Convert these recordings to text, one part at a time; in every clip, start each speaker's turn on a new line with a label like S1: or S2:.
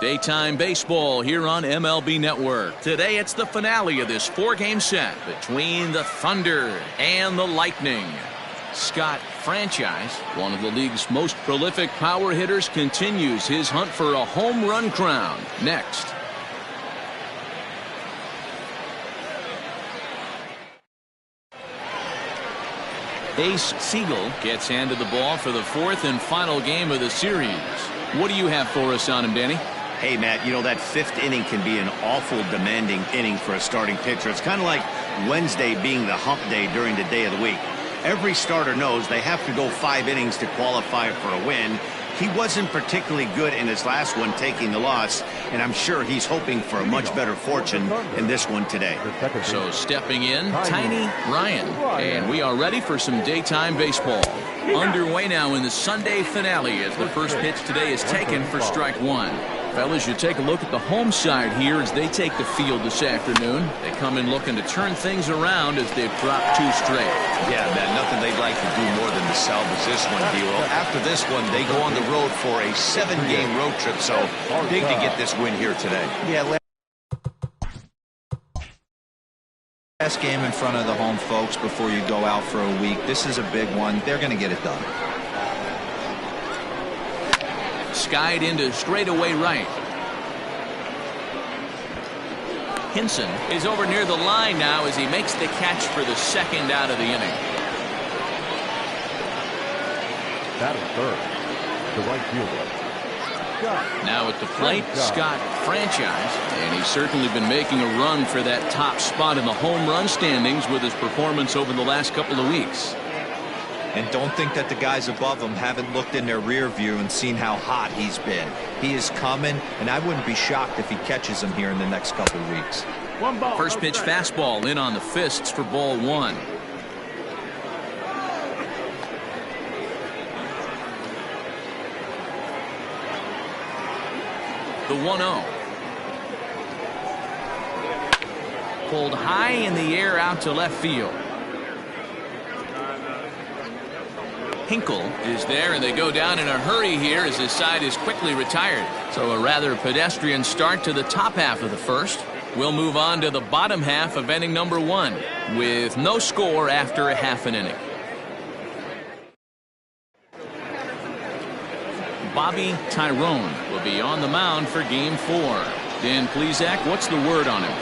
S1: Daytime baseball here on MLB Network. Today it's the finale of this 4-game set between the Thunder and the Lightning. Scott Franchise, one of the league's most prolific power hitters, continues his hunt for a home run crown. Next. Ace Siegel gets handed the ball for the 4th and final game of the series. What do you have for us on him, Danny?
S2: Hey, Matt, you know, that 5th inning can be an awful demanding inning for a starting pitcher. It's kind of like Wednesday being the hump day during the day of the week. Every starter knows they have to go 5 innings to qualify for a win. He wasn't particularly good in his last one, taking the loss, and I'm sure he's hoping for a much better fortune in this one today.
S1: So stepping in, Tiny Ryan, and we are ready for some daytime baseball. Underway now in the Sunday finale as the first pitch today is taken for strike 1. Fellas, you take a look at the home side here as they take the field this afternoon. They come in looking to turn things around as they've dropped 2 straight.
S2: Yeah, man, nothing they'd like to do more than to salvage this one, D-Will. After this one, they go on the road for a 7-game road trip, so big to get this win here today.
S3: Yeah, last game in front of the home folks before you go out for a week. This is a big one. They're going to get it done.
S1: Skied into straightaway right. Hinson is over near the line now as he makes the catch for the 2nd out of the inning.
S4: Batting third, the right fielder.
S1: Now at the plate, Scott Franchise, and he's certainly been making a run for that top spot in the home run standings with his performance over the last couple of weeks.
S3: And don't think that the guys above him haven't looked in their rear view and seen how hot he's been. He is coming, and I wouldn't be shocked if he catches him here in the next couple of weeks.
S1: First pitch fastball in on the fists for ball 1. The 1-0. Pulled high in the air out to left field. Hinkle is there, and they go down in a hurry here as his side is quickly retired. So a rather pedestrian start to the top half of the first. We'll move on to the bottom half of inning number 1 with no score after a half an inning. Bobby Tyrone will be on the mound for game 4. Dan Plesac, what's the word on him?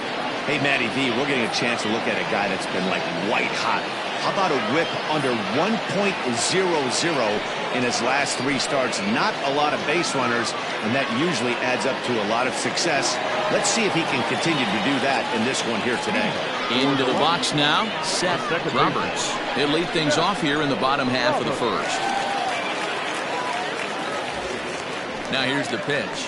S2: Hey, Matty V, we're getting a chance to look at a guy that's been like white hot. How about a whip under 1.00 in his last 3 starts? Not a lot of base runners, and that usually adds up to a lot of success. Let's see if he can continue to do that in this one here today.
S1: Into the box now, Seth Roberts. He'll lead things off here in the bottom half of the first. Now here's the pitch.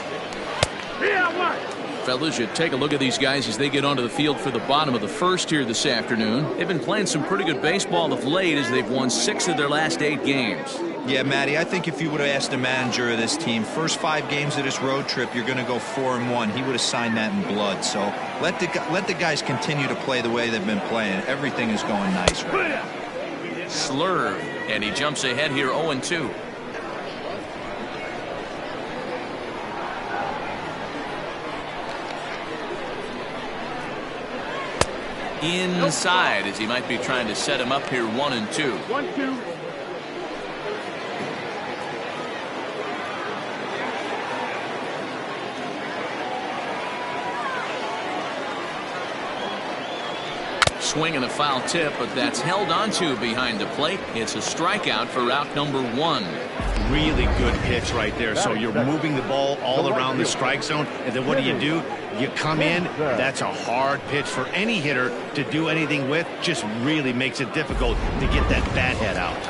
S1: Fellas, you take a look at these guys as they get onto the field for the bottom of the first here this afternoon. They've been playing some pretty good baseball of late as they've won 6 of their last 8 games.
S3: Yeah, Matty, I think if you would have asked the manager of this team, first 5 games of this road trip, you're going to go 4-1. He would have signed that in blood. So let the guys continue to play the way they've been playing. Everything is going nice right now.
S1: Slurve, and he jumps ahead here 0-2. Inside as he might be trying to set him up here 1-2.
S4: 1-2.
S1: Swing and a foul tip, but that's held onto behind the plate. It's a strikeout for out number 1.
S2: Really good pitch right there. So you're moving the ball all around the strike zone, and then what do? You come in. That's a hard pitch for any hitter to do anything with. Just really makes it difficult to get that bat head out.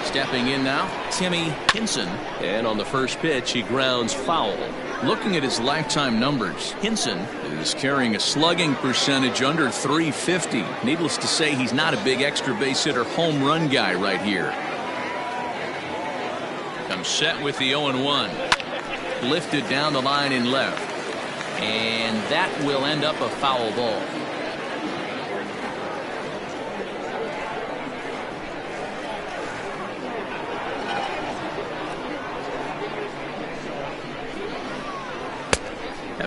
S1: Stepping in now, Timmy Hinson, and on the first pitch he grounds foul. Looking at his lifetime numbers, Hinson is carrying a slugging percentage under .350. Needless to say, he's not a big extra base hitter home run guy right here. Comes set with the 0-1. Lifted down the line in left. And that will end up a foul ball.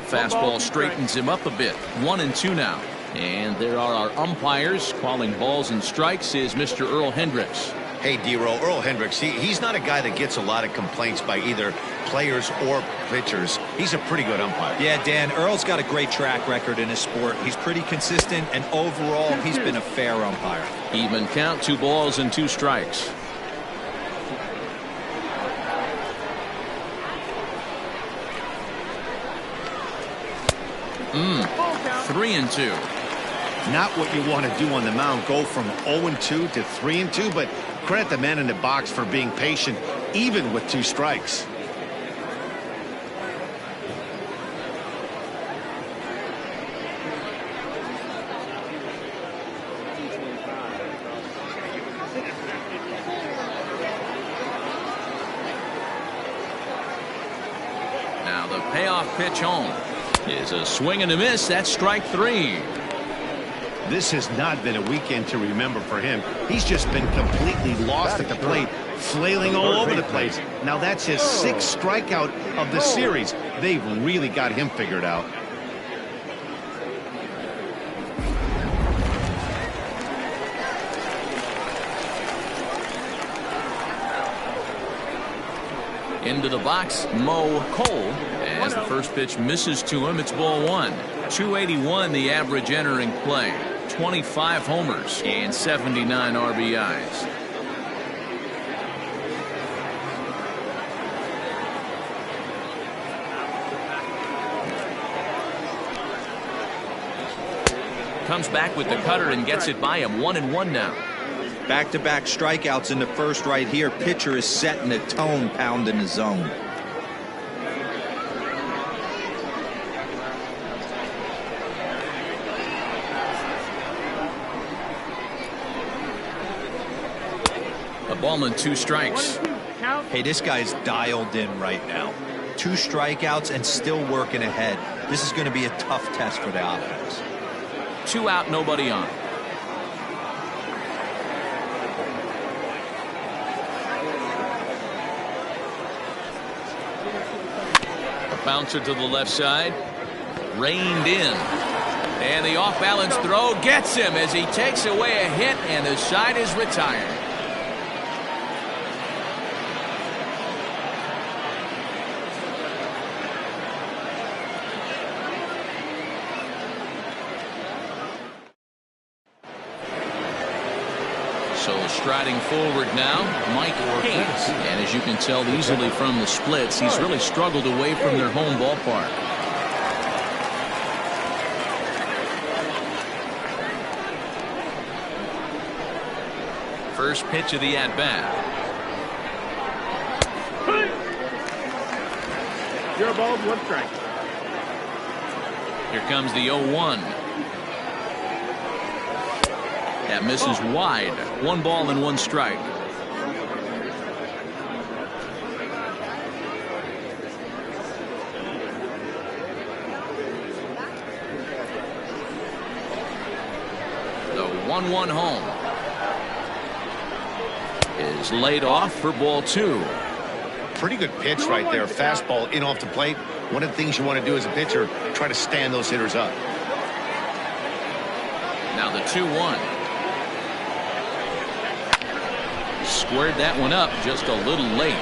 S1: Fastball straightens him up a bit. 1-2 now. And there are our umpires calling balls and strikes is Mr. Earl Hendricks.
S2: Hey, D-Roll, Earl Hendricks, he's not a guy that gets a lot of complaints by either players or pitchers. He's a pretty good umpire.
S3: Yeah, Dan, Earl's got a great track record in his sport. He's pretty consistent, and overall, he's been a fair umpire.
S1: Even count, 2 balls and 2 strikes. Mm. 3-2.
S2: Not what you want to do on the mound. Go from 0-2 to 3-2, but credit the man in the box for being patient, even with 2 strikes.
S1: Now the payoff pitch home is a swing and a miss. That's strike 3.
S2: This has not been a weekend to remember for him. He's just been completely lost at the plate, flailing all over the place. Now that's his 6th strikeout of the series. They've really got him figured out.
S1: Into the box, Mo Cole. As the first pitch misses to him, it's ball 1. 281 the average entering play. 25 homers and 79 RBIs. Comes back with the cutter and gets it by him. 1-1 now.
S3: Back-to-back strikeouts in the first right here. Pitcher is setting the tone, pounding the zone.
S1: A ball and 2 strikes.
S3: Hey, this guy's dialed in right now. 2 strikeouts and still working ahead. This is going to be a tough test for the offense.
S1: 2 out, nobody on. A bouncer to the left side. Reined in. And the off-balance throw gets him as he takes away a hit, and the side is retired. So striding forward now, Mike Hayes. And as you can tell easily from the splits, he's really struggled away from their home ballpark. First pitch of the at-bat.
S5: Zero balls, 1 strike.
S1: Here comes the 0-1. That misses wide. 1 ball and 1 strike. The 1-1 home is laid off for ball 2.
S2: Pretty good pitch right there. Fastball in off the plate. One of the things you want to do as a pitcher, try to stand those hitters up.
S1: Now the 2-1. Squared that one up just a little late.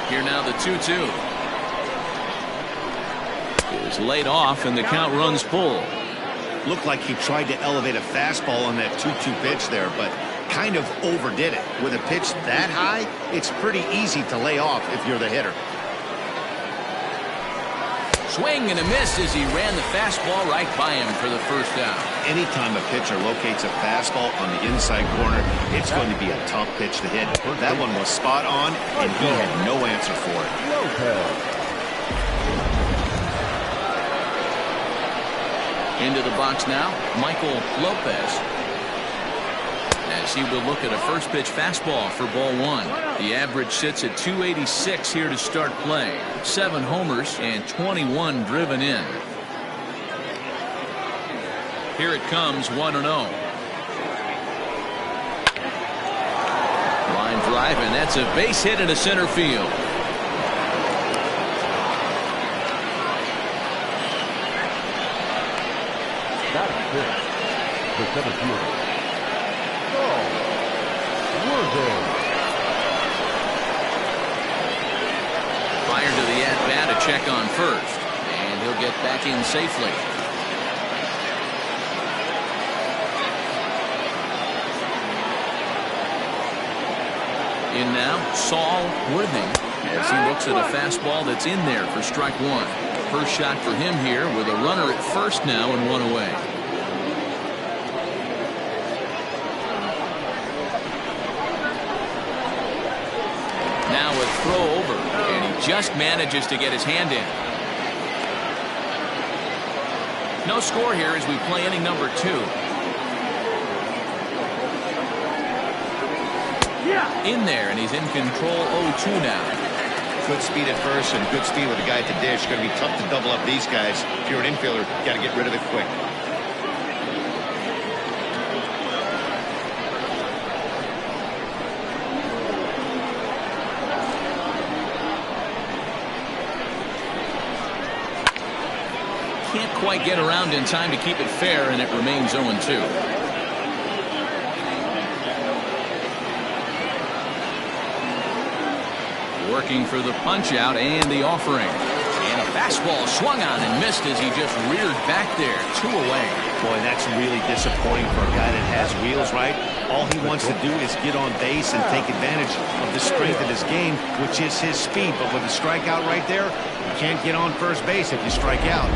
S1: Here now the 2-2 is laid off and the count runs full.
S2: Looked like he tried to elevate a fastball on that 2-2 pitch there, but kind of overdid it. With a pitch that high, it's pretty easy to lay off if you're the hitter.
S1: Swing and a miss as he ran the fastball right by him for the first down.
S2: Anytime a pitcher locates a fastball on the inside corner, it's going to be a tough pitch to hit. That one was spot on, and he had no answer for it.
S1: Into the box now, Michael Lopez. As he will look at a first pitch fastball for ball 1. The average sits at 286 here to start play. 7 homers and 21 driven in. Here it comes, 1-0. Line drive, and that's a base hit into center field.
S4: That is it. The center fielder. Oh, Worthing.
S1: Prior to the at-bat, a check on first, and he'll get back in safely. In now, Saul Worthing, as he looks at a fastball that's in there for strike one. First shot for him here with a runner at first now and one away. Now a throw over, and he just manages to get his hand in. No score here as we play inning number 2. In there, and he's in control 0-2 now.
S2: Good speed at first and good speed with the guy at the dish. Going to be tough to double up these guys. If you're an infielder, you got to get rid of it quick.
S1: Can't quite get around in time to keep it fair, and it remains 0-2. Working for the punch out and the offering. And a fastball swung on and missed as he just reared back there. 2 away.
S2: Boy, that's really disappointing for a guy that has wheels, right? All he wants to do is get on base and take advantage of the strength of his game, which is his speed. But with a strikeout right there, you can't get on first base if you strike out.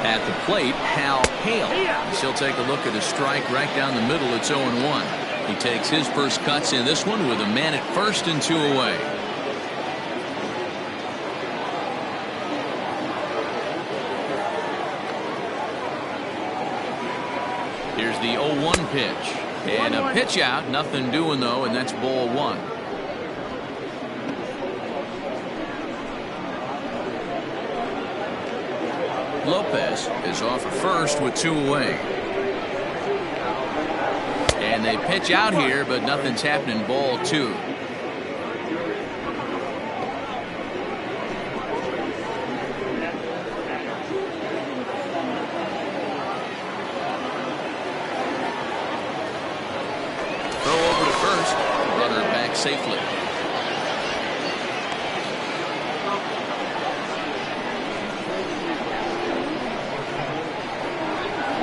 S1: At the plate, Hal Hale. He'll take a look at a strike right down the middle. It's 0-1. He takes his first cuts in this one with a man at first and 2 away. Here's the 0-1 pitch. And a pitch out. Nothing doing, though, and that's ball 1. Lopez is off at first with 2 away. And they pitch out here, but nothing's happening. Ball 2. Throw over to first. Runner back safely.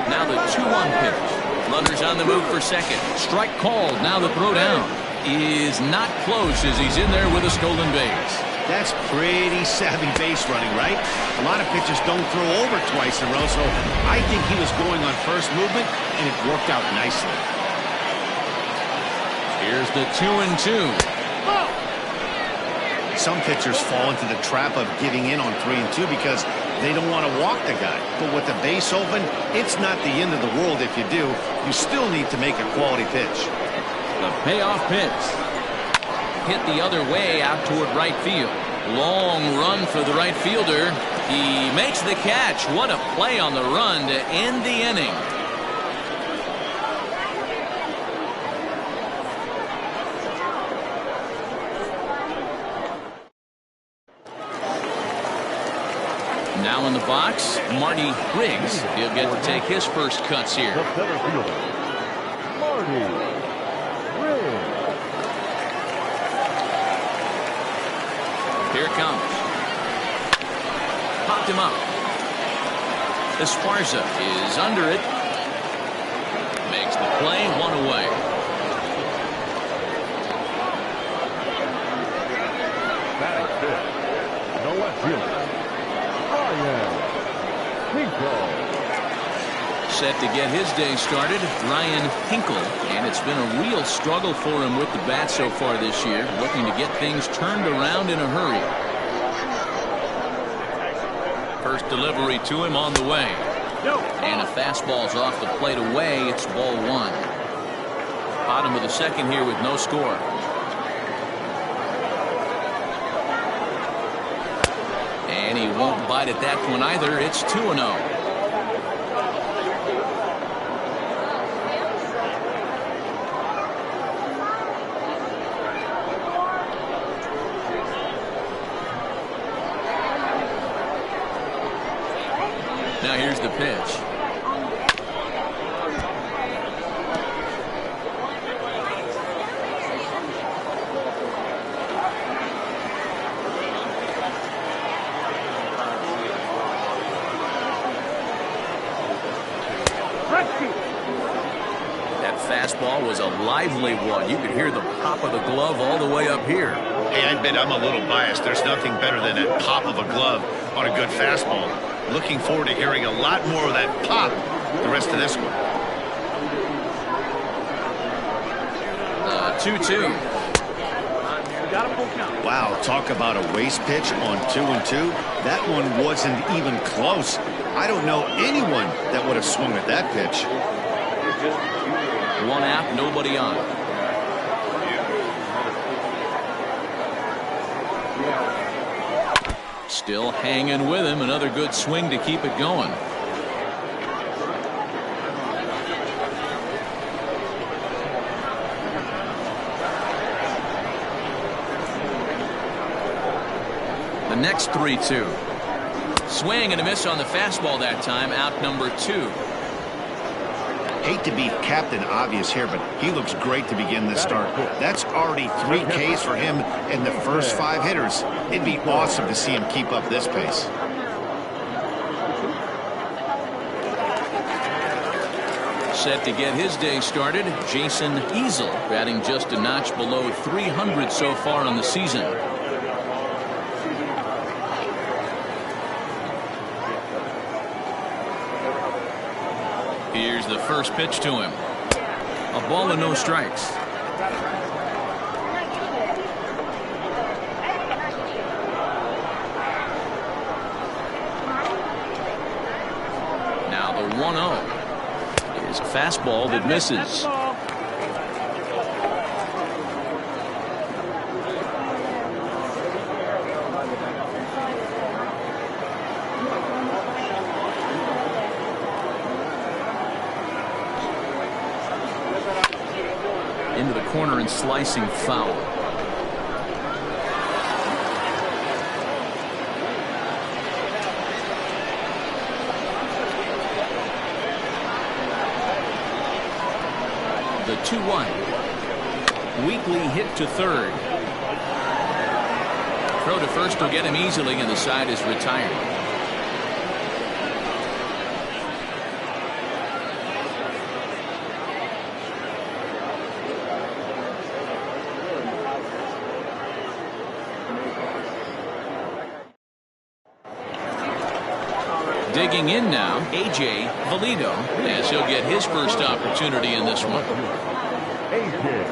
S1: Now the 2-1 pitch. Runners on the move for second. Strike called. Now the throw down is not close as he's in there with a stolen base.
S2: That's pretty savvy base running, right? A lot of pitchers don't throw over twice in a row, so I think he was going on first movement, and it worked out nicely.
S1: Here's the 2-2.
S2: Some pitchers fall into the trap of giving in on 3-2 because they don't want to walk the guy. But with the base open, it's not the end of the world if you do. You still need to make a quality pitch.
S1: The payoff pitch. Hit the other way out toward right field. Long run for the right fielder. He makes the catch. What a play on the run to end the inning. Now in the box, Marty Riggs. He'll get to take his first cuts here.
S4: The center fielder, Marty Riggs.
S1: Here it comes. Popped him up. Esparza is under it. Makes the play. 1 away.
S4: Batting fifth, the left fielder, Ryan Hinkle.
S1: Set to get his day started, Ryan Hinkle, and it's been a real struggle for him with the bat so far this year, looking to get things turned around in a hurry. First delivery to him on the way, and a fastball's off the plate away. It's ball 1. Bottom of the second here with no score. And he won't bite at that one either. It's 2-0. fastball was a lively one. You could hear the pop of the glove all the way up here.
S2: Hey, I admit I'm a little biased. There's nothing better than that pop of a glove on a good fastball. Looking forward to hearing a lot more of that pop the rest of this one.
S1: 2-2.
S2: Wow, talk about a waste pitch on 2-2. That one wasn't even close. I don't know anyone that would have swung at that pitch.
S1: One out, nobody on. Still hanging with him. Another good swing to keep it going. The next 3-2. Swing and a miss on the fastball that time. Out number 2.
S2: Hate to be Captain Obvious here, but he looks great to begin this start. That's already 3 Ks for him in the first 5 hitters. It'd be awesome to see him keep up this pace.
S1: Set to get his day started, Jason Easel, batting just a notch below 300 so far on the season. Here's the first pitch to him. A ball and no strikes. Now the 1-0 is a fastball that misses. Into the corner and slicing foul. The 2-1. Weekly hit to third. Throw to first will get him easily, and the side is retired. Digging in now, A.J. Valido, as he'll get his first opportunity in this one.
S4: A.J.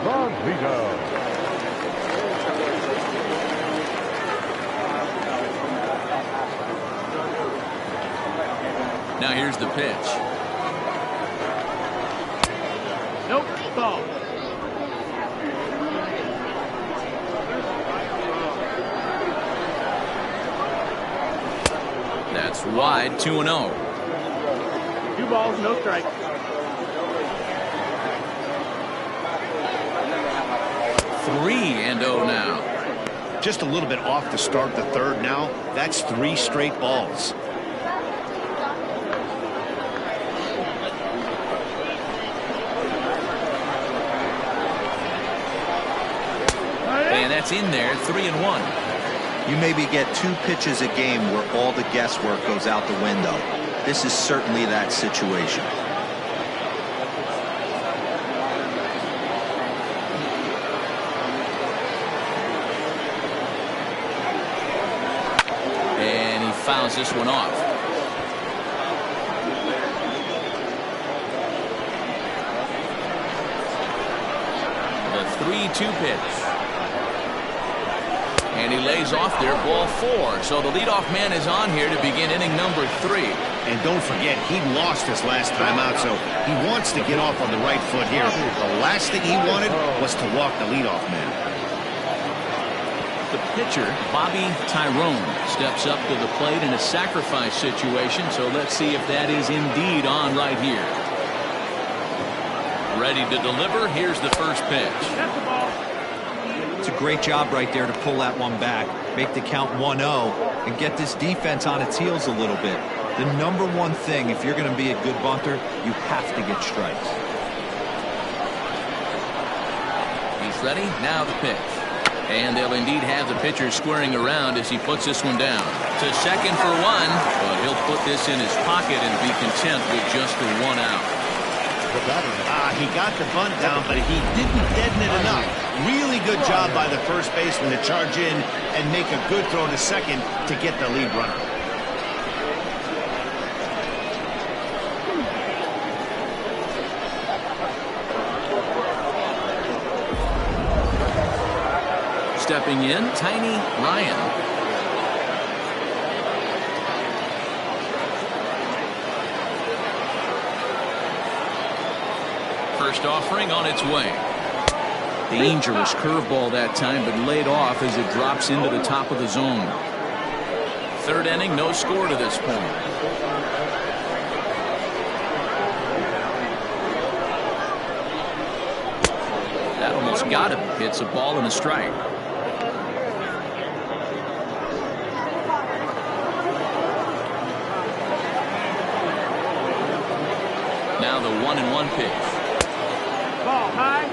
S4: Valido.
S1: Now here's the pitch.
S5: Nope, ball.
S1: That's wide, 2-0.
S5: 2 balls, no strikes.
S1: 3-0 now.
S2: Just a little bit off to start the third now. That's 3 straight balls.
S1: And that's in there, 3-1.
S3: You maybe get 2 pitches a game where all the guesswork goes out the window. This is certainly that situation.
S1: And he fouls this one off. The 3-2 pitch. And he lays off there, ball 4. So the leadoff man is on here to begin inning number 3.
S2: And don't forget, he lost his last time out, so he wants to get off on the right foot here. The last thing he wanted was to walk the leadoff man.
S1: The pitcher, Bobby Tyrone, steps up to the plate in a sacrifice situation, so let's see if that is indeed on right here. Ready to deliver. Here's the first pitch.
S5: That's the ball.
S3: It's a great job right there to pull that one back, make the count 1-0, and get this defense on its heels a little bit. The number one thing, if you're going to be a good bunter, you have to get strikes.
S1: He's ready. Now the pitch. And they'll indeed have the pitcher squaring around as he puts this one down. To second for 1, but he'll put this in his pocket and be content with just the 1 out.
S4: the batting.
S2: He got the bunt down, but he didn't deaden it enough. Really good job by the first baseman to charge in and make a good throw to second to get the lead runner.
S1: Stepping in, Tiny Ryan. First offering on its way. Dangerous curveball that time, but laid off as it drops into the top of the zone. Third inning, no score to this point. That almost got him. It's a ball and a strike. Now the 1-1 pitch.
S5: Ball high.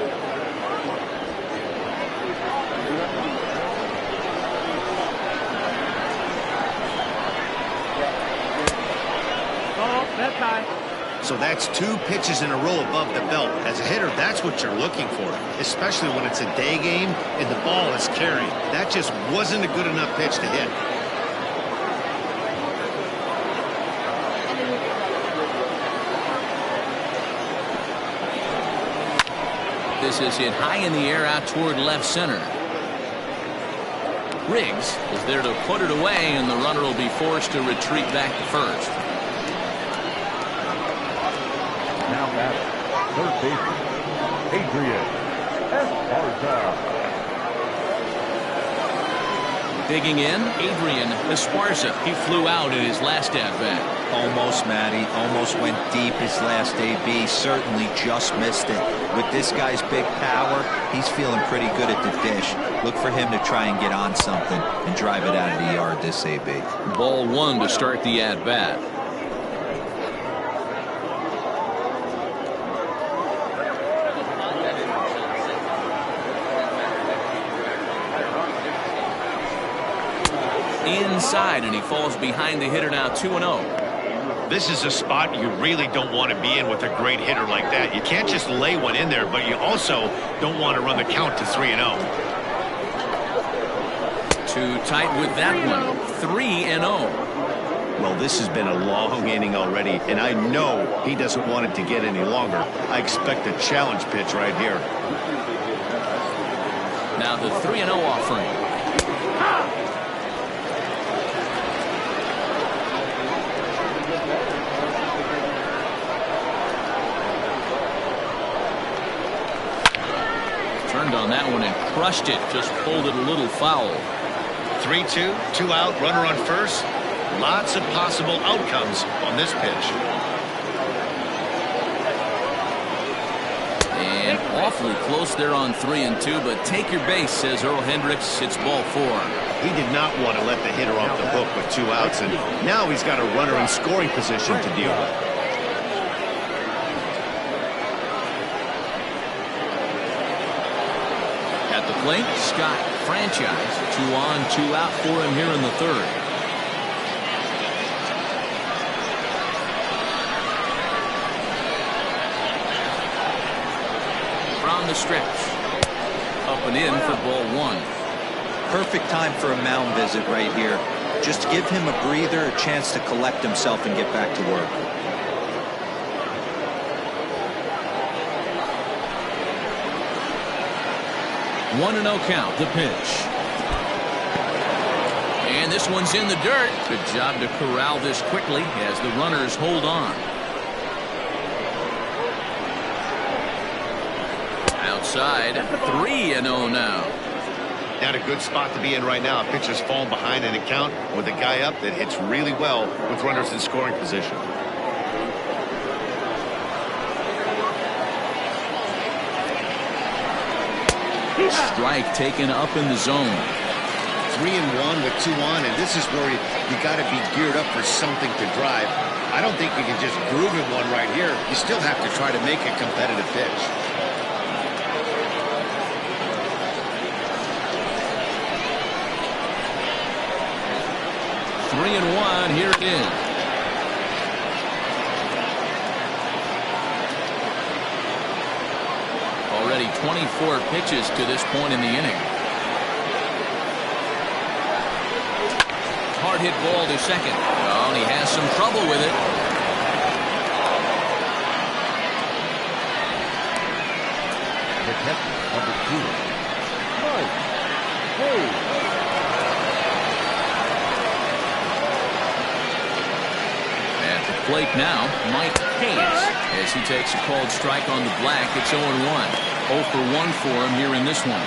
S5: Ball, that's high.
S2: So that's 2 pitches in a row above the belt. As a hitter, that's what you're looking for, especially when it's a day game and the ball is carrying. That just wasn't a good enough pitch to hit.
S1: This is hit high in the air out toward left center. Riggs is there to put it away, and the runner will be forced to retreat back to first.
S4: Now at third baseman, Adrian Esparza.
S1: Digging in, Adrian Esparza. He flew out in his last at-bat.
S3: Almost, Matty. Almost went deep his last AB. Certainly just missed it. With this guy's big power, he's feeling pretty good at the dish. Look for him to try and get on something and drive it out of the yard this AB.
S1: Ball 1 to start the at-bat. Inside, and he falls behind the hitter now 2-0.
S2: This is a spot you really don't want to be in with a great hitter like that. You can't just lay one in there, but you also don't want to run the count to 3-0.
S1: Too tight with that one. 3-0.
S2: Well, this has been a long inning already, and I know he doesn't want it to get any longer. I expect a challenge pitch right here.
S1: Now the 3-0 offering. Turned on that one and crushed it. Just pulled it a little foul.
S2: 3-2, 2 out, runner on first. Lots of possible outcomes on this pitch.
S1: And awfully close there on 3-2, but take your base, says Earl Hendricks. It's ball 4.
S2: He did not want to let the hitter off the hook with 2 outs, and now he's got a runner in scoring position to deal with.
S1: At the plate, Scott Franchise. 2 on, 2 out for him here in the third. From the stretch. Up and in for ball 1.
S3: Perfect time for a mound visit right here. Just give him a breather, a chance to collect himself and get back to work.
S1: One and 0 count, the pitch. And this one's in the dirt. Good job to corral this quickly as the runners hold on. Outside, 3-0 now.
S2: Not a good spot to be in right now. A pitcher's falling behind in a count with a guy up that hits really well with runners in scoring position.
S1: Strike taken up in the zone.
S2: 3-1 with 2 on, and this is where you got to be geared up for something to drive. I don't think you can just groove in one right here. You still have to try to make a competitive pitch.
S1: Three and 1. Here it is. 24 pitches to this point in the inning. Hard hit ball to second. Oh, and he has some trouble with it.
S4: The catcher, number 2, Mike Hayes.
S1: At the plate now, Mike Hayes, as he takes a called strike on the black. It's 0-1. 0 for 1 for him here in this one.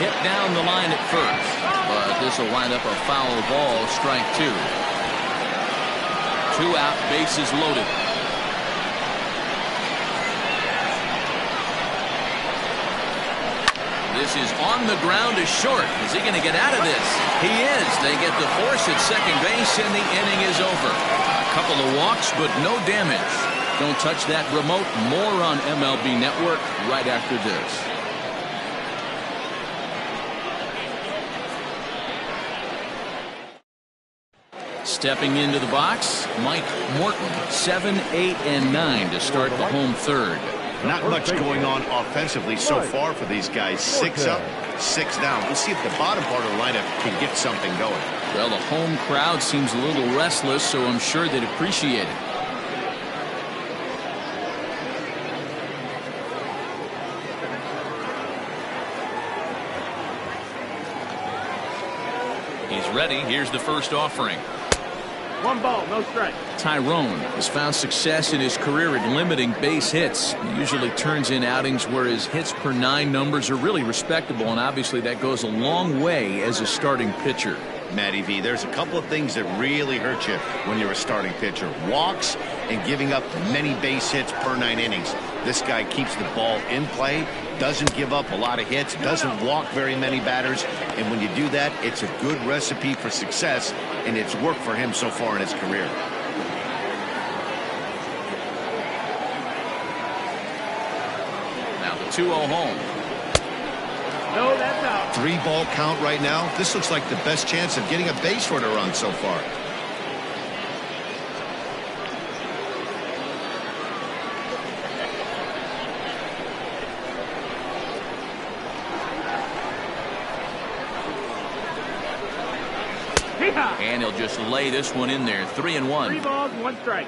S1: Hit down the line at first, but this will wind up a foul ball, strike 2. 2 out, bases loaded. This is on the ground to short. Is he going to get out of this? He is. They get the force at second base, and the inning is over. A couple of walks, but no damage. Don't touch that remote. More on MLB Network right after this. Stepping into the box, Mike Morton, 7, 8, and 9 to start the home third.
S2: Not much going on offensively so far for these guys. 6 up, 6 down. We'll see if the bottom part of the lineup can get something going.
S1: Well, the home crowd seems a little restless, so I'm sure they'd appreciate it. He's ready. Here's the first offering.
S5: 1 ball, no strike.
S1: Tyrone has found success in his career at limiting base hits. He usually turns in outings where his hits per 9 numbers are really respectable, and obviously that goes a long way as a starting pitcher.
S2: Matty V, there's a couple of things that really hurt you when you're a starting pitcher. Walks and giving up many base hits per 9 innings. This guy keeps the ball in play, doesn't give up a lot of hits, doesn't walk very many batters, and when you do that, it's a good recipe for success, and it's worked for him so far in his career.
S1: Now the 2-0 home.
S5: No, that's out.
S2: 3-ball count right now. This looks like the best chance of getting a base runner run so far.
S1: And he'll just lay this one in there. 3-1.
S5: 3 balls, 1 strike.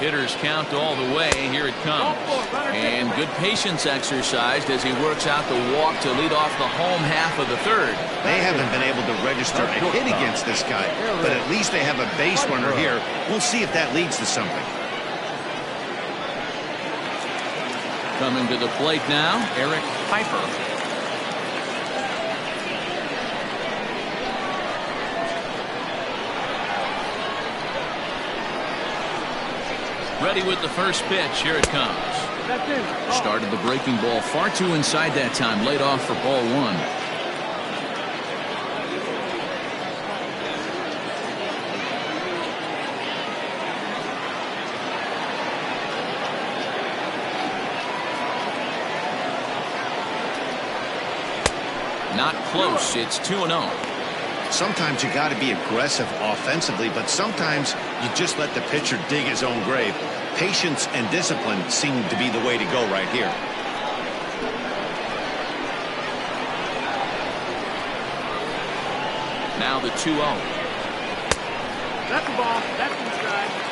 S1: Hitters count all the way. Here it comes. And good patience exercised as he works out the walk to lead off the home half of the third.
S2: They haven't been able to register a hit against this guy, but at least they have a base runner here. We'll see if that leads to something.
S1: Coming to the plate now, Eric Piper. Ready with the first pitch. Here it comes.
S5: That's in.
S1: Started the breaking ball far too inside that time. Laid off for ball 1. Not close. It's 2-0.
S2: Sometimes you got to be aggressive offensively, but sometimes you just let the pitcher dig his own grave. Patience and discipline seem to be the way to go right here.
S1: Now the 2-0.
S5: That's the ball. That's inside.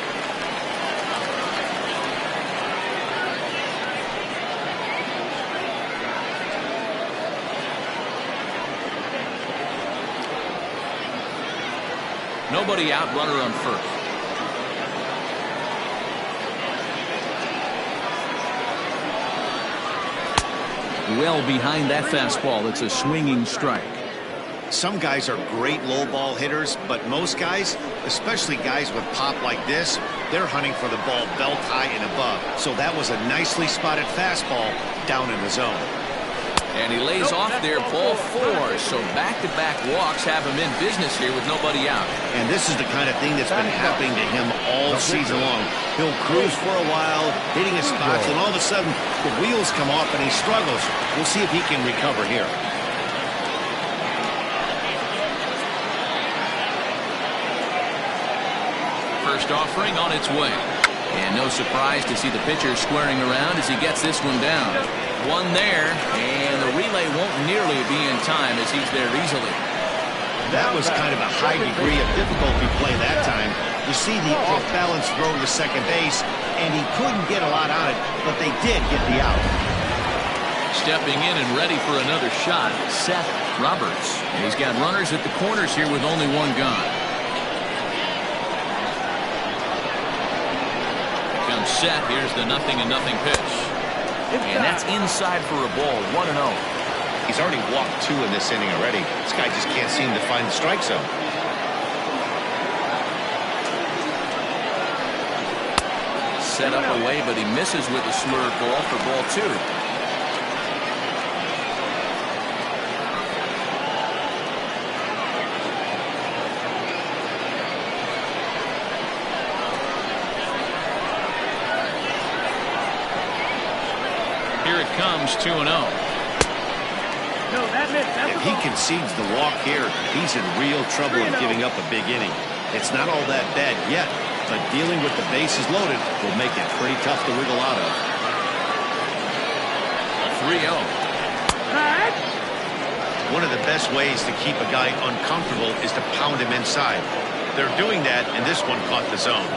S1: Nobody out, runner on first. Well behind that fastball. It's a swinging strike.
S2: Some guys are great low ball hitters, but most guys, especially guys with pop like this, they're hunting for the ball belt high and above. So that was a nicely spotted fastball down in the zone.
S1: And he lays off there, ball 4. So back-to-back walks have him in business here with nobody out.
S2: And this is the kind of thing that's been happening to him all season long. He'll cruise for a while, hitting his spots, and all of a sudden the wheels come off and he struggles. We'll see if he can recover here.
S1: First offering on its way. And no surprise to see the pitcher squaring around as he gets this one down. One there, and the relay won't nearly be in time as he's there easily.
S2: That was kind of a high degree of difficulty play that time. You see the off-balance throw to second base, and he couldn't get a lot on it, but they did get the out.
S1: Stepping in and ready for another shot, Seth Roberts. And he's got runners at the corners here with only one gone. Comes Seth. Here's the 0-0 pitch. And that's inside for a ball, 1-0.
S2: He's already walked 2 in this inning already. This guy just can't seem to find the strike zone.
S1: Set up away, but he misses with a slurve ball for ball 2. Here it comes, 2-0.
S5: No, that missed.
S2: If he concedes the walk here, he's in real trouble of giving up a big inning. It's not all that bad yet, but dealing with the bases loaded will make it pretty tough to wiggle out of.
S1: 3-0.
S2: One of the best ways to keep a guy uncomfortable is to pound him inside. They're doing that, and this one caught the zone.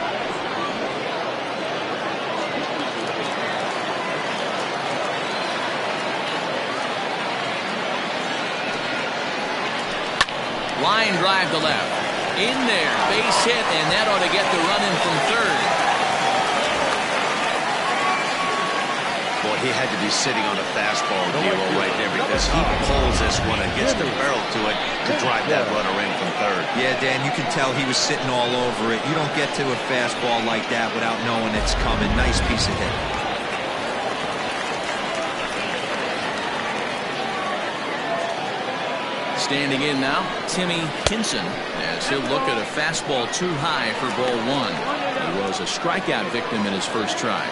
S1: Line drive to left. In there. Base hit, and that ought to get the run in from third.
S2: Boy, he had to be sitting on a fastball deal right there because he pulls this one and gets the barrel to it to drive that runner in from third.
S3: Yeah, Dan, you can tell he was sitting all over it. You don't get to a fastball like that without knowing it's coming. Nice piece of hit.
S1: Standing in now, Timmy Hinson, as he'll look at a fastball too high for ball 1. He was a strikeout victim in his first try.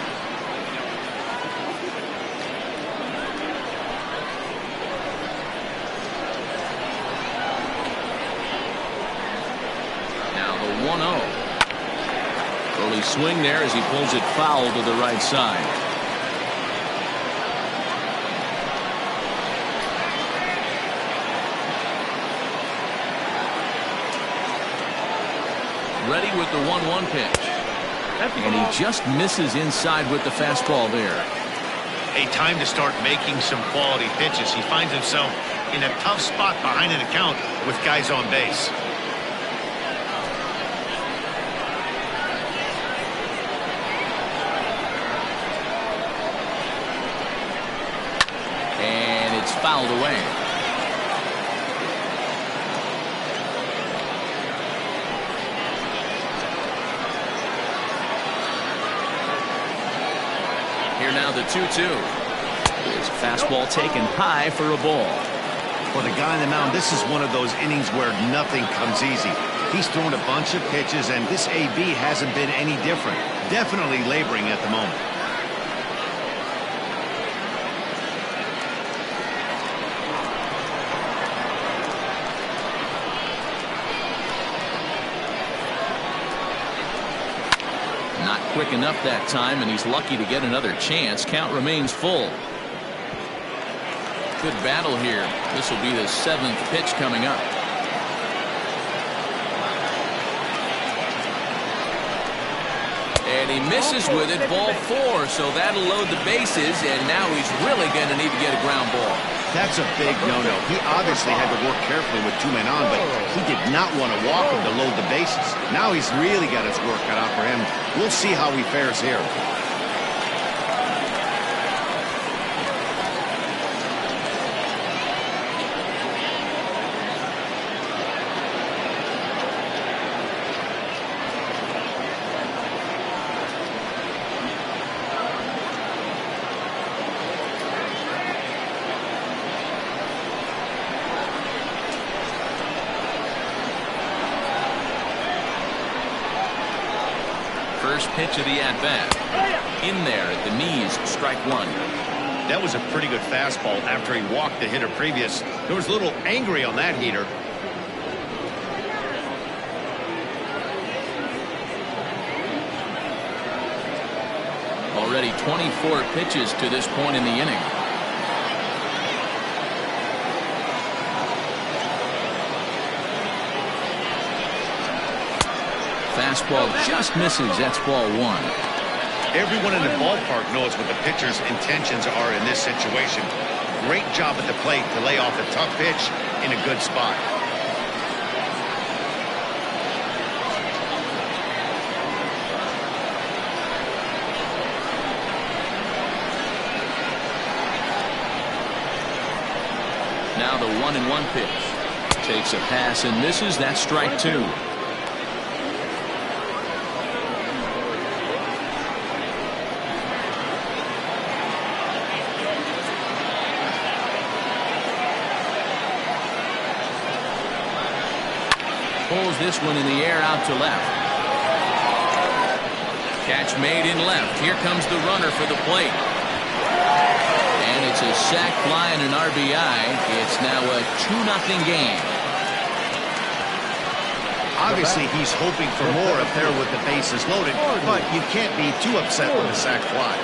S1: Now the 1-0. Early swing there as he pulls it foul to the right side. Ready with the 1-1 pitch. And he just misses inside with the fastball there.
S2: A time to start making some quality pitches. He finds himself in a tough spot behind an account with guys on base.
S1: And it's fouled away. Here now the 2-2. There's a fastball taken high for a ball.
S2: For the guy on the mound, this is one of those innings where nothing comes easy. He's thrown a bunch of pitches, and this AB hasn't been any different. Definitely laboring at the moment.
S1: Not quick enough that time, and he's lucky to get another chance. Count remains full. Good battle here. This will be the 7th pitch coming up. And he misses with it, ball 4, so that'll load the bases, and now he's really going to need to get a ground ball.
S2: That's a big no-no. He obviously had to work carefully with 2 men on, but he did not want to walk him to load the bases. Now he's really got his work cut out for him. We'll see how he fares here.
S1: First pitch of the at-bat. In there at the knees, strike one.
S2: That was a pretty good fastball after he walked the hitter previous. There was a little angry on that heater.
S1: Already 24 pitches to this point in the inning. Fastball just misses. That's ball one.
S2: Everyone in the ballpark knows what the pitcher's intentions are in this situation. Great job at the plate to lay off a tough pitch in a good spot.
S1: Now the 1-1 pitch. Takes a pass and misses. That's strike two. Pulls this one in the air out to left. Catch made in left. Here comes the runner for the plate. And it's a sac fly and an RBI. It's now a 2-0 game.
S2: Obviously, he's hoping for more up there with the bases loaded, but you can't be too upset with a sac fly.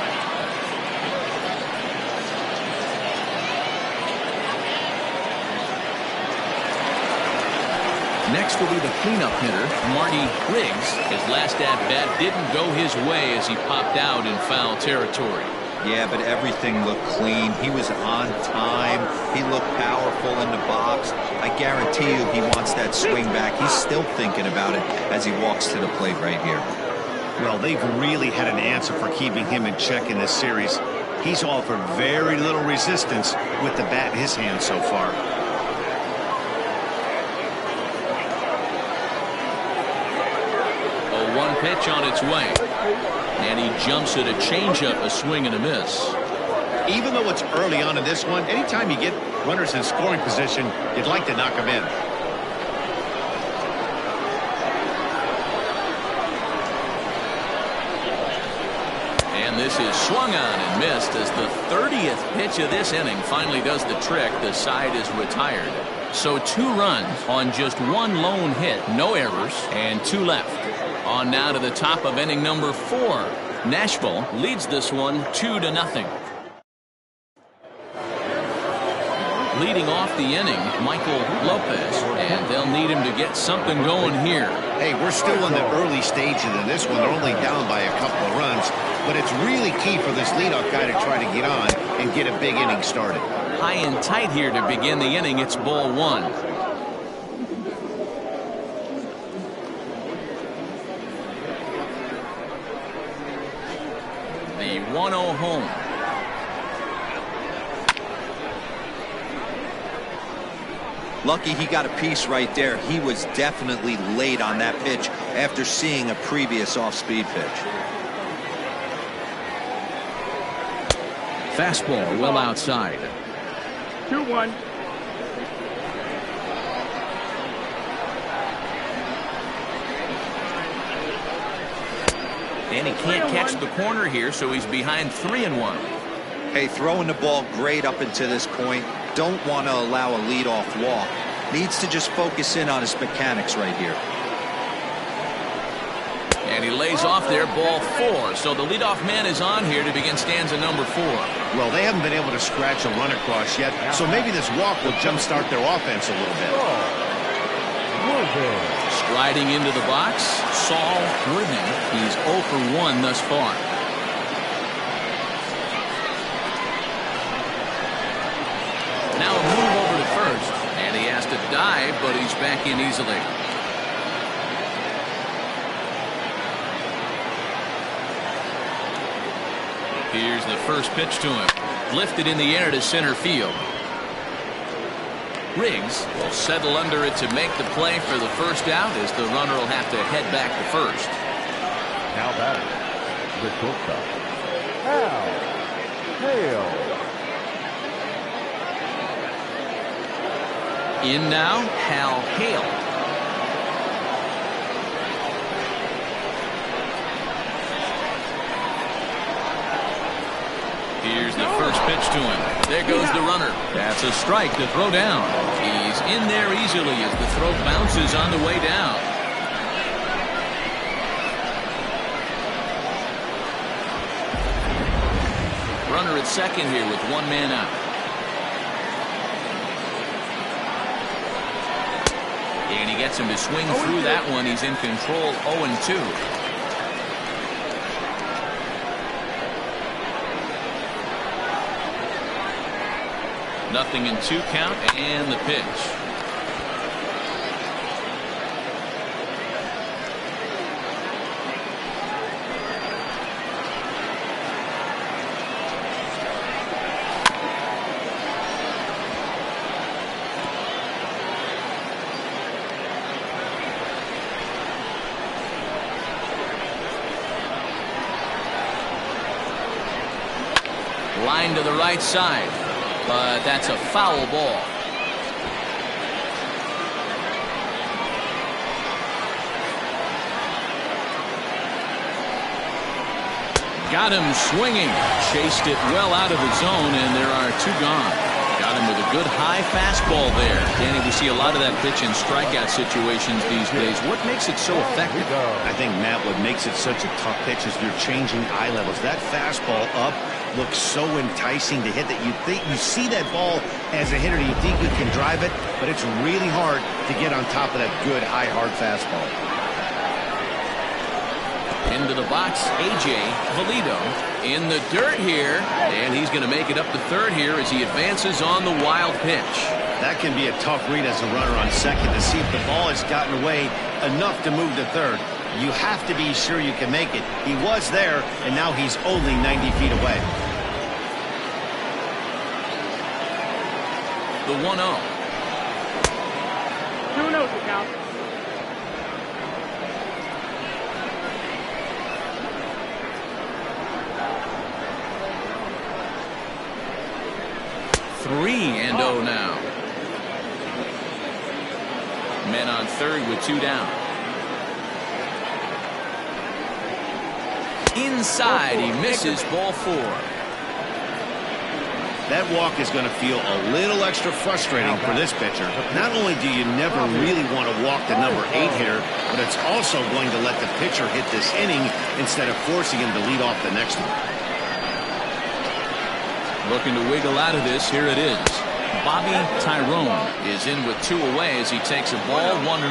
S1: Next will be the cleanup hitter, Marty Riggs. His last at-bat didn't go his way as he popped out in foul territory.
S3: Yeah, but everything looked clean. He was on time. He looked powerful in the box. I guarantee you he wants that swing back. He's still thinking about it as he walks to the plate right here.
S2: Well, they've really had an answer for keeping him in check in this series. He's offered very little resistance with the bat in his hand so far.
S1: One pitch on its way. And he jumps at a changeup, a swing and a miss.
S2: Even though it's early on in this one, anytime you get runners in scoring position, you'd like to knock them in.
S1: And this is swung on and missed as the 30th pitch of this inning finally does the trick. The side is retired. So 2 runs on just 1 lone hit, no errors, and 2 left. On now to the top of inning number 4. Nashville leads this one 2-0. Leading off the inning, Michael Lopez, and they'll need him to get something going here.
S2: Hey, we're still in the early stages of this one. They're only down by a couple of runs, but it's really key for this leadoff guy to try to get on and get a big inning started.
S1: High and tight here to begin the inning. It's ball 1. The 1-0 home.
S3: Lucky he got a piece right there. He was definitely late on that pitch after seeing a previous off-speed pitch.
S1: Fastball well outside.
S5: 2-1.
S1: And he can't catch the corner here, so he's behind 3-1.
S3: Hey, throwing the ball great up into this point. Don't want to allow a leadoff walk. Needs to just focus in on his mechanics right here.
S1: And he lays off there, ball 4. So the leadoff man is on here to begin stanza number 4.
S2: Well, they haven't been able to scratch a run across yet, so maybe this walk will jumpstart their offense a little bit.
S1: Striding into the box, Saul Worthing. He's 0 for 1 thus far. Now a move over to first, and he has to dive, but he's back in easily. Here's the first pitch to him. Lifted in the air to center field. Riggs will settle under it to make the play for the first out as the runner will have to head back to first.
S4: Now batting, the shortstop, Hal Hale.
S1: In now, Hal Hale. first pitch to him. There goes the runner. That's a strike to throw down. He's in there easily as the throw bounces on the way down. Runner at second here with one man out. And he gets him to swing through that one. He's in control, 0-2. Nothing in 2 count and the pitch. Line to the right side, but that's a foul ball. Got him swinging. Chased it well out of the zone, and there are 2 gone. Got him with a good high fastball there. Danny, we see a lot of that pitch in strikeout situations these days. What makes it so effective?
S2: I think, Matt, what makes it such a tough pitch is you're changing eye levels. That fastball up looks so enticing to hit that you see that ball as a hitter, you think you can drive it, but it's really hard to get on top of that good high hard fastball.
S1: Into the box, A.J. Valido in the dirt here, and he's going to make it up to third here as he advances on the wild pitch.
S2: That can be a tough read as a runner on second to see if the ball has gotten away enough to move to third. You have to be sure you can make it. He was there, and now he's only 90 feet away.
S1: The 1-0.
S5: 2-0 to count.
S1: Three and 0 now. Men on third with 2 down. Inside, he misses, ball 4.
S2: That walk is going to feel a little extra frustrating for this pitcher. Not only do you never really want to walk the number 8 hitter, but it's also going to let the pitcher hit this inning instead of forcing him to lead off the next one.
S1: Looking to wiggle out of this. Here it is. Bobby Tyrone is in with 2 away as he takes a ball 1-0.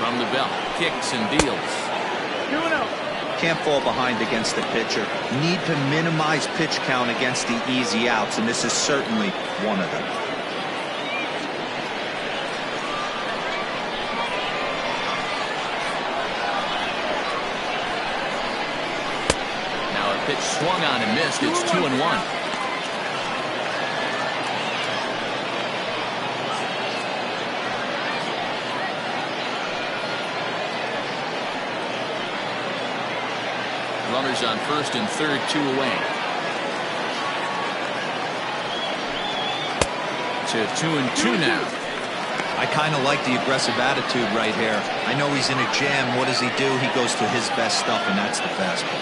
S1: From the belt, kicks and deals.
S5: 2-0.
S3: Can't fall behind against the pitcher. Need to minimize pitch count against the easy outs, and this is certainly one of them.
S1: Now a pitch swung on and missed. It's 2-1. Runners on first and third, 2 away. To 2-2 now.
S3: I kind of like the aggressive attitude right here. I know he's in a jam. What does he do? He goes to his best stuff, and that's the fastball.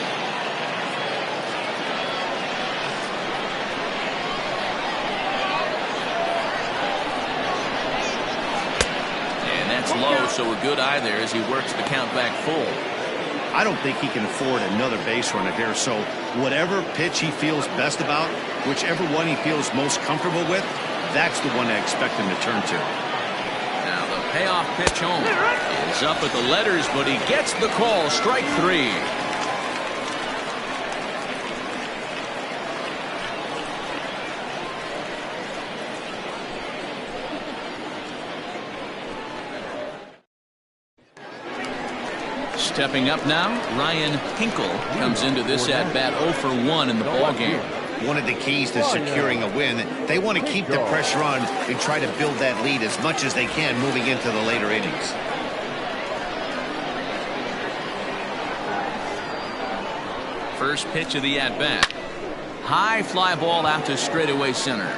S1: And that's low, so a good eye there as he works the count back full.
S2: I don't think he can afford another base runner here, so whatever pitch he feels best about, whichever one he feels most comfortable with, that's the one I expect him to turn to.
S1: Now the payoff pitch home is up at the letters, but he gets the call. Strike 3. Stepping up now, Ryan Hinkle comes into this at-bat 0 for 1 in the ballgame.
S2: One of the keys to securing a win, they want to keep the pressure on and try to build that lead as much as they can moving into the later innings.
S1: First pitch of the at-bat. High fly ball out to straightaway center.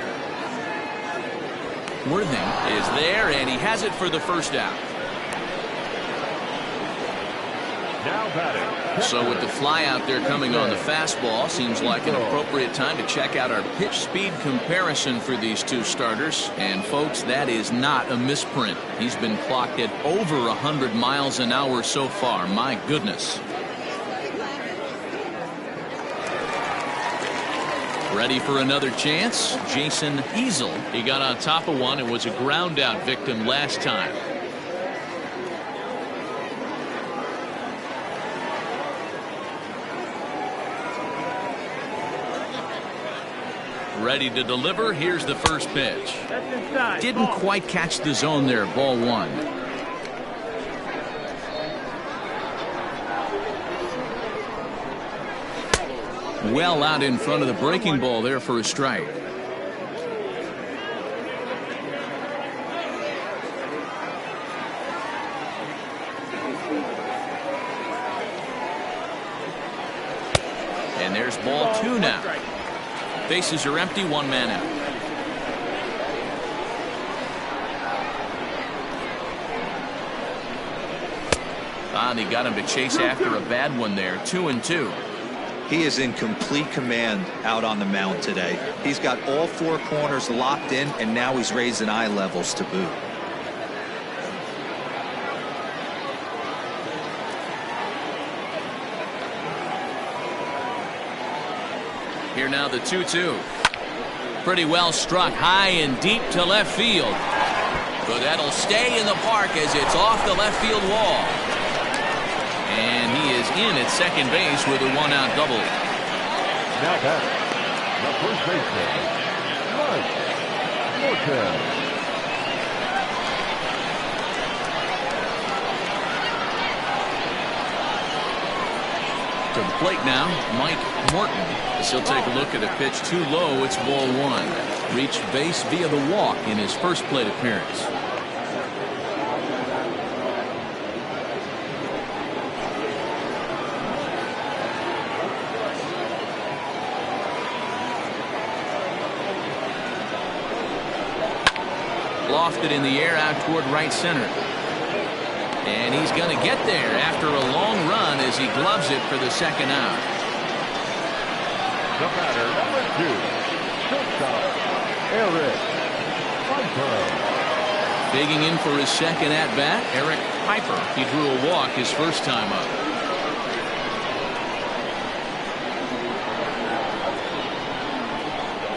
S1: Worthing is there, and he has it for the first out.
S4: Now batting.
S1: So with the fly out there coming on the fastball, seems like an appropriate time to check out our pitch speed comparison for these two starters. And folks, that is not a misprint. He's been clocked at over 100 miles an hour so far. My goodness. Ready for another chance? Jason Easel.
S6: He got on top of one and was a ground out victim last time. Ready to deliver. Here's the first pitch.
S5: That's inside.
S1: Didn't quite catch the zone there. Ball one. Well out in front of the breaking ball there for a strike. And there's ball two now. Bases are empty, one man out. And he got him to chase after a bad one there. 2-2.
S3: He is in complete command out on the mound today. He's got all four corners locked in, and now he's raising eye levels to boot.
S1: Here now the 2-2. Pretty well struck high and deep to left field. But that'll stay in the park as it's off the left field wall. And he is in at second base with a one-out double.
S4: Now batting. The first baseman, Mike Morton.
S1: To the plate now, Mike Morton. As he'll take a look at a pitch too low. It's ball one. Reached base via the walk in his first plate appearance. Lofted in the air out toward right center. And he's going to get there after a long run as he gloves it for the second out.
S4: The batter, number 2, shortstop, Eric Piper.
S1: Digging in for his second at-bat, Eric Piper. He drew a walk his first time up.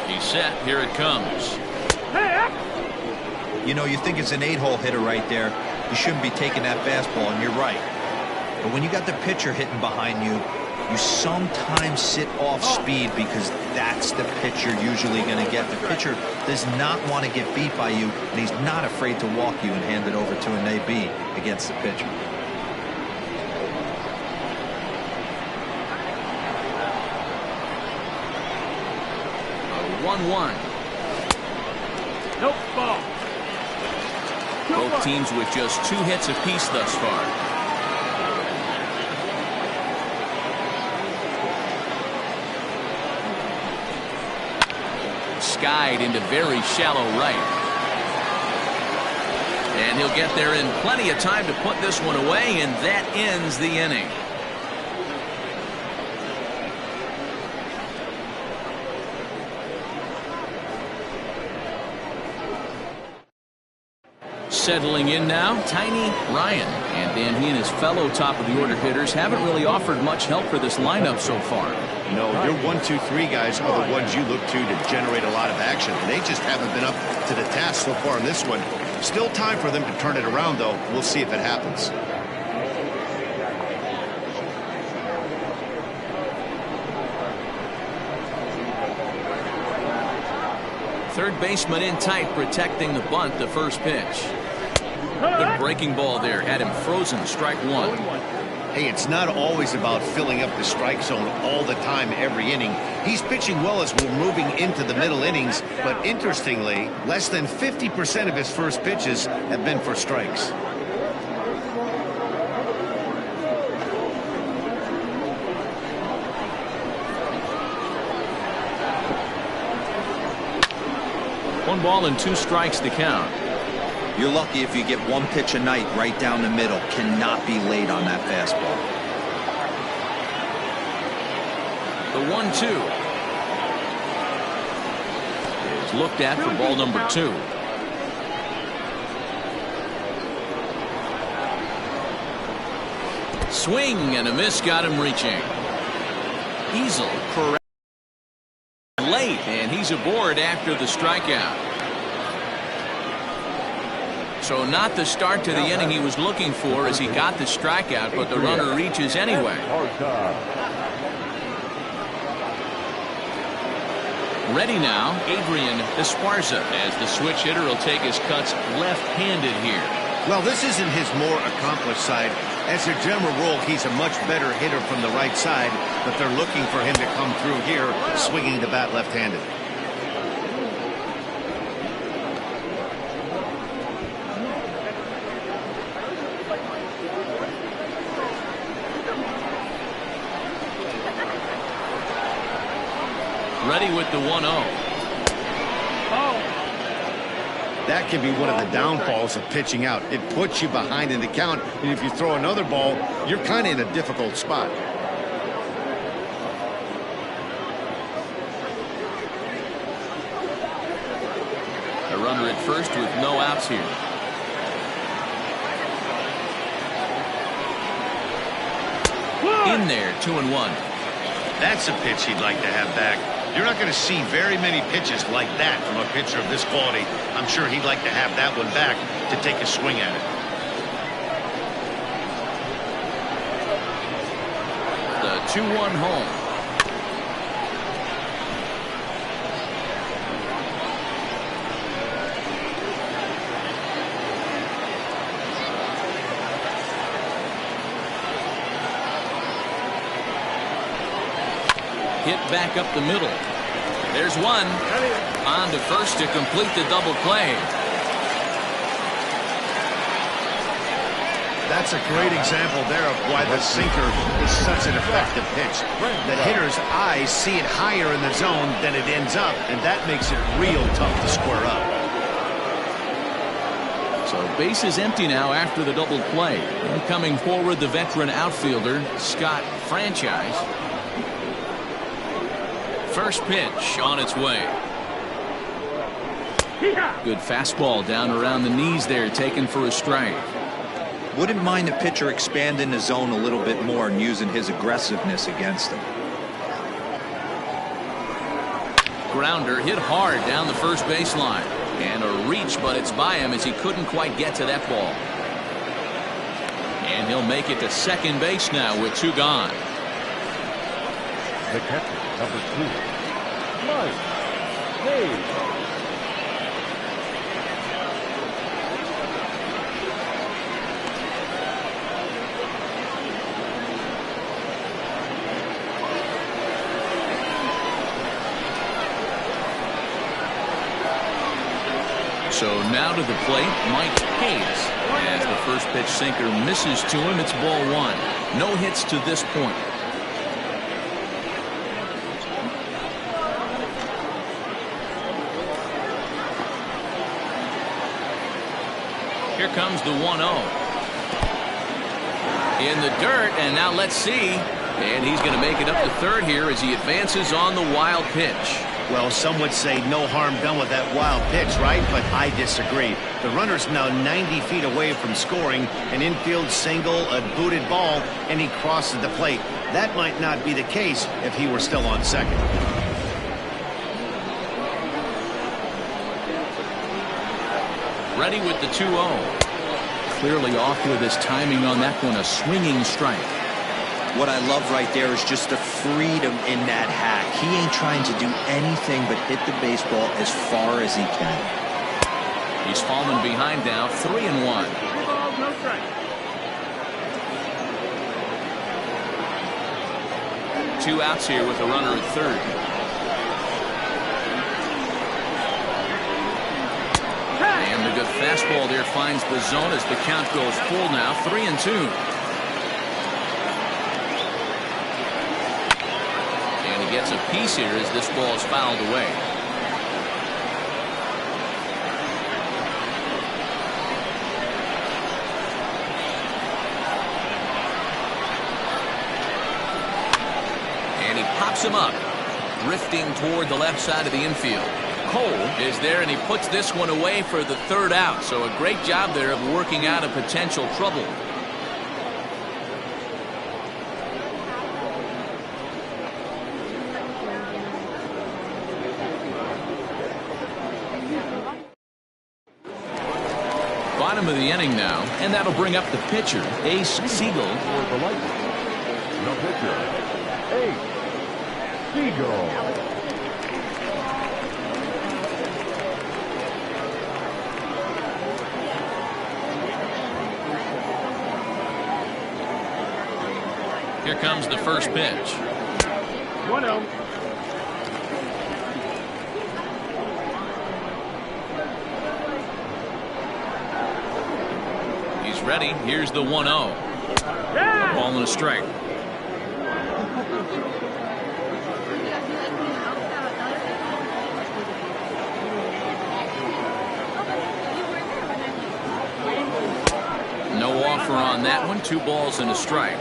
S1: He's set. Here it comes.
S3: You know, you think it's an 8-hole hitter right there. You shouldn't be taking that fastball, and you're right. But when you got the pitcher hitting behind you, you sometimes sit off speed because that's the pitch you're usually going to get. The pitcher does not want to get beat by you, and he's not afraid to walk you and hand it over to an AB against the pitcher.
S1: A 1-1.
S5: Nope, ball.
S1: Both teams with just 2 hits apiece thus far. Skied into very shallow right. And he'll get there in plenty of time to put this one away, and that ends the inning. Settling in now, Tiny Ryan. And Dan, he and his fellow top-of-the-order hitters haven't really offered much help for this lineup so far.
S2: No, your 1, 2, 3 guys are the ones you look to generate a lot of action. They just haven't been up to the task so far in this one. Still time for them to turn it around, though. We'll see if it happens.
S1: Third baseman in tight, protecting the bunt, the first pitch. Good breaking ball there, had him frozen, strike one.
S2: Hey, it's not always about filling up the strike zone all the time every inning. He's pitching well as we're moving into the middle innings, but interestingly, less than 50% of his first pitches have been for strikes.
S1: One ball and 2 strikes to count.
S3: You're lucky if you get one pitch a night right down the middle. Cannot be late on that fastball.
S1: The 1-2 is looked at for ball number 2. Swing and a miss, got him reaching. Easel correct late, and he's aboard after the strikeout. So not the start to the inning he was looking for as he got the strikeout, but the runner reaches anyway. Ready now, Adrian Esparza, as the switch hitter will take his cuts left-handed here.
S2: Well, this isn't his more accomplished side. As a general rule, he's a much better hitter from the right side, but they're looking for him to come through here swinging the bat left-handed.
S1: Ready with the 1-0.
S2: That can be one of the downfalls of pitching out. It puts you behind in the count, and if you throw another ball, you're kind of in a difficult spot.
S1: A runner at first with no outs here. In there, 2-1.
S2: That's a pitch he'd like to have back. You're not going to see very many pitches like that from a pitcher of this quality. I'm sure he'd like to have that one back to take a swing at it.
S1: The 2-1 home. Hit back up the middle. There's one. On to first to complete the double play.
S2: That's a great example there of why the sinker is such an effective pitch. The hitter's eyes see it higher in the zone than it ends up, and that makes it real tough to square up.
S1: So base is empty now after the double play. And coming forward, the veteran outfielder, Scott Franchise. First pitch on its way. Good fastball down around the knees there, taken for a strike.
S3: Wouldn't mind the pitcher expanding the zone a little bit more and using his aggressiveness against him.
S1: Grounder hit hard down the first baseline. And a reach, but it's by him as he couldn't quite get to that ball. And he'll make it to second base now with 2 gone.
S4: The catcher, number 2, Mike Hayes.
S1: So now to the plate, Mike Hayes. As the first pitch sinker misses to him, it's ball 1. No hits to this point. Here comes the 1-0. In the dirt, and now let's see. And he's going to make it up to third here as he advances on the wild pitch.
S2: Well, some would say no harm done with that wild pitch, right? But I disagree. The runner's now 90 feet away from scoring, an infield single, a booted ball, and he crosses the plate. That might not be the case if he were still on second.
S1: Ready with the 2-0. Clearly off with his timing on that one, a swinging strike.
S3: What I love right there is just the freedom in that hack. He ain't trying to do anything but hit the baseball as far as he can.
S1: He's fallen behind now, 3-1.
S5: 3 balls, no strikes.
S1: 2 outs here with a runner at third. And the good fastball there finds the zone as the count goes full now, 3-2. Gets a piece here as this ball is fouled away. And he pops pops him up. Drifting toward the left side of the infield. Cole is there, and he puts this one away for the third out. So a great job there of working out a potential trouble. Bottom of the inning now, and that'll bring up the pitcher, Ace Siegel.
S4: For the Lightning, the pitcher, Ace Siegel.
S6: Here comes the first pitch.
S5: 1-0.
S6: He's ready. Here's the 1-0.
S5: Yeah!
S6: Ball and a strike.
S1: No offer on that one. 2 balls and a strike.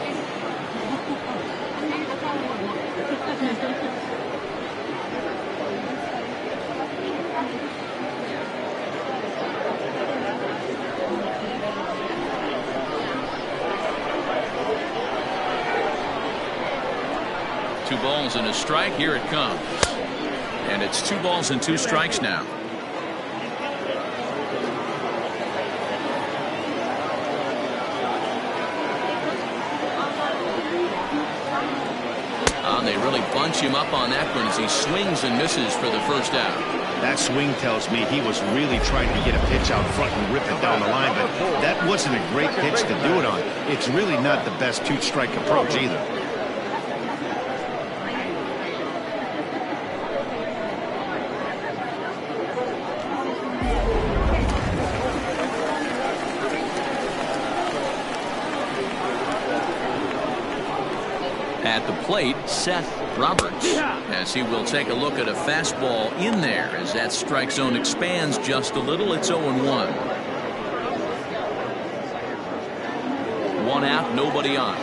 S1: Two balls and a strike. Here it comes. And it's 2 balls and 2 strikes now. They really bunch him up on that one as he swings and misses for the first out.
S2: That swing tells me he was really trying to get a pitch out front and rip it down the line, but that wasn't a great pitch to do it on. It's really not the best 2-strike approach either.
S1: At the plate, Seth Roberts, as he will take a look at a fastball in there as that strike zone expands just a little. It's 0-1. 1 out, nobody on.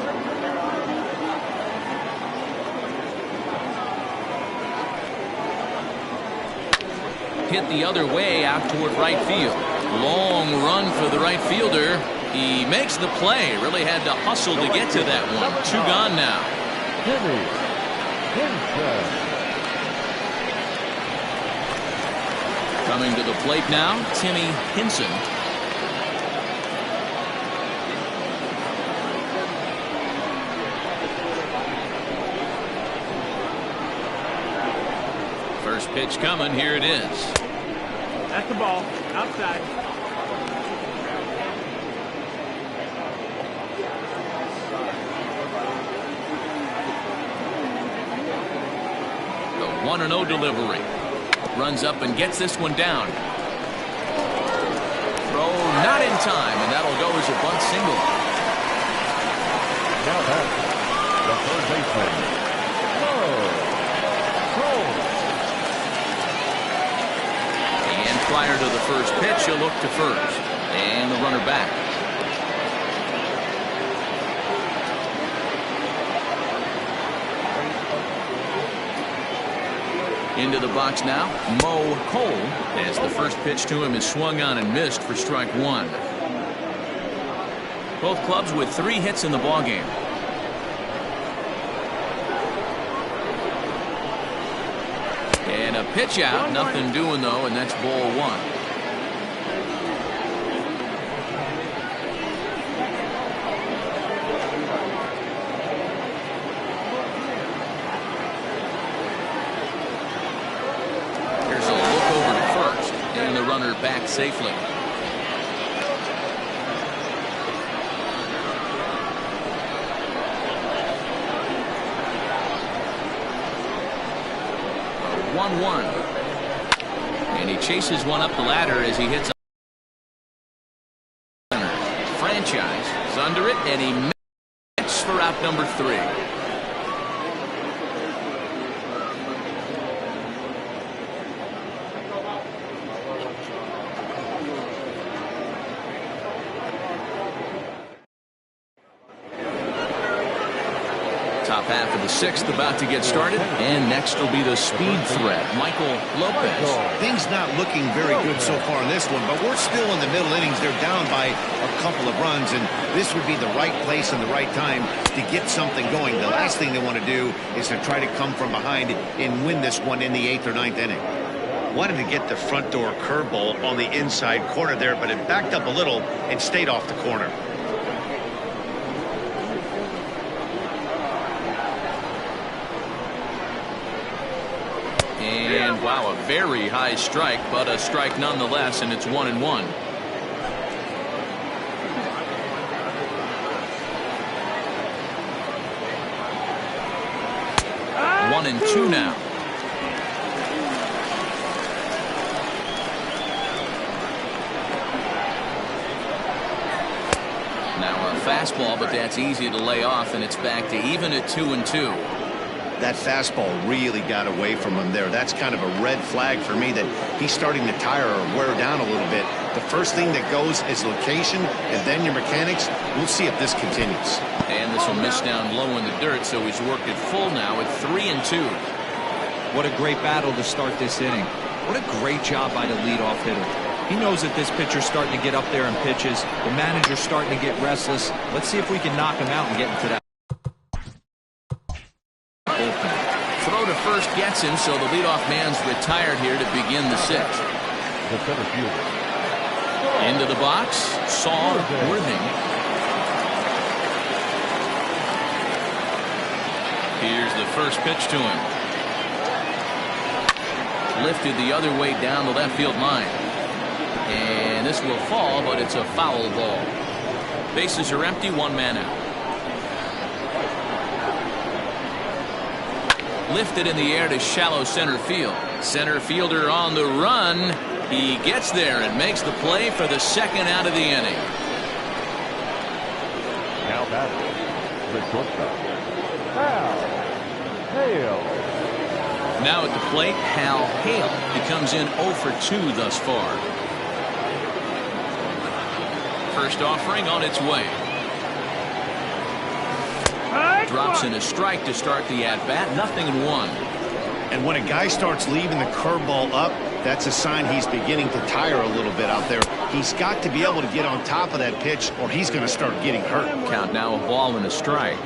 S1: Hit the other way out toward right field. Long run for the right fielder. He makes the play. Really had to hustle to get to that one. 2 gone now.
S4: Timmy Henson.
S1: Coming to the plate now, Timmy Henson. First pitch coming. Here it is.
S5: That's the ball. Outside.
S1: The 1-0 delivery. Runs up and gets this one down. Throw not in time, and that'll go as a bunt single.
S4: Now that's the third baseman.
S1: And prior to the first pitch, he'll look to first. And the runner back. Into the box now, Mo Cole, as the first pitch to him is swung on and missed for strike 1. Both clubs with 3 hits in the ballgame. And a pitch out, nothing doing though, and that's ball 1. Back safely. A 1-1. And he chases one up the ladder as he hits a franchise. Is under it, and he makes for out number 3. Top half of the sixth about to get started, and next will be the speed threat, Michael Lopez.
S2: Things not looking very good so far in this one, but we're still in the middle innings. They're down by a couple of runs, and this would be the right place and the right time to get something going. The last thing they want to do is to try to come from behind and win this one in the 8th or 9th inning. Wanted to get the front door curveball on the inside corner there, but it backed up a little and stayed off the corner.
S1: And wow, a very high strike, but a strike nonetheless, and it's 1-1. 1-2 now. Now a fastball, but that's easy to lay off, and it's back to even at 2-2.
S2: That fastball really got away from him there. That's kind of a red flag for me that he's starting to tire or wear down a little bit. The first thing that goes is location and then your mechanics. We'll see if this continues.
S1: And this will miss down low in the dirt, so he's worked it full now at 3-2.
S3: What a great battle to start this inning. What a great job by the leadoff hitter. He knows that this pitcher's starting to get up there in pitches. The manager's starting to get restless. Let's see if we can knock him out and get into that.
S1: Throw to first gets him, so the leadoff man's retired here to begin the sixth.
S4: The center fielder.
S1: Into the box, Saul Worthing. Here's the first pitch to him. Lifted the other way down the left field line. And this will fall, but it's a foul ball. Bases are empty, one man out. Lifted in the air to shallow center field. Center fielder on the run. He gets there and makes the play for the second out of the inning.
S4: Now batting, the shortstop, Hal Hale.
S1: Now at the plate, Hal Hale. He comes in 0 for 2 thus far. First offering on its way. Drops in a strike to start the at-bat. 0-1.
S2: And when a guy starts leaving the curveball up, that's a sign he's beginning to tire a little bit out there. He's got to be able to get on top of that pitch or he's going to start getting hurt.
S1: Count now a ball and a strike.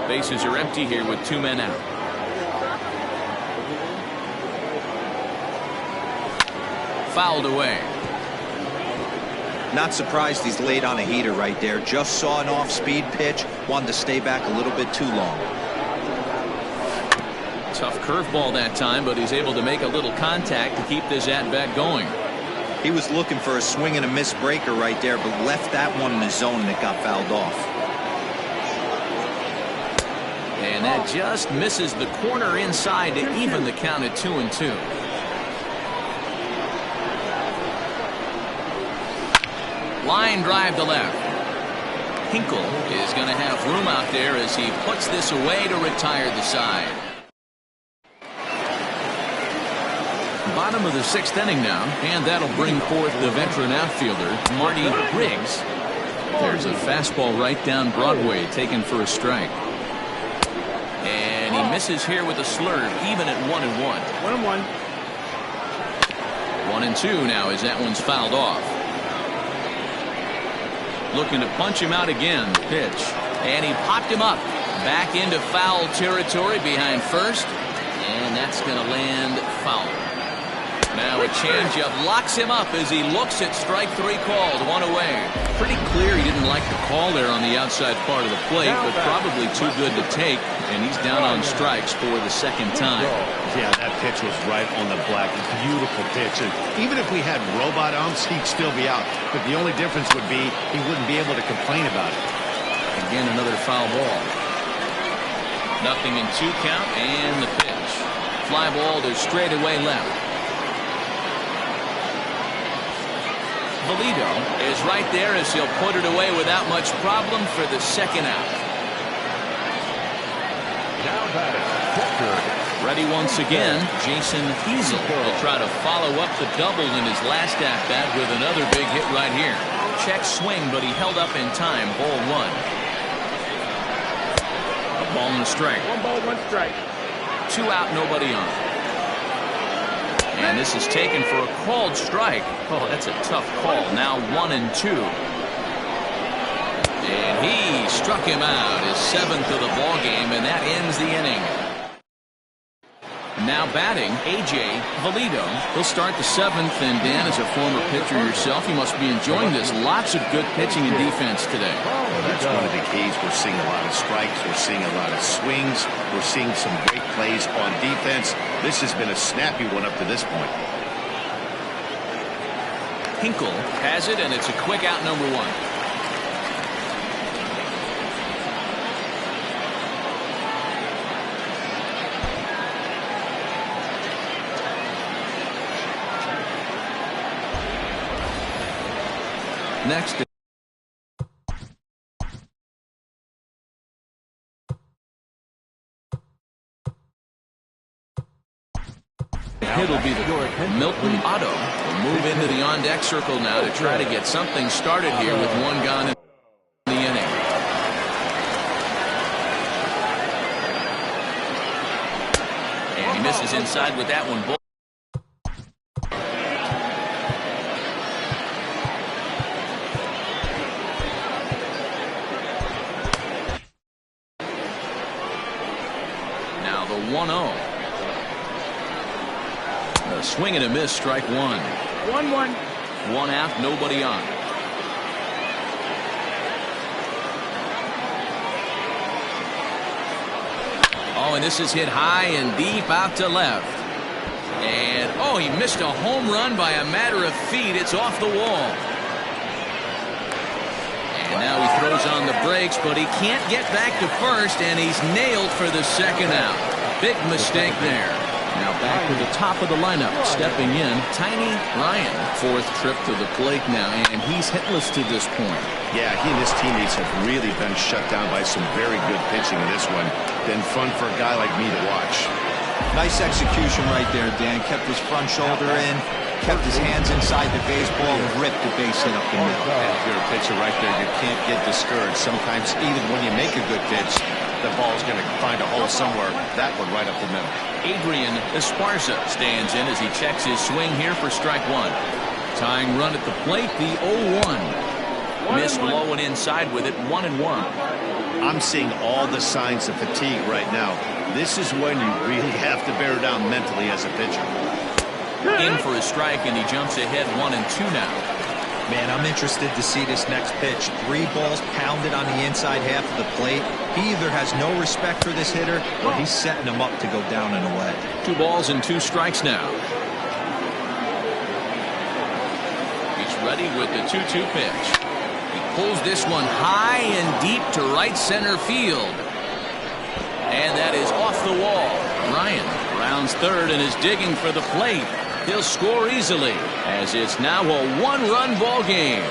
S1: Bases are empty here with 2 men out. Fouled away.
S3: Not surprised he's laid on a heater right there. Just saw an off-speed pitch. Wanted to stay back a little bit too long.
S1: Tough curveball that time, but he's able to make a little contact to keep this at-bat going.
S3: He was looking for a swing and a miss breaker right there, but left that one in the zone and it got fouled off.
S1: And that just misses the corner inside to even the count at 2-2. Line drive to left. Hinkle is going to have room out there as he puts this away to retire the side. Bottom of the 6th inning now, and that'll bring forth the veteran outfielder, Marty Riggs. There's a fastball right down Broadway, taken for a strike. And he misses here with a slurve, even at 1-1.
S5: 1-1.
S1: 1-2 now as that one's fouled off. Looking to punch him out again. The pitch. And he popped him up. Back into foul territory behind first. And that's going to land foul. Now a changeup locks him up as he looks at strike 3 called. 1 away. Pretty clear he didn't like the call there on the outside part of the plate, but probably too good to take. And he's down on strikes for the second time.
S2: Yeah, that pitch was right on the black. Beautiful pitch. And even if we had robot umps, he'd still be out. But the only difference would be he wouldn't be able to complain about it.
S1: Again, another foul ball. 0-2 count, and the pitch. Fly ball to straightaway left. Valido is right there as he'll put it away without much problem for the second out.
S4: Now batting, catcher.
S1: Ready once again, Jason Hiesel will try to follow up the double in his last at-bat with another big hit right here. Check swing, but he held up in time. Ball 1. A Ball and a strike.
S5: 1 ball, 1 strike.
S1: 2 out, nobody on. And this is taken for a called strike. Oh, that's a tough call. Now 1-2. And he struck him out, his 7th of the ball game, and that ends the inning. Now batting, A.J. Valido. He'll start the 7th, and Dan, as a former pitcher yourself, you must be enjoying this. Lots of good pitching and defense today.
S2: Well, that's one of the keys. We're seeing a lot of strikes. We're seeing a lot of swings. We're seeing some great plays on defense. This has been a snappy one up to this point.
S1: Hinkle has it, and it's a quick out, number 1. Next. It'll be the Milton Otto will move into the on-deck circle now to try to get something started here with 1 gone in the inning. And he misses inside with that one. Now the 1-0. A swing and a miss, strike 1.
S5: 1-1.
S1: 1 out, nobody on. Oh, and this is hit high and deep out to left. And, oh, he missed a home run by a matter of feet. It's off the wall. And now he throws on the brakes, but he can't get back to first, and he's nailed for the 2nd out. Big mistake there. Now back to the top of the lineup, stepping in, Tiny Ryan. 4th trip to the plate now, and he's hitless to this point.
S2: Yeah, he and his teammates have really been shut down by some very good pitching in this one. Been fun for a guy like me to watch.
S3: Nice execution right there, Dan. Kept his front shoulder in, kept his hands inside the baseball, and ripped the base hit up the middle.
S2: And if you're a pitcher right there, you can't get discouraged. Sometimes even when you make a good pitch, the ball's going to find a hole somewhere. That one right up the middle.
S1: Adrian Esparza stands in as he checks his swing here for strike 1. Tying run at the plate, the 0-1. Missed low and inside with it, 1-1.
S2: I'm seeing all the signs of fatigue right now. This is when you really have to bear down mentally as a pitcher.
S1: In for a strike, and he jumps ahead 1-2 now.
S3: Man, I'm interested to see this next pitch. 3 balls pounded on the inside half of the plate. He either has no respect for this hitter, or he's setting him up to go down and away.
S1: 2 balls and 2 strikes now. He's ready with the 2-2 pitch. He pulls this one high and deep to right center field. And that is off the wall. Ryan rounds 3rd and is digging for the plate. He'll score easily, as it's now a 1-run ball game.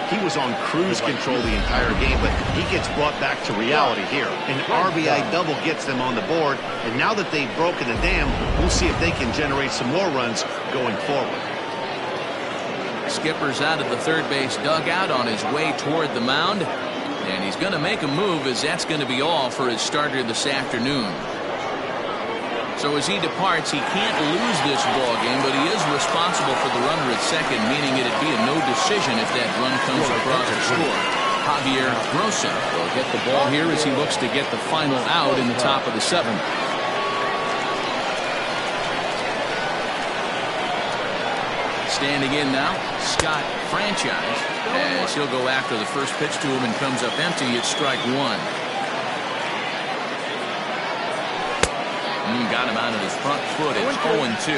S2: He was on cruise control the entire game, but he gets brought back to reality here. An RBI double gets them on the board, and now that they've broken the dam, we'll see if they can generate some more runs going forward.
S1: Skipper's out of the 3rd base dugout on his way toward the mound, and he's going to make a move, as that's going to be all for his starter this afternoon. So as he departs, he can't lose this ball game, but he is responsible for the runner at second, meaning it'd be a no decision if that run comes across to score. Javier Grossa will get the ball here as he looks to get the final out in the top of the 7th. Standing in now, Scott Franchise, as he'll go after the first pitch to him and comes up empty. It's strike 1. Got him out of his front foot. It's 0-2.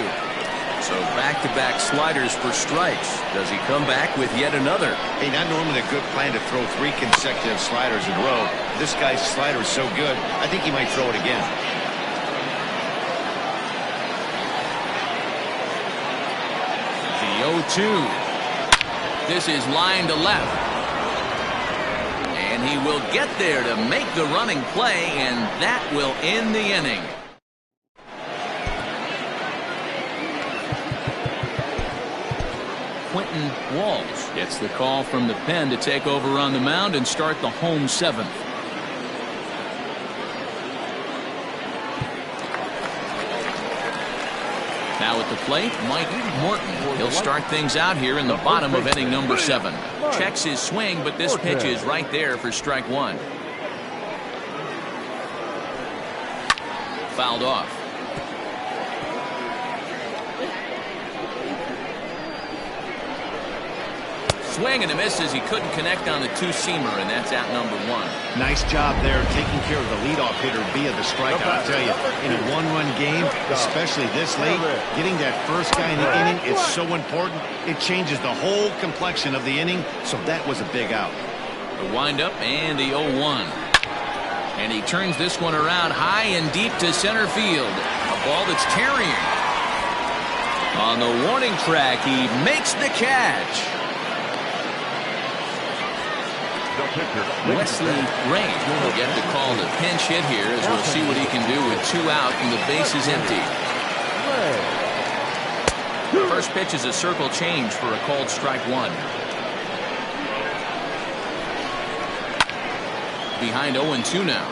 S1: So back-to-back sliders for strikes. Does he come back with yet another?
S2: Hey, not normally a good plan to throw 3 consecutive sliders in a row. This guy's slider is so good, I think he might throw it again.
S1: The 0-2. This is line to left. And he will get there to make the running play, and that will end the inning. Quentin Walls gets the call from the pen to take over on the mound and start the home 7th. Now at the plate, Mike Morton. He'll start things out here in the bottom of inning number 7. Checks his swing, but this pitch is right there for strike 1. Fouled off. Swing and a miss as he couldn't connect on the two-seamer, and that's out number 1.
S2: Nice job there taking care of the leadoff hitter via the strikeout. I tell you, in a one-run game, especially this late, getting that first guy in the inning is so important. It changes the whole complexion of the inning, so that was a big out.
S1: The windup and the 0-1. And he turns this one around high and deep to center field. A ball that's tarrying. On the warning track, he makes the catch. Wesley Rain will get the call to pinch hit here as we'll see what he can do with 2 out and the base is empty. The first pitch is a circle change for a called strike 1. Behind 0-2 now.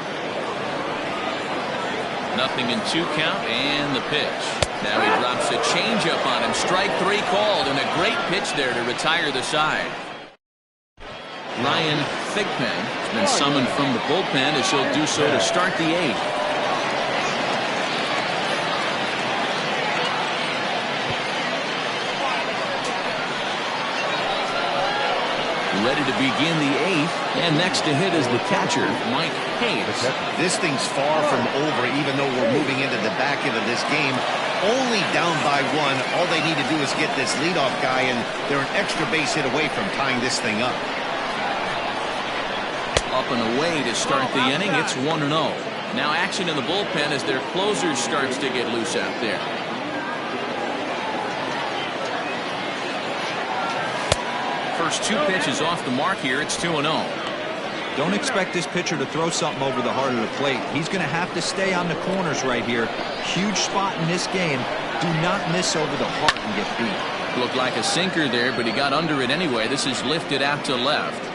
S1: 0-2 count and the pitch. Now he drops a changeup on him. Strike 3 called and a great pitch there to retire the side. Ryan Thigpen has been summoned from the bullpen as he'll do so to start the 8th. Ready to begin the 8th, and next to hit is the catcher, Mike Hayes.
S2: This thing's far from over, even though we're moving into the back end of this game. Only down by 1. All they need to do is get this leadoff guy, and they're an extra base hit away from tying this thing up.
S1: Up and away to start the inning. It's 1-0. Now action in the bullpen as their closer starts to get loose out there. First 2 pitches off the mark here. It's 2-0.
S3: Don't expect this pitcher to throw something over the heart of the plate. He's going to have to stay on the corners right here. Huge spot in this game. Do not miss over the heart and get beat.
S1: Looked like a sinker there, but he got under it anyway. This is lifted out to left.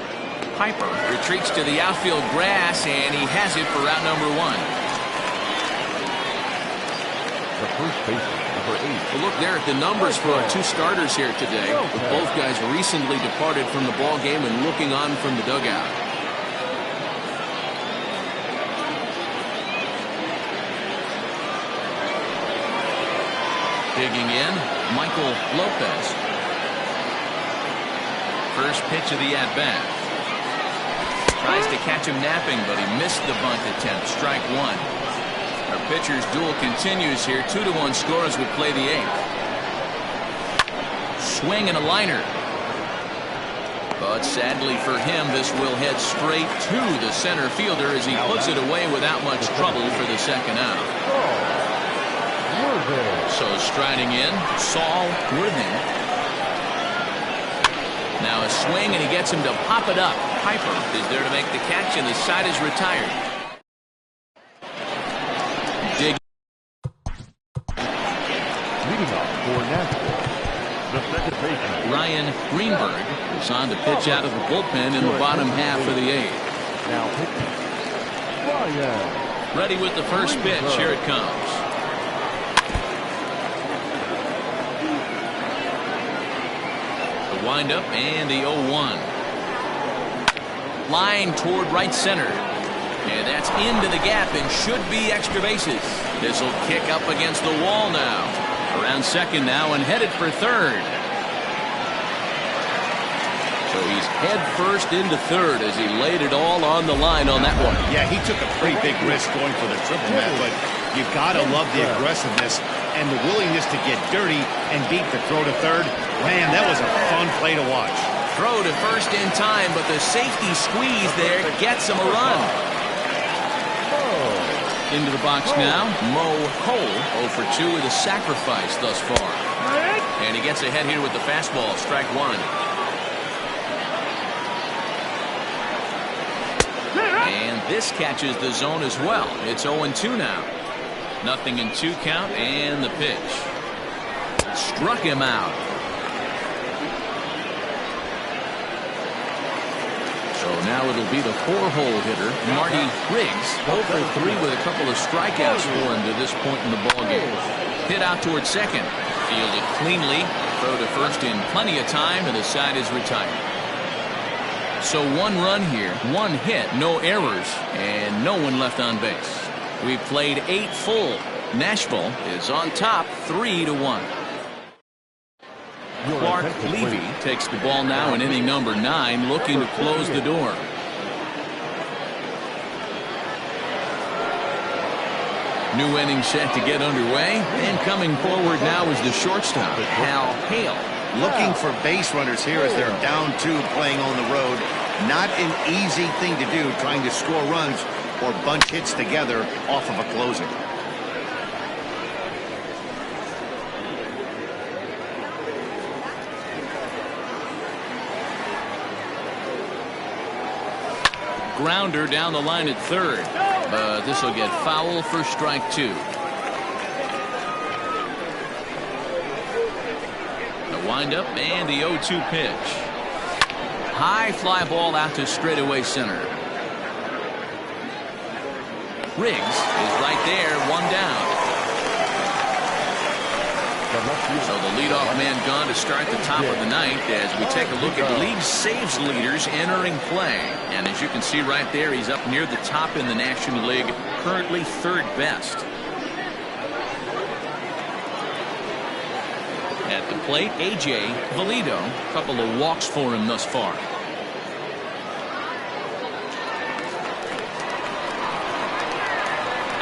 S1: Piper retreats to the outfield grass, and he has it for out number 1.
S4: The first baseman, number 8.
S1: Well, look there at the numbers for our 2 starters here today, with both guys recently departed from the ball game and looking on from the dugout. Digging in, Michael Lopez. First pitch of the at-bat. Tries to catch him napping, but he missed the bunt attempt. Strike 1. Our pitcher's duel continues here. 2-1 score as we play the 8th. Swing and a liner. But sadly for him, this will head straight to the center fielder as he puts it away without much trouble for the second out. So striding in, Saul Worthing. Now a swing, and he gets him to pop it up. Piper is there to make the catch, and the side is retired. Dig.
S4: Leading off for Nashville, the second baseman,
S1: Ryan Greenberg is on to pitch out of the bullpen in the bottom half of the 8th.
S4: now pitching, Ryan.
S1: Ready with the first pitch. Here it comes. Windup and the 0-1. Line toward right center. And that's into the gap and should be extra bases. This will kick up against the wall now. Around second now and headed for third. So he's head first into third as he laid it all on the line on that one.
S2: Yeah, he took a pretty big risk going for the triple, Matt, but you got to love the aggressiveness and the willingness to get dirty and beat the throw to third. Man, that was a fun play to watch.
S1: Throw to first in time, but the safety squeeze there gets him a run. Into the box now, Mo Cole, 0 for 2 with a sacrifice thus far. And he gets ahead here with the fastball, strike 1. And this catches the zone as well. It's 0-2 now. 0-2 count and the pitch. Struck him out. So Now it'll be the 4-hole hitter, Marty Riggs. 0 for 3 with a couple of strikeouts for him to this point in the ballgame. Hit out towards second. Fielded cleanly. Throw to first in plenty of time, and the side is retired. So 1 run here, 1 hit, no errors, and no one left on base. We've played 8 full. Nashville is on top 3-1. Clark Levy takes the ball now in inning number 9, looking to close the door. New inning set to get underway, and coming forward now is the shortstop, Hal Hale.
S2: Looking for base runners here as they're down 2 playing on the road. Not an easy thing to do, trying to score runs or bunch hits together off of a closer.
S1: Grounder down the line at third, but this will get foul for strike 2. The windup and the 0-2 pitch. High fly ball out to straightaway center. Riggs is right there, 1 down. So the leadoff man gone to start the top of the 9th as we take a look at league saves leaders entering play. And as you can see right there, he's up near the top in the National League, currently 3rd best. At the plate, A.J. Valido. A couple of walks for him thus far.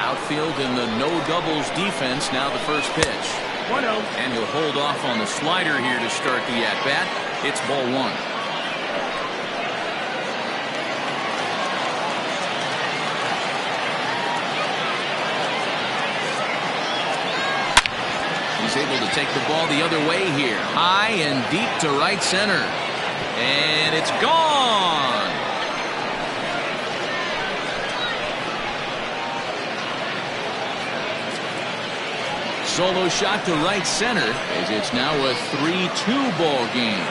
S1: Outfield in the no doubles defense, now the first pitch.
S5: 1-0.
S1: And he'll hold off on the slider here to start the at-bat. It's ball 1. He's able to take the ball the other way here. High and deep to right center. And it's gone. Solo shot to right center as it's now a 3-2 ball game.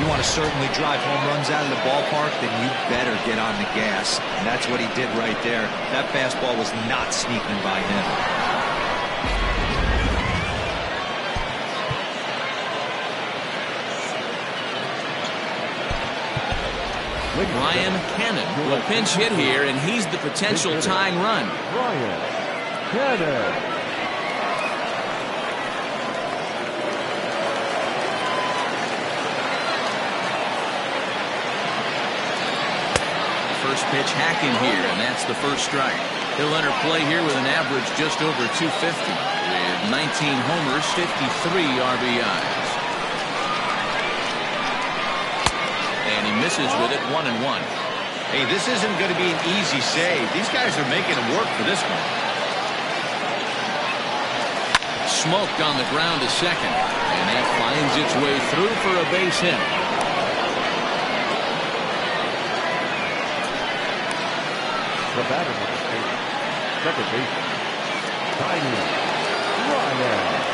S3: You want to certainly drive home runs out of the ballpark, then you better get on the gas. And that's what he did right there. That fastball was not sneaking by him.
S1: Ryan Cannon will pinch hit here, and he's the potential tying run.
S4: Ryan Cannon.
S1: First pitch hacking here, and that's the first strike. He'll enter play here with an average just over 250 with 19 homers, 53 RBIs. And he misses with it, 1-1.
S2: Hey, this isn't going to be an easy save. These guys are making him work for this one.
S1: Smoked on the ground to second, and that finds its way through for a base hit.
S4: The batter number 8, second baseman, Tiny Ryan.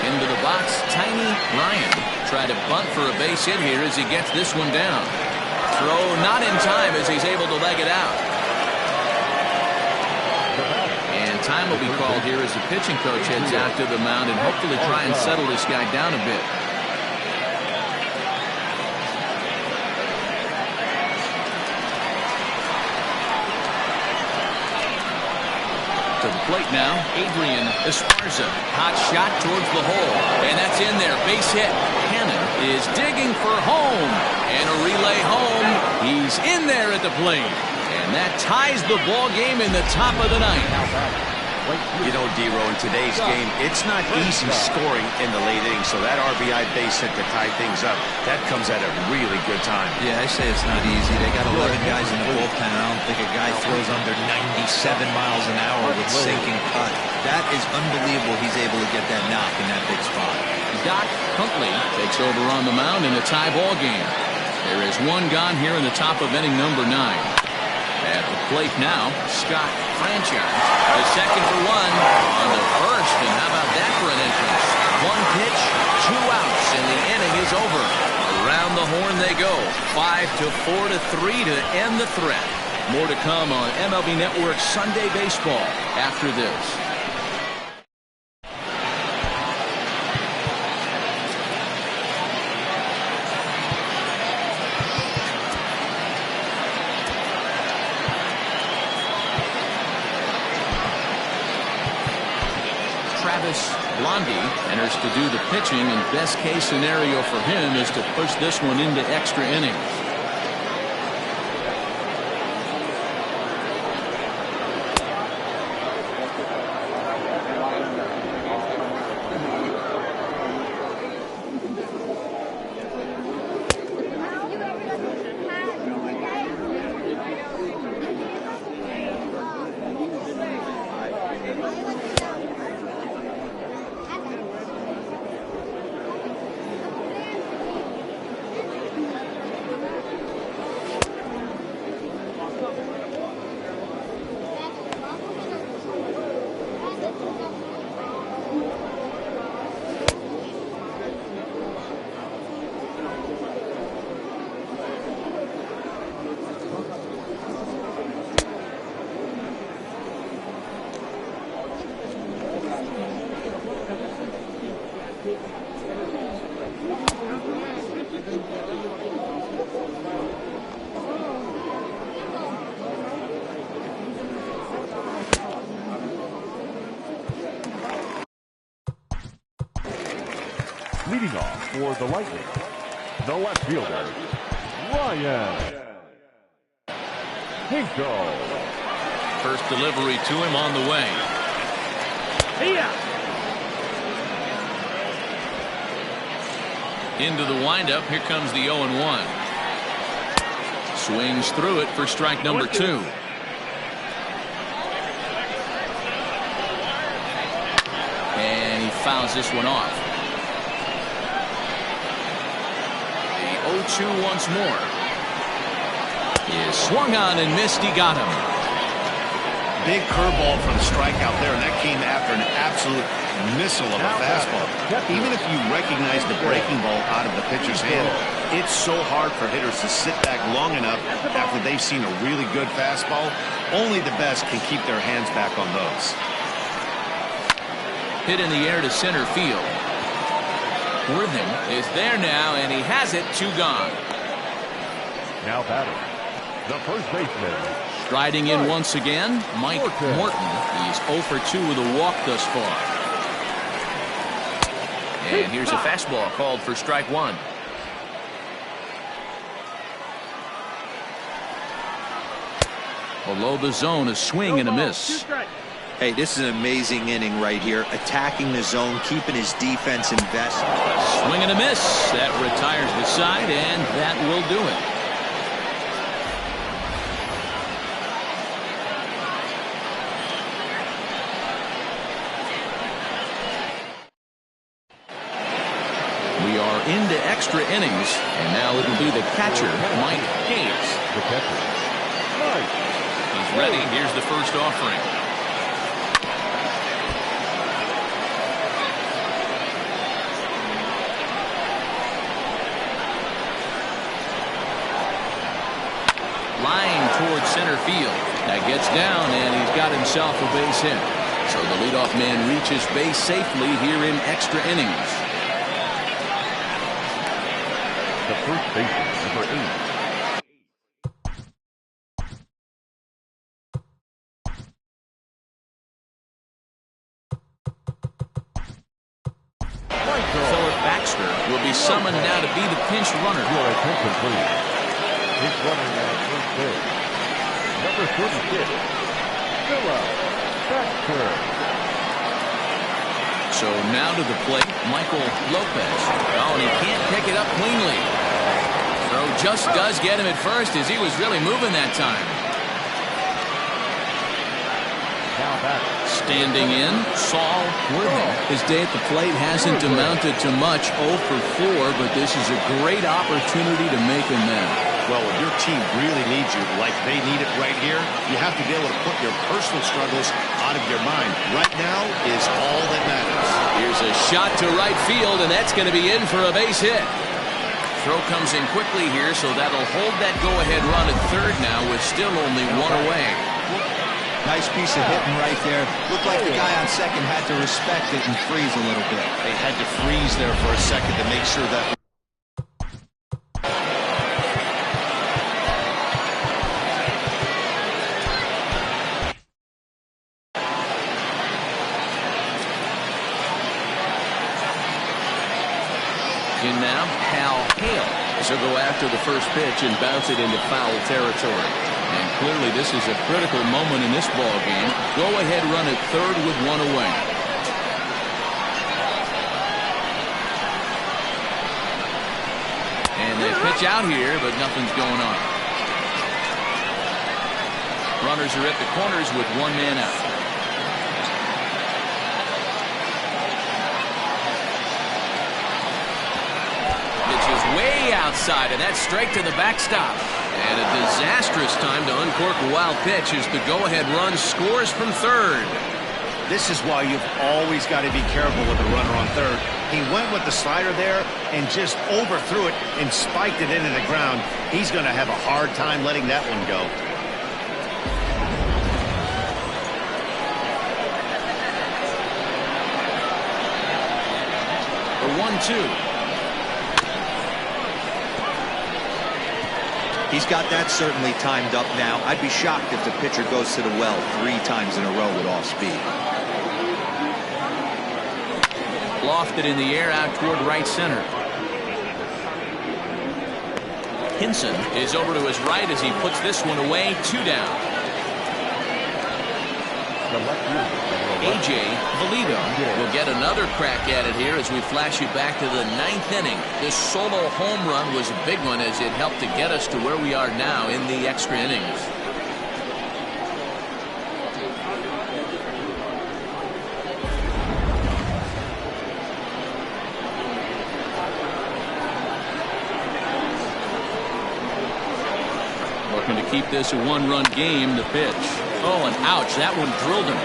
S1: Into the box, Tiny Ryan. Try to bunt for a base hit here as he gets this one down. Throw not in time as he's able to leg it out. And time will be called here as the pitching coach heads out to the mound and hopefully try and settle this guy down a bit. To the plate now, Adrian Esparza. Hot shot towards the hole, and that's in there. Base hit. Cannon is digging for home, and a relay home. He's in there at the plate, and that ties the ball game in the top of the 9th.
S2: You know, D-Row, in today's game, it's not easy scoring in the late innings, so that RBI base hit to tie things up, that comes at a really good time.
S3: Yeah, I say it's not easy. They got 11 guys in the bullpen. I don't think a guy throws under 97 miles an hour with sinking cut. That is unbelievable. He's able to get that knock in that big spot.
S1: Doc Huntley takes over on the mound in a tie ball game. There is one gone here in the top of inning number 9. At the plate now, Scott Franchise. The second for one on the first, and how about that for an entrance? One pitch, 2 outs, and the inning is over. Around the horn they go. 5-4 to 3 to end the threat. More to come on MLB Network Sunday Baseball after this. Travis Blondie enters to do the pitching, and best case scenario for him is to push this one into extra innings.
S4: Leading off for the Lightning, the left fielder, Ryan Hinkle.
S6: First delivery to him on the way. Into the windup. Here comes the 0-1. Swings through it for strike number 2. And he fouls this one off. 0-2 once more. Is swung on and missed. He got him.
S2: Big curveball for the strikeout there, and that came after an absolute missile of a fastball. Even if you recognize the breaking ball out of the pitcher's hand, it's so hard for hitters to sit back long enough after they've seen a really good fastball. Only the best can keep their hands back on those.
S1: Hit in the air to center field. Worthing is there now, and he has it. 2 gone.
S4: Now batting, the first baseman.
S1: Striding in once again, Mike Morton. He's 0 for 2 with a walk thus far. And here's a fastball called for strike 1. Below the zone, a swing and a miss.
S3: Hey, this is an amazing inning right here. Attacking the zone, keeping his defense invested.
S1: Swing and a miss. That retires the side, and that will do it. We are into extra innings, and now it'll be the catcher, Mike Hayes.
S4: The catcher, Mike.
S6: He's ready. Here's the first offering.
S1: Line towards center field. That gets down, and he's got himself a base hit. So the leadoff man reaches base safely here in extra innings.
S4: The first baseman, number 8.
S1: Philip Baxter will be summoned now to be the pinch runner.
S4: Your attention, please. He's running at first base. Number 36, Philip Baxter.
S1: So now to the plate, Michael Lopez. Oh, and he can't pick it up cleanly. Throw just does get him at first, as he was really moving that time.
S4: Now back.
S1: Standing in, Saul Worthy. His day at the plate hasn't amounted to much, 0 for 4, but this is a great opportunity to make amends.
S2: Well, when your team really needs you, like they need it right here, you have to be able to put your personal struggles out of your mind. Right now is all that matters.
S1: Here's a shot to right field, and that's going to be in for a base hit. Throw comes in quickly here, so that'll hold that go-ahead run at third now with still only one away.
S3: Nice piece of hitting right there. Looked like the guy on second had to respect it and freeze a little bit.
S2: They had to freeze there for a second to make sure that...
S1: In now, Hal Hale. So go after the first pitch and bounce it into foul territory. And clearly this is a critical moment in this ball game. Go ahead run at third with one away. And they pitch out here, but nothing's going on. Runners are at the corners with one man out. Way outside, and that's straight to the backstop. And a disastrous time to uncork a wild pitch as the go-ahead run scores from third.
S2: This is why you've always got to be careful with the runner on third. He went with the slider there and just overthrew it and spiked it into the ground. He's going to have a hard time letting that one go.
S1: The 1-2.
S3: He's got that certainly timed up now. I'd be shocked if the pitcher goes to the well 3 times in a row with off speed.
S1: Lofted in the air out toward right center. Hinson is over to his right as he puts this one away. 2 down. A.J. Valido will get another crack at it here as we flash you back to the 9th inning. This solo home run was a big one as it helped to get us to where we are now in the extra innings. Looking to keep this a 1-run game. The pitch. Oh, and ouch, that one drilled him.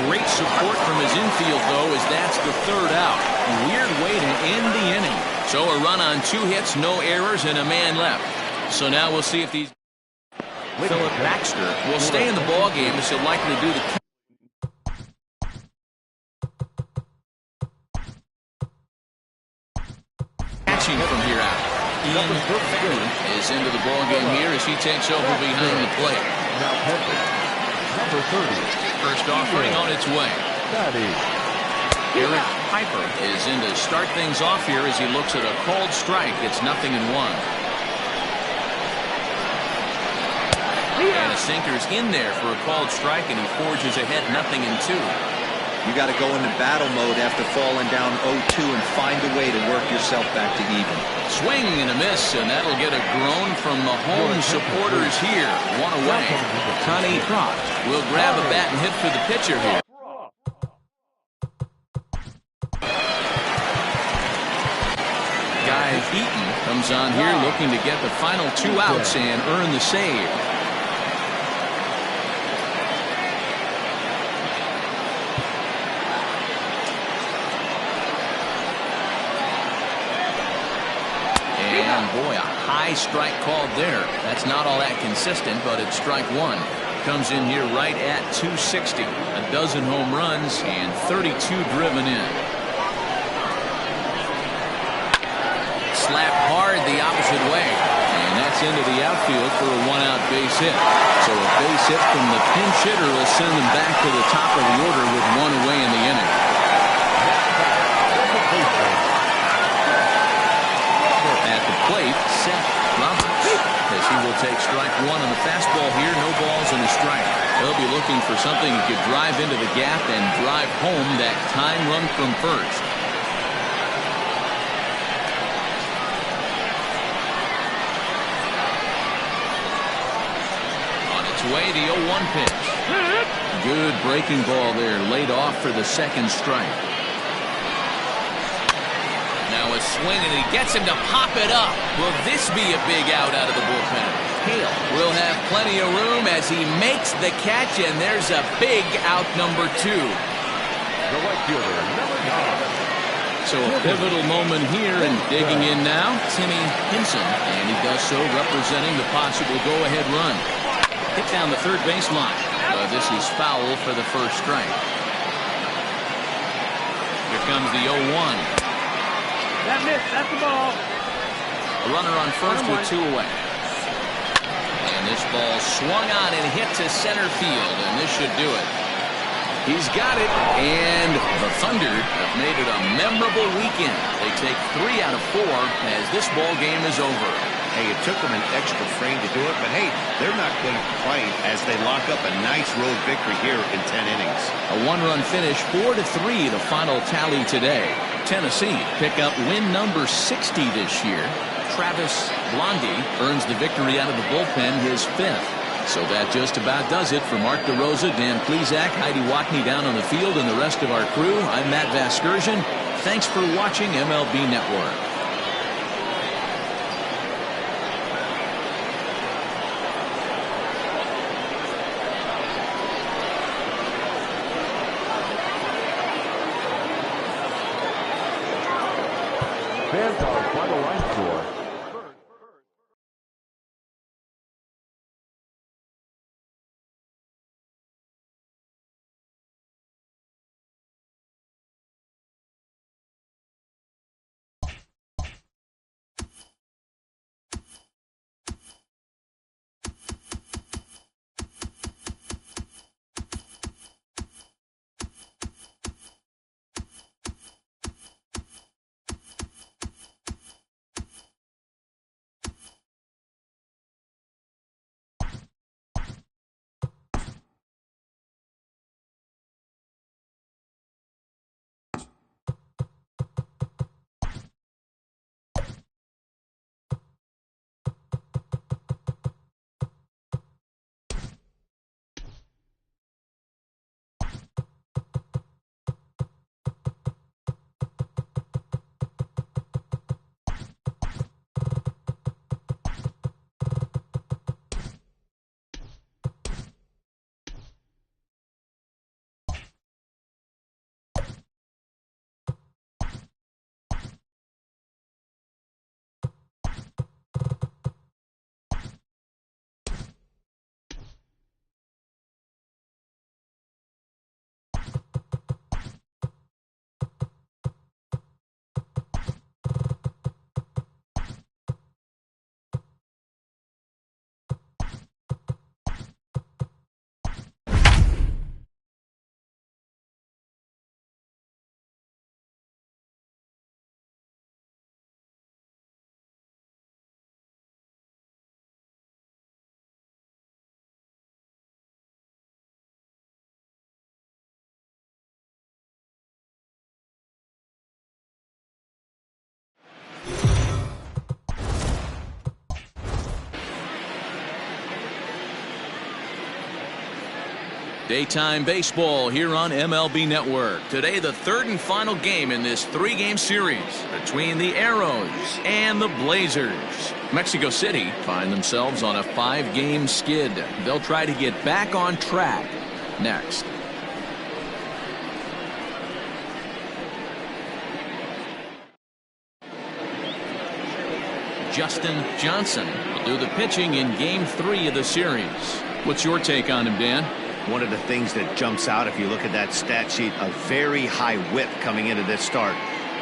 S1: Great support from his infield, though, as that's the 3rd out. Weird way to end the inning. So a run on 2 hits, no errors, and a man left. So now we'll see if these... Philip Baxter will stay in the ball game as he'll likely do the... Catching from here out. Ian Ferry is into the ball game here as he takes over behind the plate.
S4: Now Pepper, number 30.
S1: First offering on its way. Eric Piper is in to start things off here as he looks at a called strike. It's 0-1. And a sinker's in there for a called strike, and he forges ahead 0-2.
S3: You got to go into battle mode after falling down 0-2 and find a way to work yourself back to even.
S1: Swing and a miss, and that'll get a groan from the home supporters here. 1 away. Connie Trott will grab a bat and hit for the pitcher here. Guy Eaton comes on here looking to get the final 2 outs and earn the save. Boy, a high strike called there. That's not all that consistent, but it's strike 1. Comes in here right at 260. A dozen home runs and 32 driven in. Slap hard the opposite way. And that's into the outfield for a 1-out base hit. So a base hit from the pinch hitter will send them back to the top of the order with 1 away in the inning. At the plate, Seth Roberts, as he will take strike 1 on the fastball here. No balls and a strike. He'll be looking for something he could drive into the gap and drive home that tying run from first. On its way, the 0-1 pitch. Good breaking ball there, laid off for the second strike.
S6: Now a swing, and he gets him to pop it up. Will this be a big out of the bullpen? Hale will have plenty of room as he makes the catch, and there's a big out number 2.
S4: The right fielder, number 9.
S1: So a pivotal moment here, and digging in now, Timmy Henson, and he does so representing the possible go-ahead run. Hit down the third baseline. This is foul for the first strike. Here comes the 0-1.
S5: That miss, that's the ball.
S1: A runner on first with 2 away. And this ball swung on and hit to center field, and this should do it. He's got it, and the Thunder have made it a memorable weekend. They take 3 out of 4 as this ball game is over.
S2: Hey, it took them an extra frame to do it, but hey, they're not going to complain as they lock up a nice road victory here in 10 innings.
S1: A 1-run finish, 4-3, the final tally today. Tennessee pick up win number 60 this year. Travis Blondie earns the victory out of the bullpen, his 5th. So that just about does it for Mark DeRosa, Dan Plesac, Heidi Watney down on the field, and the rest of our crew. I'm Matt Vasgersian. Thanks for watching MLB Network.
S4: Fans are final line score.
S1: Daytime baseball here on MLB Network. Today, the third and final game in this 3-game series between the Arrows and the Blazers. Mexico City find themselves on a 5-game skid. They'll try to get back on track next. Justin Johnson will do the pitching in Game 3 of the series. What's your take on him, Dan?
S2: One of the things that jumps out if you look at that stat sheet, a very high whip coming into this start.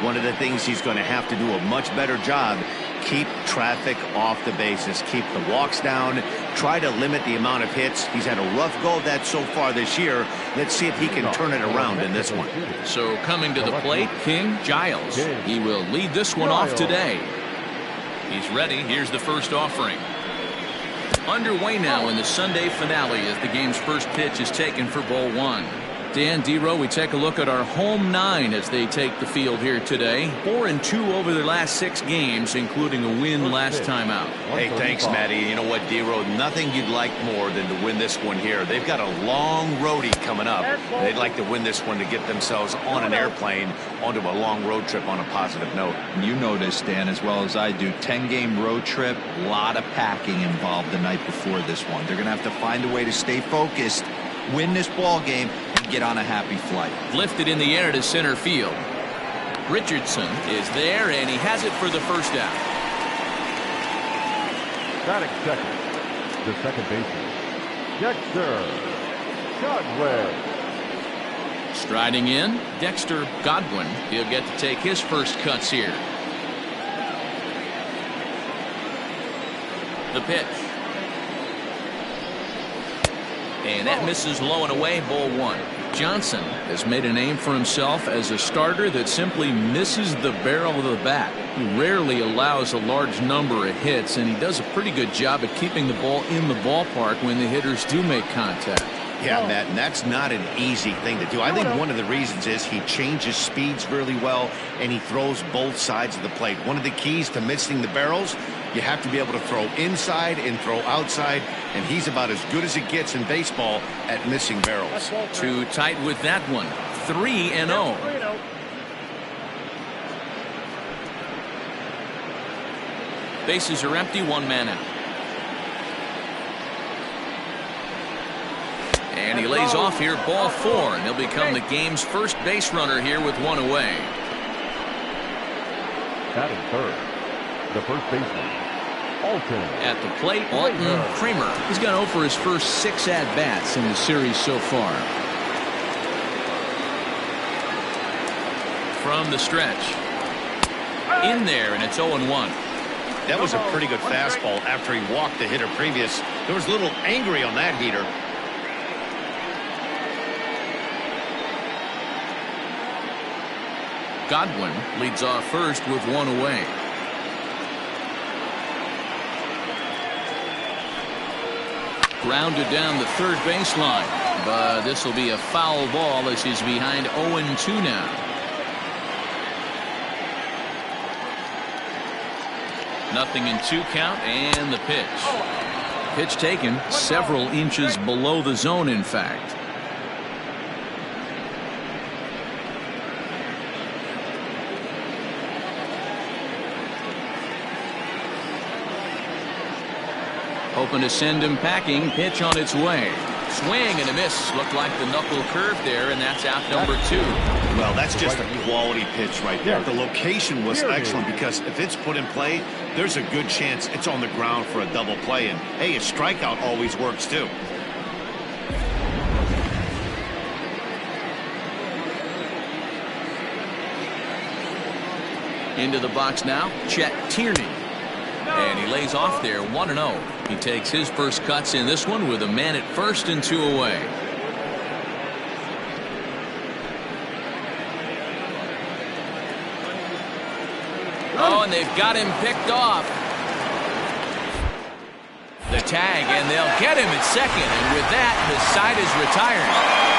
S2: One of the things he's going to have to do a much better job, keep traffic off the bases, keep the walks down, try to limit the amount of hits. He's had a rough go of that so far this year. Let's see if he can turn it around in this one.
S1: So coming to the plate, King Giles. He will lead this one off today. He's ready. Here's the first offering. Underway now in the Sunday finale as the game's first pitch is taken for ball 1. Dan Dero, we take a look at our home 9 as they take the field here today. 4-2 over their last 6 games, including a win last time out.
S2: Hey, thanks, Matty. You know what, Dero? Nothing you'd like more than to win this one here. They've got a long roadie coming up. They'd like to win this one to get themselves on an airplane onto a long road trip on a positive note.
S3: You know this, Dan, as well as I do. 10-game road trip, a lot of packing involved the night before this one. They're going to have to find a way to stay focused, win this ball game, and get on a happy flight.
S1: Lifted in the air to center field. Richardson is there, and he has it for the first down.
S4: Batting second, the second baseman, Dexter Godwin.
S1: Striding in, Dexter Godwin. He'll get to take his first cuts here. The pitch. And that misses low and away, ball 1. Johnson has made a name for himself as a starter that simply misses the barrel of the bat. He rarely allows a large number of hits, and he does a pretty good job at keeping the ball in the ballpark when the hitters do make contact.
S2: Yeah, Matt, and that's not an easy thing to do. I think one of the reasons is he changes speeds really well, and he throws both sides of the plate. One of the keys to missing the barrels, you have to be able to throw inside and throw outside, and he's about as good as it gets in baseball at missing barrels.
S1: Too tight with that one. 3-0. Bases are empty, 1 man out. And he lays off here, ball 4, and he'll become the game's first base runner here with 1 away.
S4: Batting third, the first baseman, Alton.
S1: At the plate, Alton Kramer. He's gone 0 for his first 6 at-bats in the series so far. From the stretch. In there, and it's 0-1.
S2: That was a pretty good fastball after he walked the hitter previous. There was a little angry on that heater.
S1: Godwin leads off first with 1 away. Grounded down the third baseline, but this will be a foul ball as he's behind 0-2 now. Nothing in 2 count, and the pitch. Pitch taken several inches below the zone, in fact. Hoping to send him packing. Pitch on its way. Swing and a miss. Looked like the knuckle curve there, and that's out number 2.
S2: Well, that's just a quality pitch right there. The location was excellent because if it's put in play, there's a good chance it's on the ground for a double play. And, hey, a strikeout always works, too.
S1: Into the box now, Chet Tierney. And he lays off there, 1-0. He takes his first cuts in this one with a man at first and 2 away. Oh, and they've got him picked off. The tag, and they'll get him at second. And with that, the side is retired.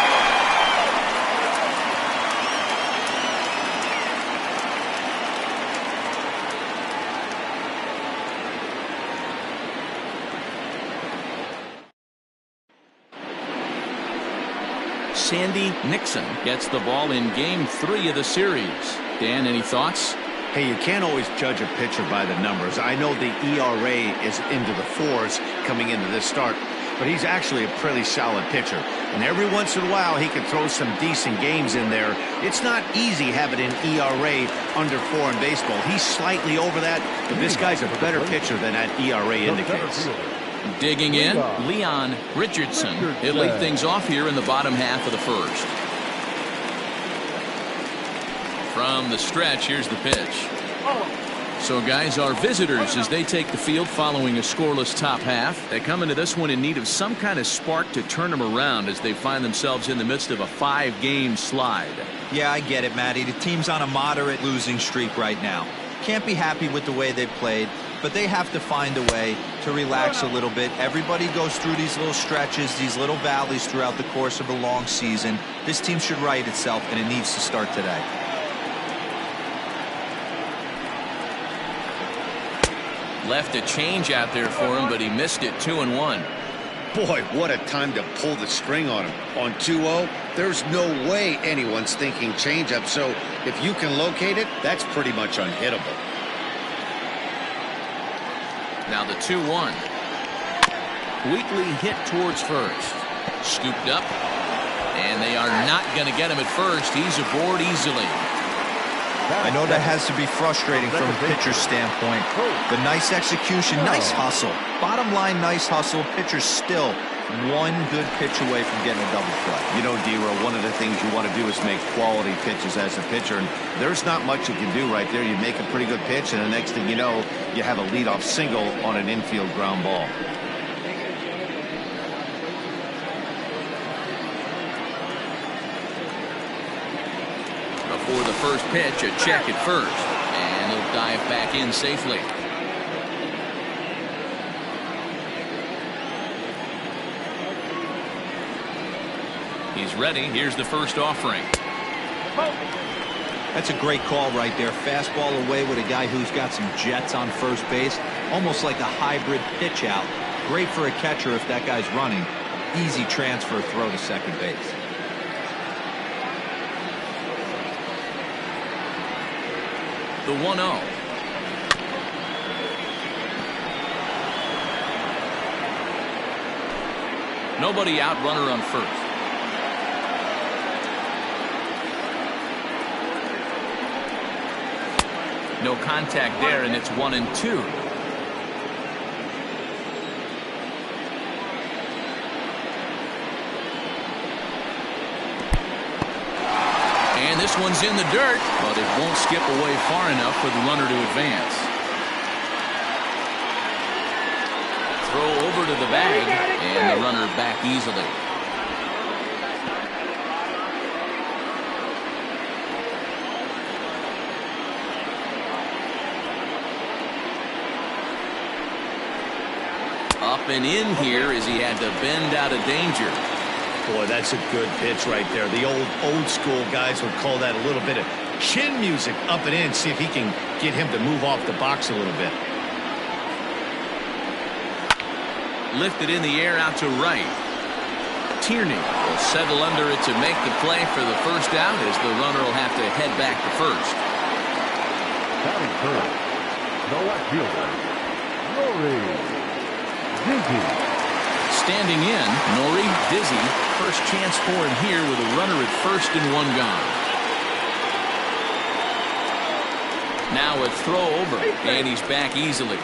S1: Sandy Nixon gets the ball in game 3 of the series. Dan, any thoughts?
S2: Hey, you can't always judge a pitcher by the numbers. I know the ERA is into the 4s coming into this start, but he's actually a pretty solid pitcher. And every once in a while, he can throw some decent games in there. It's not easy having an ERA under 4 in baseball. He's slightly over that, but this guy's a better pitcher than that ERA indicates.
S1: Digging in, Leon Richardson. He'll lead things off here in the bottom half of the first. From the stretch, here's the pitch. So, guys, our visitors, as they take the field following a scoreless top half, they come into this one in need of some kind of spark to turn them around as they find themselves in the midst of a 5-game slide.
S3: Yeah, I get it, Matty. The team's on a moderate losing streak right now. Can't be happy with the way they've played. but they have to find a way to relax a little bit. Everybody goes through these little stretches, these little valleys throughout the course of a long season. This team should right itself, and it needs to start today.
S1: Left a change out there for him, but he missed it. 2-1.
S2: Boy, what a time to pull the string on him. On 2-0, there's no way anyone's thinking changeup. So if you can locate it, that's pretty much unhittable.
S1: Now the 2-1. Weakly hit towards first. Scooped up. And they are not going to get him at first. He's aboard easily.
S3: I know that has to be frustrating from a pitcher's standpoint. The nice execution, nice hustle. Bottom line, nice hustle. Pitcher's still one good pitch away from getting a double play.
S2: You know, D-Row, one of the things you want to do is make quality pitches as a pitcher, and there's not much you can do right there. You make a pretty good pitch, and the next thing you know, you have a leadoff single on an infield ground ball.
S1: Before the first pitch, a check at first, and he'll dive back in safely. He's ready. Here's the first offering.
S3: That's a great call right there. Fastball away with a guy who's got some jets on first base. Almost like a hybrid pitch out. Great for a catcher if that guy's running. Easy transfer throw to second base.
S1: The 1-0. Nobody out, runner on first. No contact there, and it's 1-2. And this one's in the dirt, but it won't skip away far enough for the runner to advance. Throw over to the bag, and the runner back easily. Up and in here as he had to bend out of danger.
S2: Boy, that's a good pitch right there. The old school guys would call that a little bit of chin music. Up and in, see if he can get him to move off the box a little bit.
S1: Lifted in the air out to right. Tierney will settle under it to make the play for the first out, as the runner will have to head back to first.
S4: Batting first, the left fielder, Nori Dizzy.
S1: Standing in, Nori Dizzy. First chance for him here with a runner at first and one gone. Now a throw over, and he's back easily.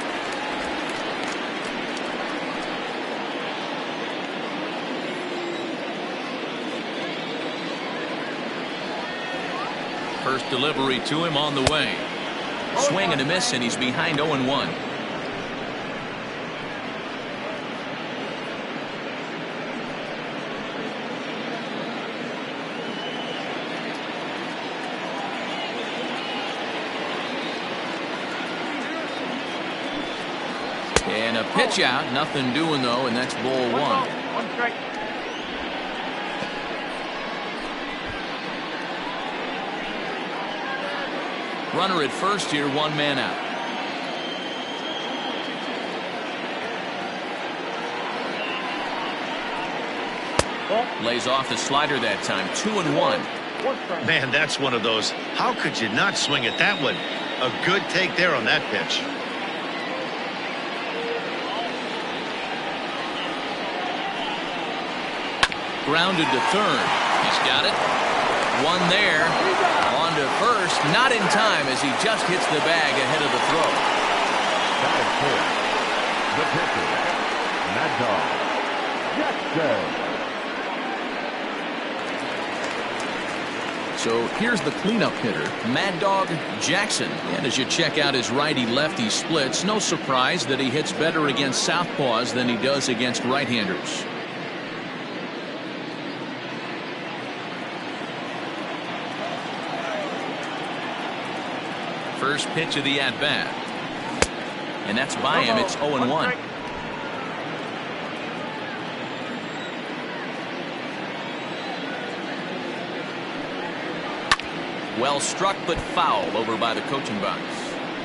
S1: First delivery to him on the way. Swing and a miss, and he's behind 0-1. And a pitch out, nothing doing though, and that's ball one.
S5: One strike.
S1: Runner at first here, one man out. Lays off the slider that time. 2-1.
S2: Man, that's one of those. How could you not swing at that one? A good take there on that pitch.
S1: Grounded to third. He's got it. One there. On to first. Not in time as he just hits the bag ahead of the throw.
S4: Batting fourth, the pitcher, Mad Dog Jackson.
S1: So here's the cleanup hitter, Mad Dog Jackson. And as you check out his righty-lefty splits, no surprise that he hits better against southpaws than he does against right-handers. First pitch of the at-bat. and that's by him. It's 0-1. Well struck, but foul over by the coaching box.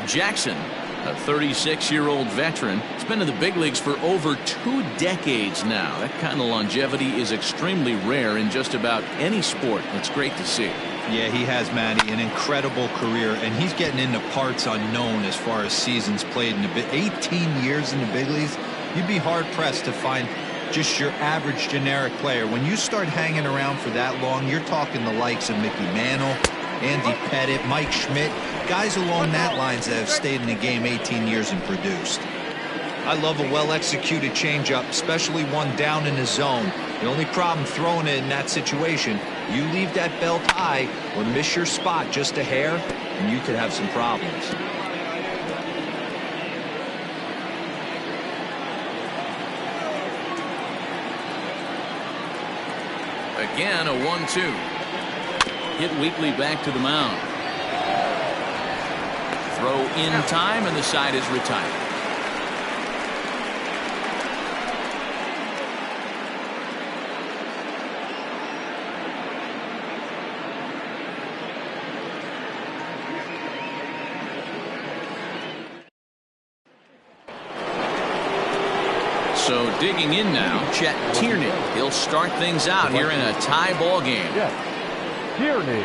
S1: Jackson, a 36-year-old veteran, has been in the big leagues for over 2 decades now. That kind of longevity is extremely rare in just about any sport. It's great to see.
S3: Yeah, he has, Matty, an incredible career, and he's getting into parts unknown as far as seasons played in the 18 years in the big leagues. You'd be hard-pressed to find just your average generic player. When you start hanging around for that long, you're talking the likes of Mickey Mantle, Andy Pettitte, Mike Schmidt, guys along that lines that have stayed in the game 18 years and produced. I love a well-executed changeup, especially one down in the zone. The only problem throwing it in that situation, you leave that belt high or miss your spot just a hair, and you could have some problems.
S1: Again, a 1-2. Hit weakly back to the mound. Throw in time, and the side is retired. So digging in now, Chet Tierney. He'll start things out here in a tie ball game.
S4: Tierney.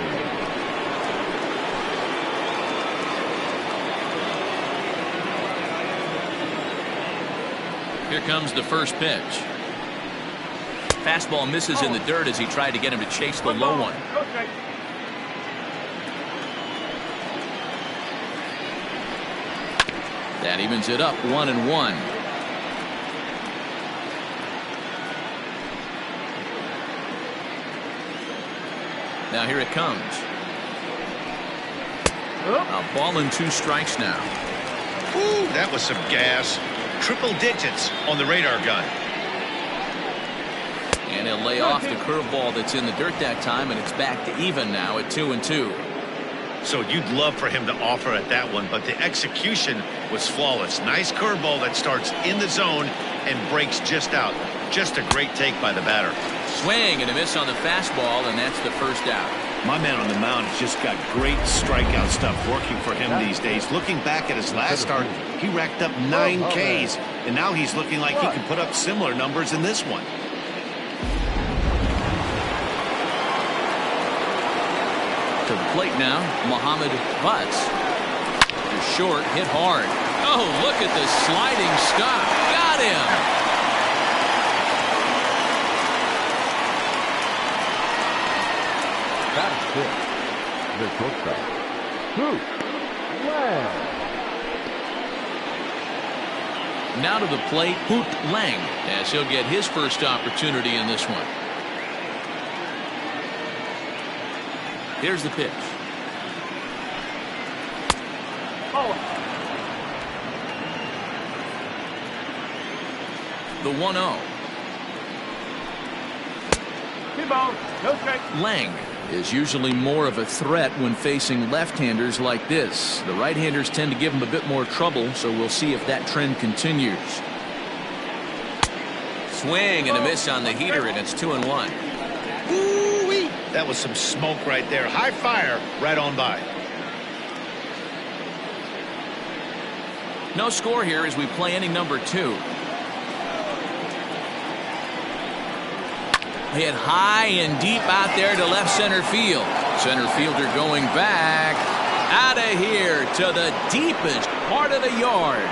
S1: Here comes the first pitch. Fastball misses in the dirt as he tried to get him to chase the low one. That evens it up, 1-1. Now here it comes. A ball and 2 strikes now.
S2: Ooh, that was some gas. Triple digits on the radar gun.
S1: And he'll lay off the curveball that's in the dirt that time, and it's back to even now at 2-2.
S2: So you'd love for him to offer at that one, but the execution was flawless. Nice curveball that starts in the zone and breaks just out. Just a great take by the batter.
S1: Swing and a miss on the fastball, and that's the first out.
S2: My man on the mound has just got great strikeout stuff working for him these days. Looking back at his last start, he racked up 9 Ks, and now he's looking like he can put up similar numbers in this one.
S1: To the plate now, Muhammad Butts. He's short, hit hard. Oh, look at the sliding stop. Got him.
S4: That's it. The shortstop. Hoot Lang.
S1: Now to the plate, Hoot Lang, as he'll get his first opportunity in this one. Here's the pitch. The 1-0. Lang is usually more of a threat when facing left-handers like this. The right-handers tend to give him a bit more trouble, so we'll see if that trend continues. Swing and a miss on the heater, and it's 2-1.
S2: Ooh-wee. That was some smoke right there. High fire right on by.
S1: No score here as we play inning number 2. Hit high and deep out there to left center field. Center fielder going back. Out of here to the deepest part of the yard.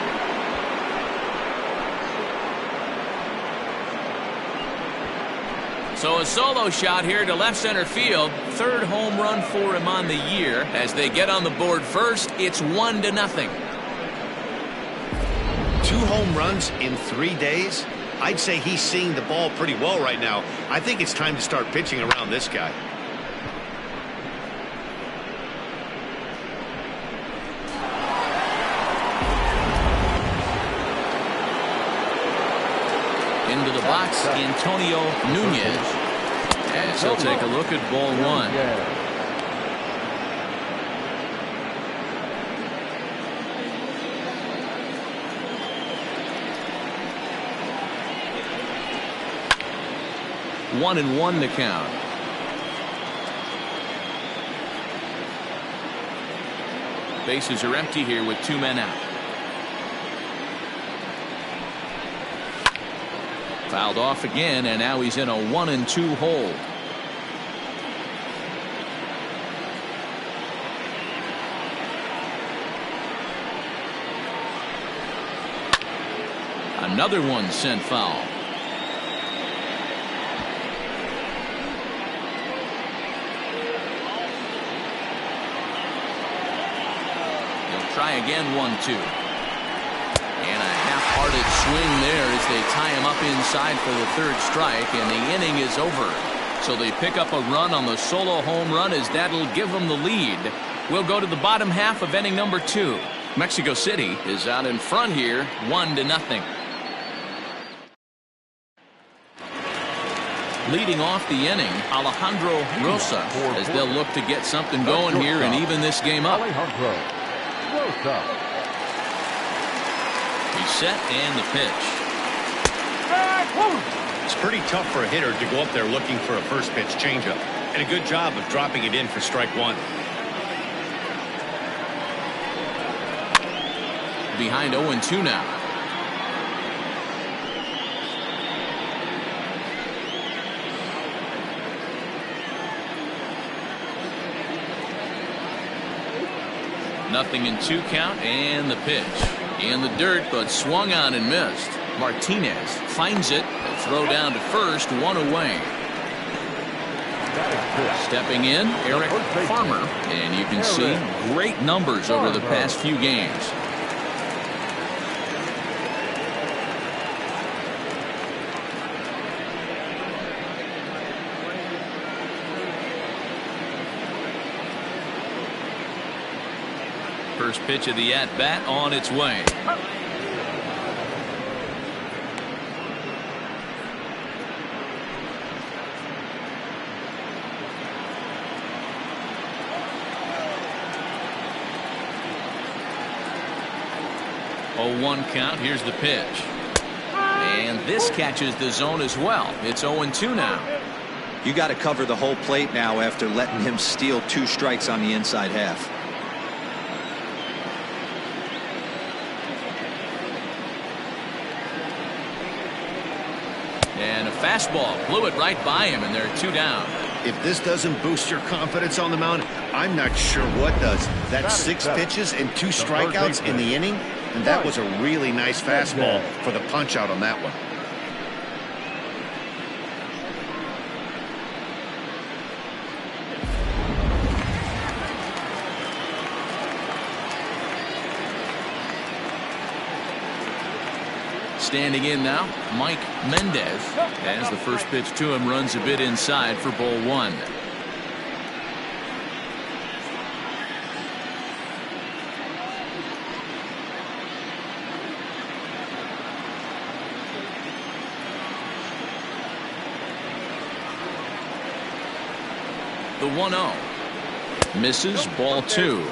S1: So a solo shot here to left center field. 3rd home run for him on the year. As they get on the board first, it's 1-0.
S2: 2 home runs in 3 days? I'd say he's seeing the ball pretty well right now. I think it's time to start pitching around this guy.
S1: Into the box, Antonio Nunez. As he'll take a look at ball 1. 1-1 the count. Bases are empty here with 2 men out. Fouled off again, and now he's in a 1-2 hold. Another one sent foul. He'll try again, 1-2. And a half-hearted swing there as they tie him up inside for the 3rd strike, and the inning is over. So they pick up a run on the solo home run as that'll give them the lead. We'll go to the bottom half of inning number 2. Mexico City is out in front here, 1-0. Leading off the inning, Alejandro Rosa, as they'll look to get something going here and even this game up.
S4: Alejandro Rosa.
S1: He's set and the pitch.
S2: It's pretty tough for a hitter to go up there looking for a first pitch changeup. And a good job of dropping it in for strike 1.
S1: Behind 0-2 now. Nothing in 2 count, and the pitch. In the dirt, but swung on and missed. Martinez finds it. A throw down to first, 1 away. Stepping in, Eric Farmer. And you can see great numbers over the past few games. First pitch of the at-bat on its way. Oh, 1 count. Here's the pitch. And this catches the zone as well. It's 0-2 now.
S3: You got to cover the whole plate now after letting him steal 2 strikes on the inside half.
S1: And a fastball blew it right by him, and there are 2 down.
S2: If this doesn't boost your confidence on the mound, I'm not sure what does. That's 6 pitches and 2 strikeouts in the inning, and that was a really nice fastball for the punch out on that one.
S1: Standing in now, Mike Mendez, as the first pitch to him runs a bit inside for ball 1. The 1-0 misses, ball 2.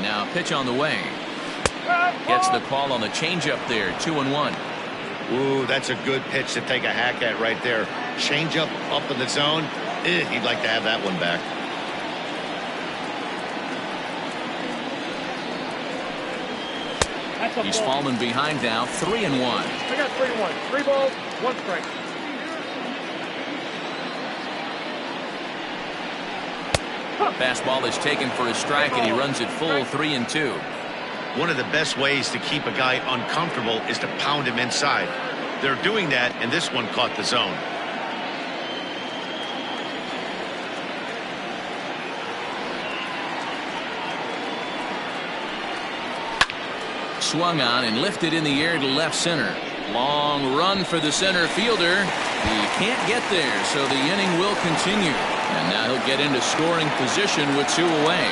S1: Now pitch on the way. Gets the call on the changeup there. 2-1.
S2: Ooh, that's a good pitch to take a hack at right there. Changeup up in the zone. He'd like to have that one back.
S1: He's fallen behind now. 3-1.
S5: I got 3-1. 3 balls, 1 strike.
S1: Fastball is taken for a strike, and he runs it full. 3-2.
S2: One of the best ways to keep a guy uncomfortable is to pound him inside. They're doing that, and this one caught the zone.
S1: Swung on and lifted in the air to left center. Long run for the center fielder. He can't get there, so the inning will continue. And now he'll get into scoring position with 2 away.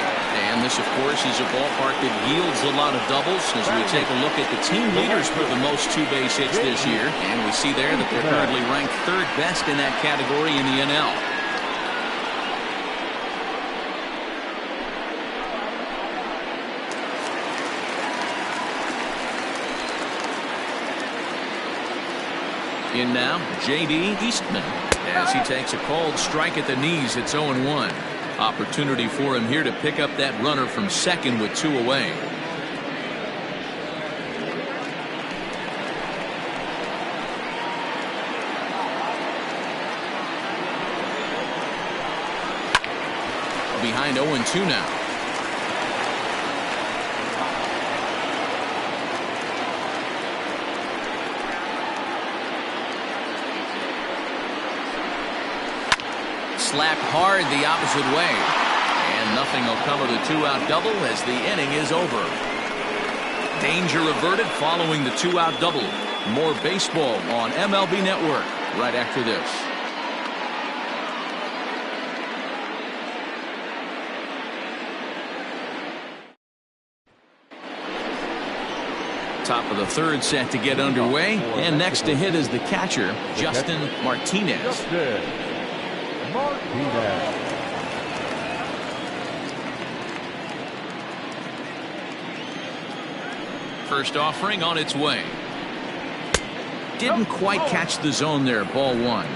S1: And this, of course, is a ballpark that yields a lot of doubles as we take a look at the team leaders for the most 2 base hits this year. And we see there that they're currently ranked 3rd best in that category in the NL. In now, J.D. Eastman. As he takes a called strike at the knees, it's 0-1. Opportunity for him here to pick up that runner from second with 2 away. Behind 0-2 now. Slapped hard the opposite way. And nothing will come of the 2-out double as the inning is over. Danger averted following the 2-out double. More baseball on MLB Network right after this. Top of the third set to get underway. And next to hit is the catcher, Justin Martinez. First offering on its way. Didn't quite catch the zone there. Ball 1.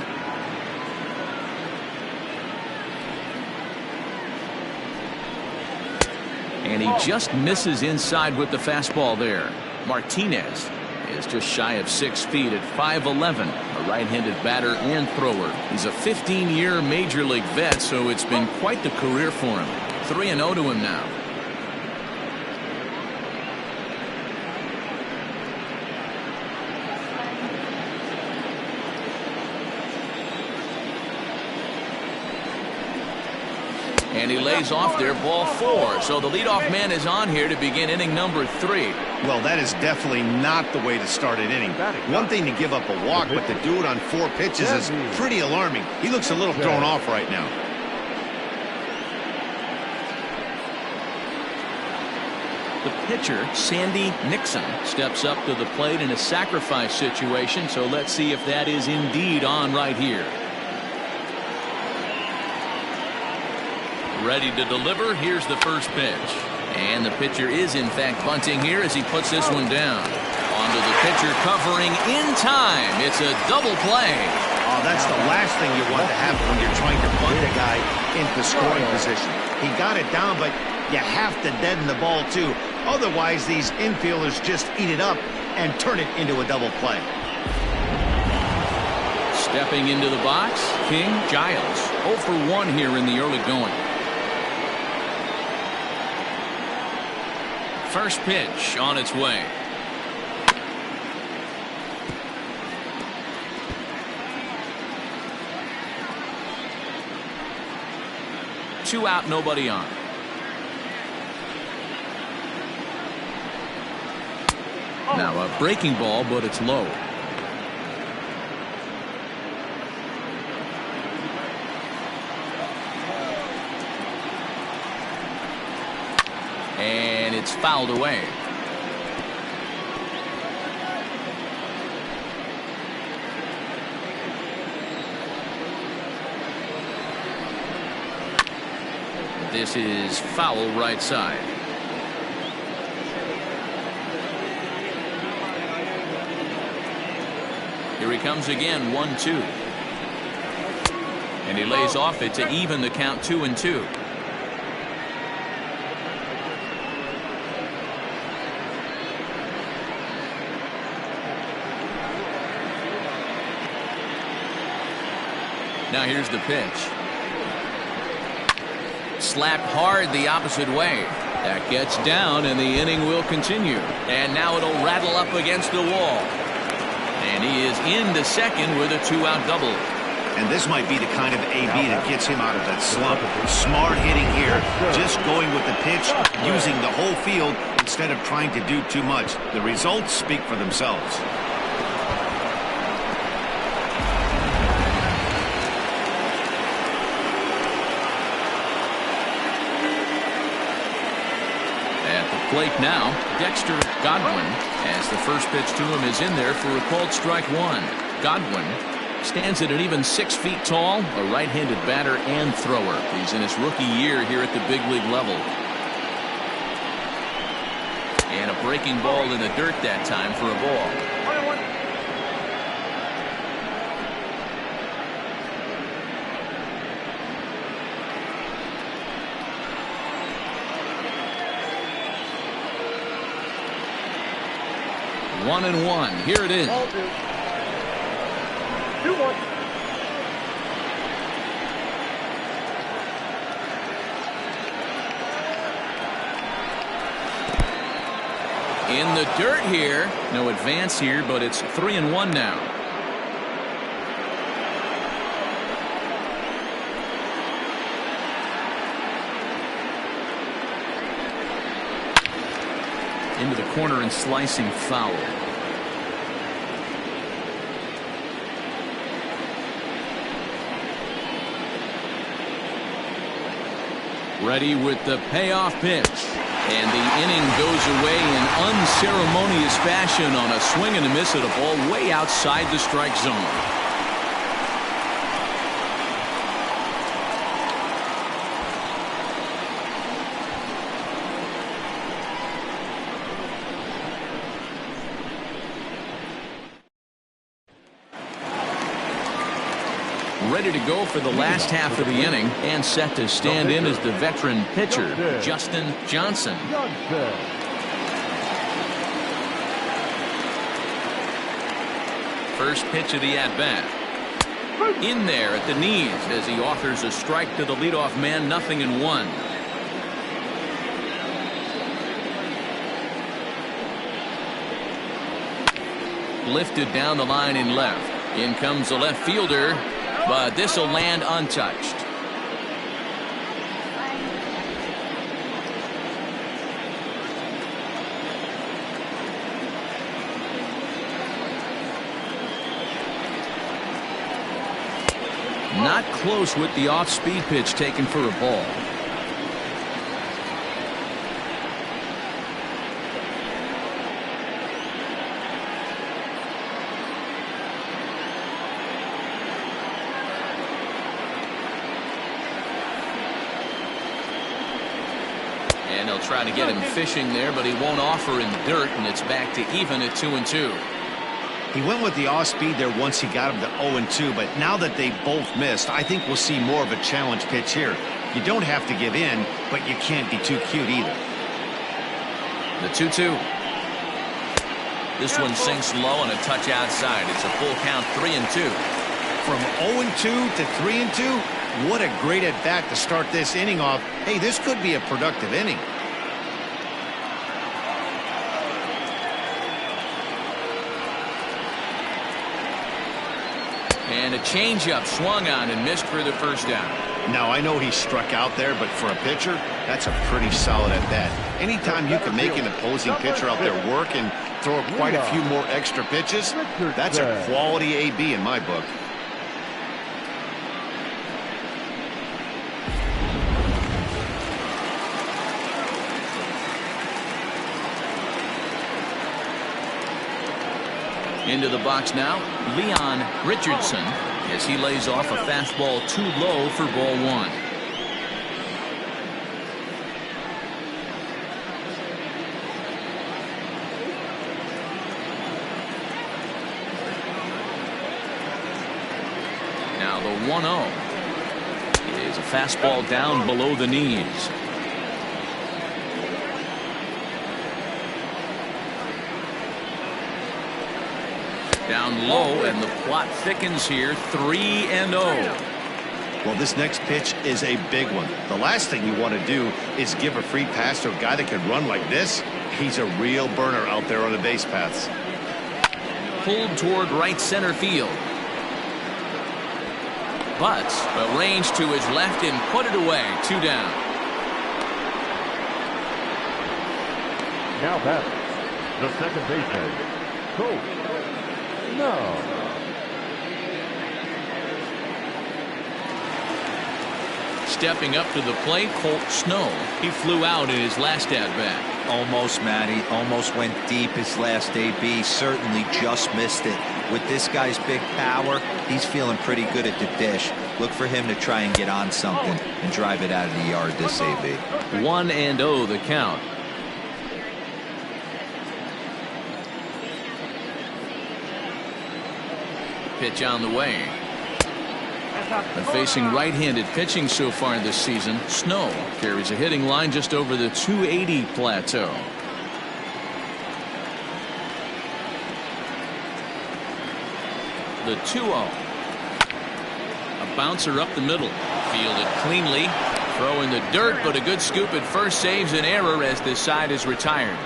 S1: And he just misses inside with the fastball there. Martinez is just shy of 6 feet at 5'11", a right-handed batter and thrower. He's a 15-year Major League vet, so it's been quite the career for him. 3-0 to him now. And he lays off there, ball 4. So the leadoff man is on here to begin inning number 3.
S2: Well, that is definitely not the way to start an inning. One thing to give up a walk, but to do it on 4 pitches is pretty alarming. He looks a little thrown off right now.
S1: The pitcher, Sandy Nixon, steps up to the plate in a sacrifice situation. So let's see if that is indeed on right here. Ready to deliver. Here's the first pitch. And the pitcher is in fact bunting here as he puts this one down. Onto the pitcher, covering in time. It's a double play.
S2: Oh, that's the last thing you want to happen when you're trying to bunt a guy into scoring position. He got it down, but you have to deaden the ball too. Otherwise, these infielders just eat it up and turn it into a double play.
S1: Stepping into the box, King Giles. 0 for 1 here in the early going. First pitch on its way. Two out, nobody on. Now a breaking ball, but it's low. And it's fouled away. This is foul right side. Here he comes again, 1-2. And he lays off it to even the count 2-2. Now here's the pitch. Slapped hard the opposite way. That gets down and the inning will continue. And now it'll rattle up against the wall. And he is into second with a 2-out double.
S2: And this might be the kind of AB that gets him out of that slump. Smart hitting here. Just going with the pitch, using the whole field instead of trying to do too much. The results speak for themselves.
S1: Plate now, Dexter Godwin, as the first pitch to him is in there for a called strike 1. Godwin stands at an even 6 feet tall, a right-handed batter and thrower. He's in his rookie year here at the big league level. And a breaking ball in the dirt that time for a ball. 1-1. Here it is.
S4: 2-1.
S1: In the dirt here. No advance here, but it's 3-1 now. Into the corner and slicing foul. Ready with the payoff pitch. And the inning goes away in unceremonious fashion on a swing and a miss at a ball way outside the strike zone. Ready to go for the last half of the inning and set to stand in as the veteran pitcher, Justin Johnson. First pitch of the at-bat. In there at the knees as he offers a strike to the leadoff man, 0-1. Lifted down the line in left. In comes the left fielder. But this will land untouched. Not close with the off-speed pitch taken for a ball. And he'll try to get him fishing there, but he won't offer in dirt, and it's back to even at 2-2.
S2: He went with the off-speed there once he got him to 0-2, but now that they both missed, I think we'll see more of a challenge pitch here. You don't have to give in, but you can't be too cute either.
S1: The 2-2. This one sinks low and a touch outside. It's a full count, 3-2.
S2: From 0-2 to 3-2, what a great at-bat to start this inning off. Hey, this could be a productive inning.
S1: And a changeup swung on and missed for the first down.
S2: Now, I know he struck out there, but for a pitcher, that's a pretty solid at-bat. Anytime you can make an opposing pitcher out there work and throw quite a few more extra pitches, that's a quality AB in my book.
S1: Into the box now, Leon Richardson, as he lays off a fastball too low for ball one. Now the 1-0 is a fastball down below the knees. Down low, and the plot thickens here. 3-0.
S2: Well, this next pitch is a big one. The last thing you want to do is give a free pass to a guy that can run like this. He's a real burner out there on the base paths.
S1: Pulled toward right center field. But arranged to his left and put it away. 2 down.
S4: Now batting, the second baseman, Colt Snow.
S1: Stepping up to the plate, Colt Snow. He flew out in his last at-bat.
S3: Almost, Matty. Almost went deep his last AB. Certainly just missed it. With this guy's big power, he's feeling pretty good at the dish. Look for him to try and get on something and drive it out of the yard this AB.
S1: 1-0 the count. Pitch on the way. And facing right-handed pitching so far this season, Snow carries a hitting line just over the 280 plateau. the 2-0. A bouncer up the middle. Fielded cleanly. Throw in the dirt, but a good scoop at first saves an error as this side is retired.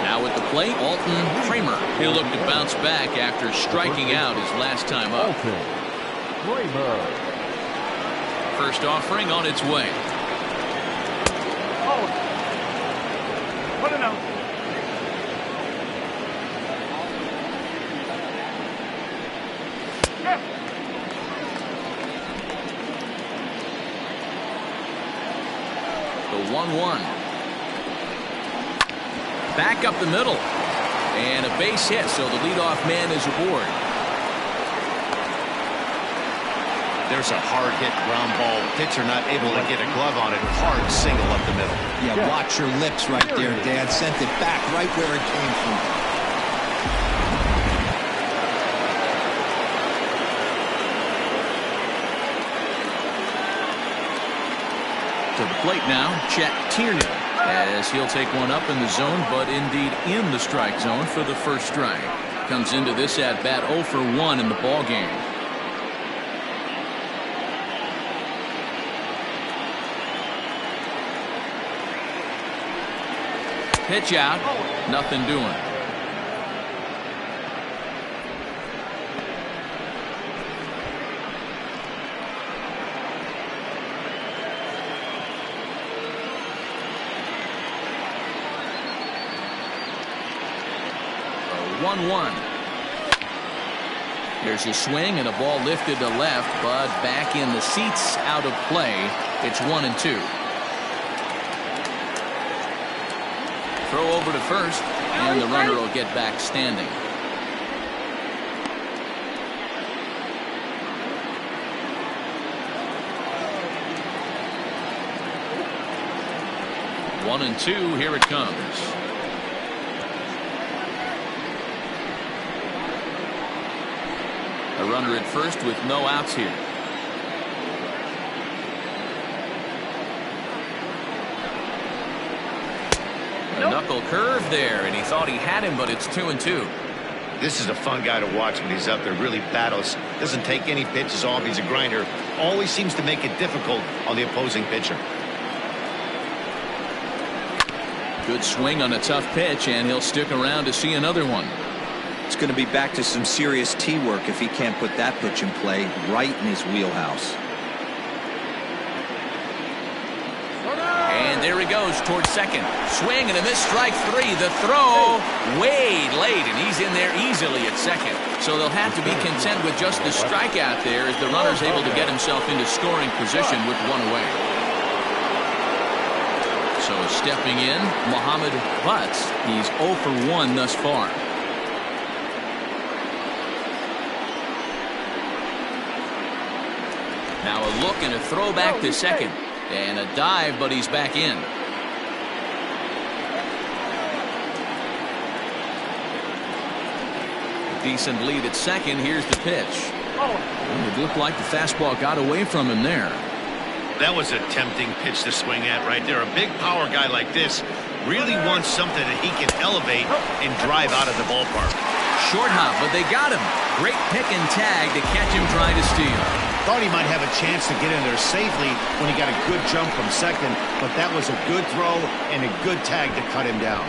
S1: Now at the plate, Alton Kramer. He'll look to bounce back after striking out his last time up.
S4: Alton Kramer.
S1: First offering on its way.
S5: Oh. 1-0.
S1: The 1-1. Back up the middle. And a base hit, so the leadoff man is aboard.
S2: There's a hard hit ground ball. Pitcher not able to get a glove on it. Hard single up the middle.
S3: Yeah, watch your lips right there, Dan. Sent it back right where it came from.
S1: To the plate now, Chet Tierney, as he'll take one up in the zone, but indeed in the strike zone for the first strike. Comes into this at bat 0 for 1 in the ball game. Pitch out, nothing doing. The 1-1. There's a swing and a ball lifted to left, but back in the seats, out of play. It's 1-2. Throw over to first, and the runner will get back standing. One and two, here it comes. A runner at first with no outs here. A knuckle curve there, and he thought he had him, but it's 2-2.
S2: This is a fun guy to watch when he's up there. Really battles. Doesn't take any pitches off. He's a grinder. Always seems to make it difficult on the opposing pitcher.
S1: Good swing on a tough pitch, and he'll stick around to see another one.
S3: It's going to be back to some serious tee work if he can't put that pitch in play right in his wheelhouse.
S1: And there he goes towards second. Swing and a miss, strike three. The throw way late, and he's in there easily at second. So they'll have to be content with just the strikeout there as the runner's able to get himself into scoring position with one away. So stepping in, Muhammad Butts. He's 0 for 1 thus far. Now a look and a throw back to second. And a dive, but he's back in. A decent lead at second. Here's the pitch. Well, it looked like the fastball got away from him there.
S2: That was a tempting pitch to swing at right there. A big power guy like this really wants something that he can elevate and drive out of the ballpark.
S1: Short hop, but they got him. Great pick and tag to catch him trying to steal.
S2: Thought he might have a chance to get in there safely when he got a good jump from second, but that was a good throw and a good tag to cut him down.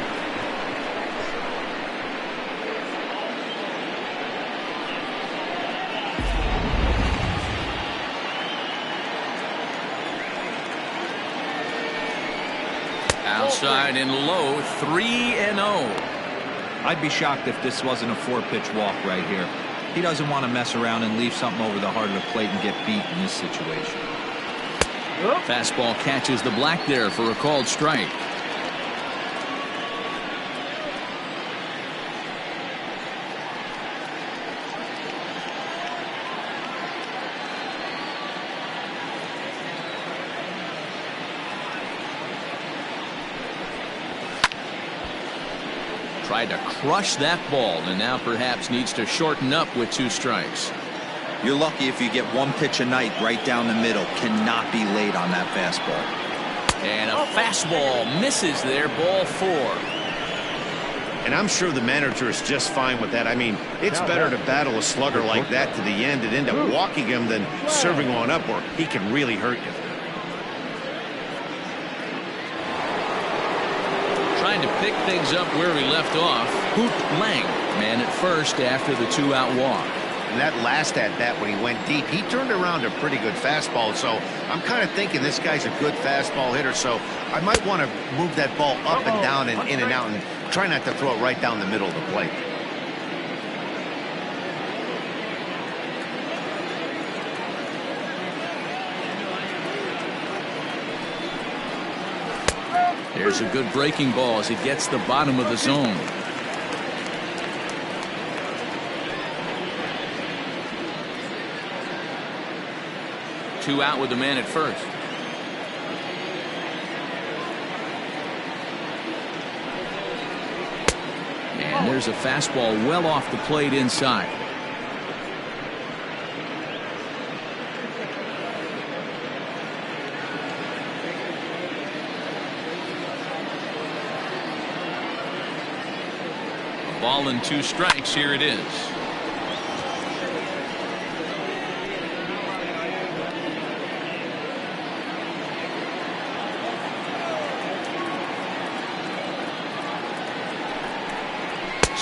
S1: Outside and low, 3-0.
S3: I'd be shocked if this wasn't a 4-pitch walk right here. He doesn't want to mess around and leave something over the heart of the plate and get beat in this situation.
S1: Fastball catches the black there for a called strike. Tried to crush that ball, and now perhaps needs to shorten up with 2 strikes.
S3: You're lucky if you get one pitch a night right down the middle. Cannot be late on that fastball.
S6: And a fastball misses there, ball 4.
S2: And I'm sure the manager is just fine with that. I mean, it's better to battle a slugger like that to the end and end up walking him than serving on up, or he can really hurt you.
S1: Trying to pick things up where we left off. Hoop Lang, man at first after the 2-out walk.
S2: And that last at-bat when he went deep, he turned around a pretty good fastball. So I'm kind of thinking this guy's a good fastball hitter. So I might want to move that ball up and down and in and out and try not to throw it right down the middle of the plate.
S1: There's a good breaking ball as it gets the bottom of the zone. Two out with the man at first. And there's a fastball well off the plate inside. A ball and 2 strikes. Here it is.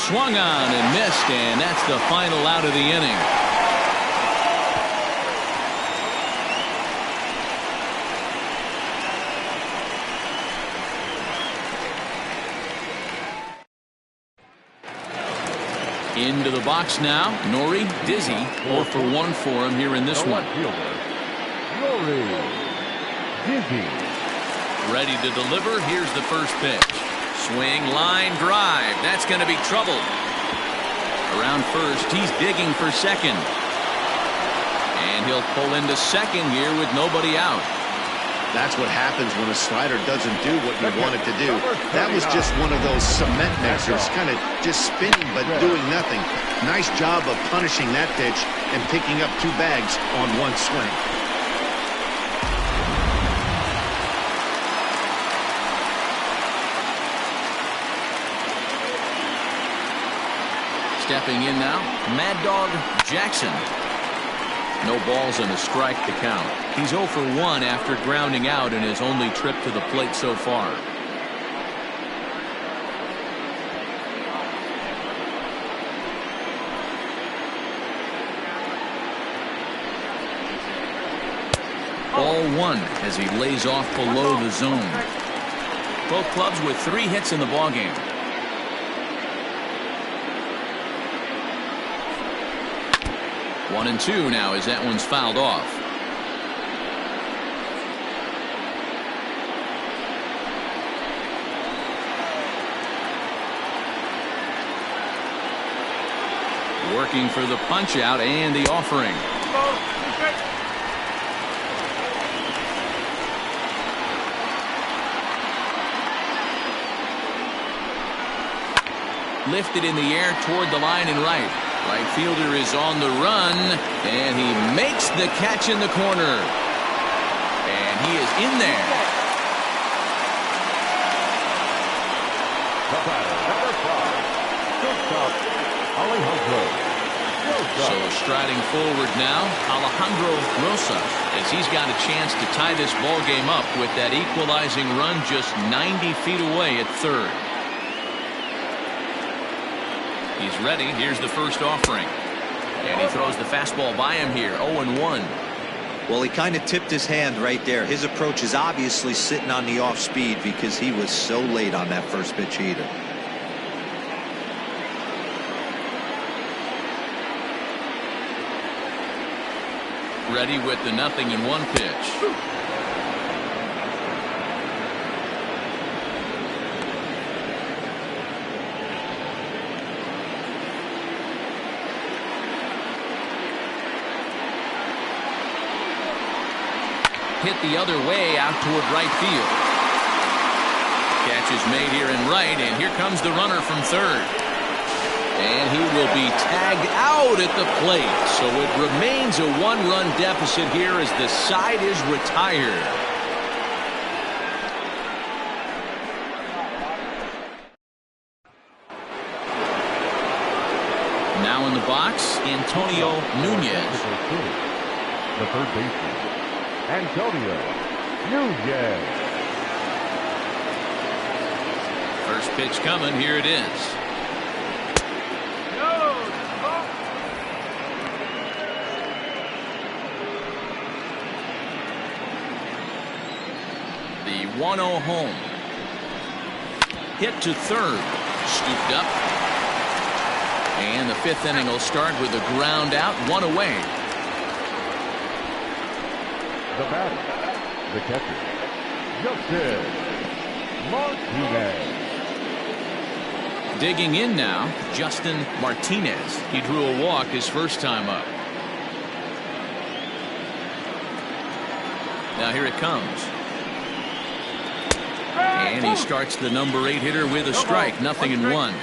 S1: Swung on and missed, and that's the final out of the inning. Into the box now. Nori Dizzy, 0 for 1 for him here in this one.
S4: Nori Dizzy.
S1: Ready to deliver. Here's the first pitch. Swing, line drive. That's going to be trouble. Around first, he's digging for second. And he'll pull into second here with nobody out.
S2: That's what happens when a slider doesn't do what you want it to do. That was just one of those cement mixers, kind of just spinning but doing nothing. Nice job of punishing that pitch and picking up 2 bags on 1 swing.
S1: Stepping in now, Mad Dog Jackson. No balls and a strike to count. He's 0 for 1 after grounding out in his only trip to the plate so far. Ball 1 as he lays off below the zone. Both clubs with 3 hits in the ballgame. 1-2 now as that one's fouled off. Working for the punch out and the offering. Lifted in the air toward the line and right. Right fielder is on the run, and he makes the catch in the corner. And he is in there.
S4: Number 5, shortstop, Alejandro Rosa.
S1: So striding forward now, Alejandro Rosa, as he's got a chance to tie this ball game up with that equalizing run just 90 feet away at third. He's ready. Here's the first offering. And he throws the fastball by him here. 0-1.
S3: Well, he kind of tipped his hand right there. His approach is obviously sitting on the off speed because he was so late on that first pitch either.
S1: Ready with the 0-1 pitch. Hit the other way out toward right field. Catch is made here in right, and here comes the runner from third. And
S6: And he will be tagged out at the plate. So it remains a one-run deficit here as the side is retired. Now in the box, Antonio Nunez.
S4: The third baseman, Antonio Nunez.
S6: First pitch coming. Here it is. The 1-0 home. Hit to third. Scooped up. And the fifth inning will start with a ground out, one away.
S4: The batter, the catcher, Justin Martinez.
S6: Digging in now, Justin Martinez. He drew a walk his first time up. Now here it comes. And he starts the number 8 hitter with a strike. 0-1.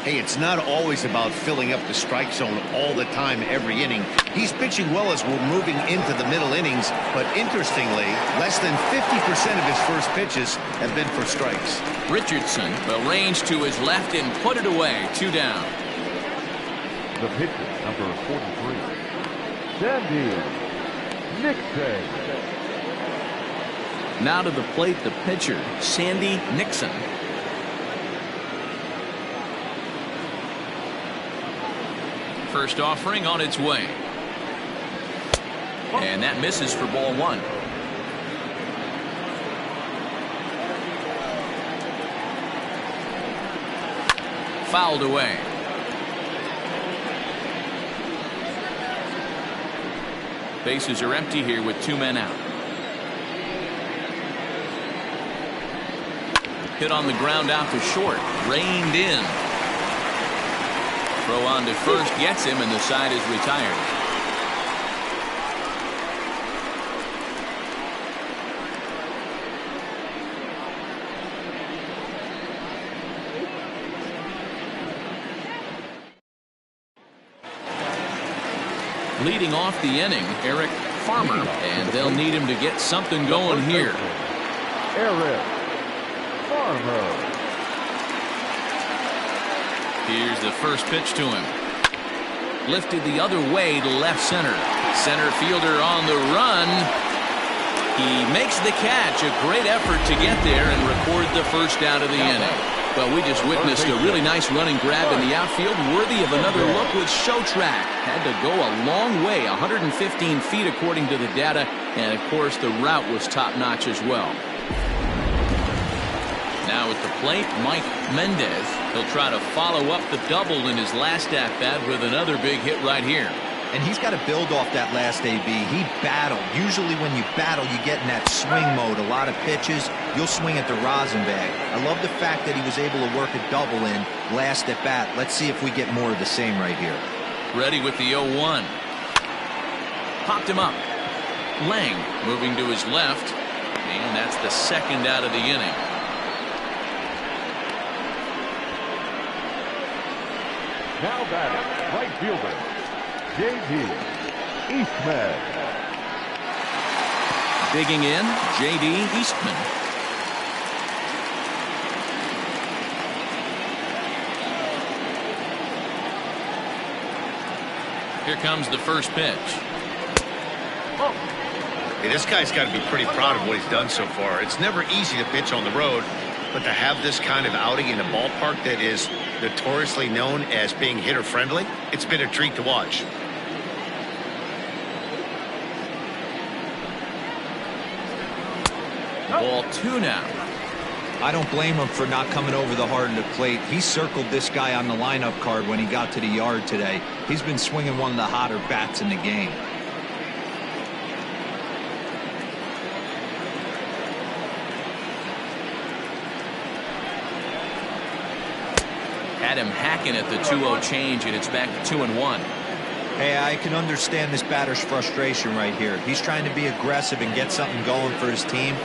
S2: Hey, it's not always about filling up the strike zone all the time every inning. He's pitching well as we're moving into the middle innings, but interestingly, less than 50% of his first pitches have been for strikes.
S6: Richardson will range to his left and put it away. 2 down.
S4: The pitcher, number 43, Sandy Nixon.
S6: Now to the plate, the pitcher, Sandy Nixon. First offering on its way. And that misses for ball 1. Fouled away. Bases are empty here with 2 men out. Hit on the ground out to short. Reined in. Throw on to first gets him, and the side is retired. Leading off the inning, Eric Farmer, and they'll need him to get something going here.
S4: Eric Farmer.
S6: Here's the first pitch to him. Lifted the other way to left center. Center fielder on the run. He makes the catch. A great effort to get there and record the first out of the inning. Well, we just witnessed a really nice running grab in the outfield, worthy of another look with Show Track. Had to go a long way, 115 feet according to the data, and of course the route was top-notch as well. Now at the plate, Mike Mendez. He'll try to follow up the double in his last at-bat with another big hit right here.
S3: And he's got to build off that last AB. He battled. Usually when you battle, you get in that swing mode. A lot of pitches, you'll swing at the rosin bag. I love the fact that he was able to work a double in last at bat. Let's see if we get more of the same right here.
S6: Ready with the 0-1. Popped him up. Lang moving to his left. And that's the second out of the inning.
S4: Now batting, right fielder, J.D. Eastman.
S6: Digging in, J.D. Eastman. Here comes the first pitch.
S2: Hey, this guy's got to be pretty proud of what he's done so far. It's never easy to pitch on the road, but to have this kind of outing in a ballpark that is notoriously known as being hitter-friendly, it's been a treat to watch.
S6: Ball 2 now.
S3: I don't blame him for not coming over the hard of the plate. He circled this guy on the lineup card when he got to the yard today. He's been swinging one of the hotter bats in the game.
S6: Had him hacking at the 2-0 change, and it's back to 2-1.
S3: Hey, I can understand this batter's frustration right here. He's trying to be aggressive and get something going for his team.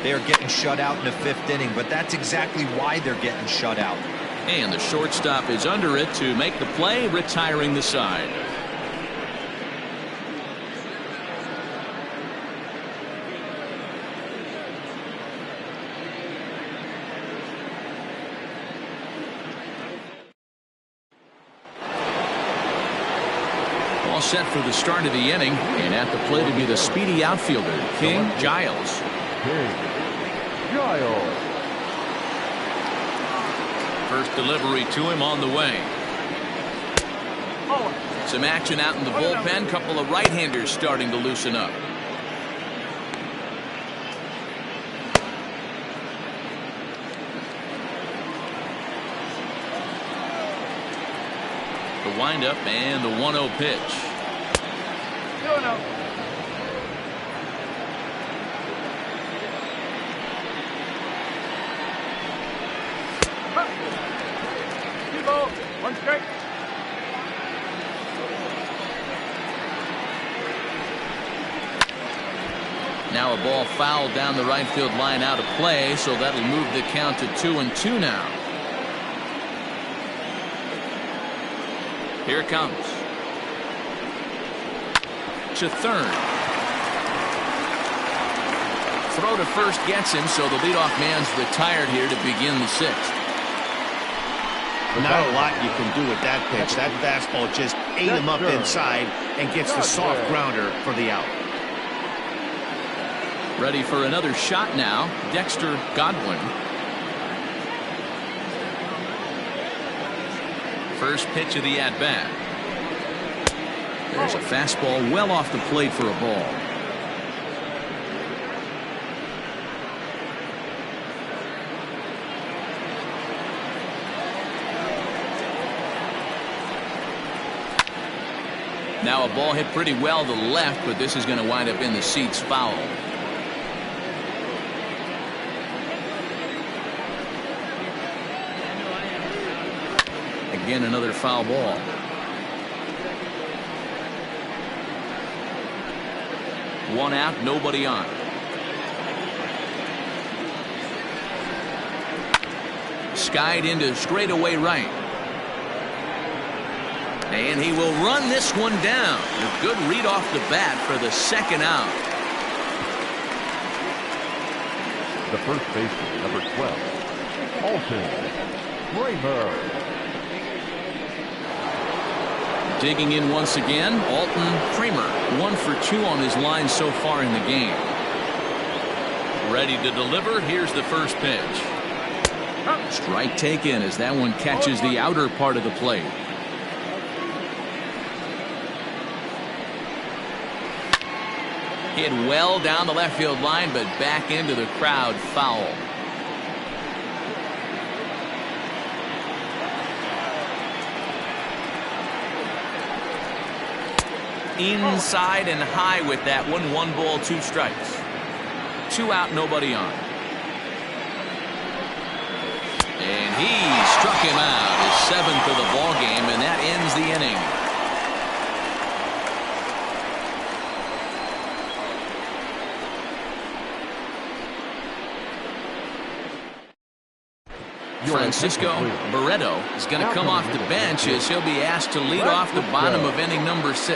S3: They are getting shut out in the 5th inning, but that's exactly why they're getting shut out.
S1: And the shortstop is under it to make the play, retiring the side. All set for the start of the inning, and at the plate to be the speedy outfielder, King Giles. First delivery to him on the way. Some action out in the bullpen. Couple of right-handers starting to loosen up. The windup and the 1-0 pitch.
S5: 2-0. One strike.
S1: Now a ball fouled down the right field line, out of play, so that'll move the count to 2-2 now. Here it comes. To third. Throw to first gets him, so the leadoff man's retired here to begin the sixth.
S2: Not a lot you can do with that pitch. That fastball just ate him up inside and gets the soft grounder for the out.
S1: Ready for another shot now, Dexter Godwin. First pitch of the at-bat. There's a fastball well off the plate for a ball. Now a ball hit pretty well to the left, but this is going to wind up in the seats, foul. Again, another foul ball. One out, nobody on. Skied into straightaway right. And he will run this one down. A good read off the bat for the second out.
S4: The first baseman, number 12, Alton Kramer.
S1: Digging in once again, Alton Kramer. 1 for 2 on his line so far in the game. Ready to deliver. Here's the first pitch. Strike taken as that one catches the outer part of the plate. Hit well down the left field line, but back into the crowd, foul. Inside and high with that one. 1 ball, 2 strikes. 2 out, nobody on. And he struck him out, his 7th of the ball game, and that ends the inning. Francisco Barreto is going to come off the bench as he'll be asked to lead off the bottom of inning number 6.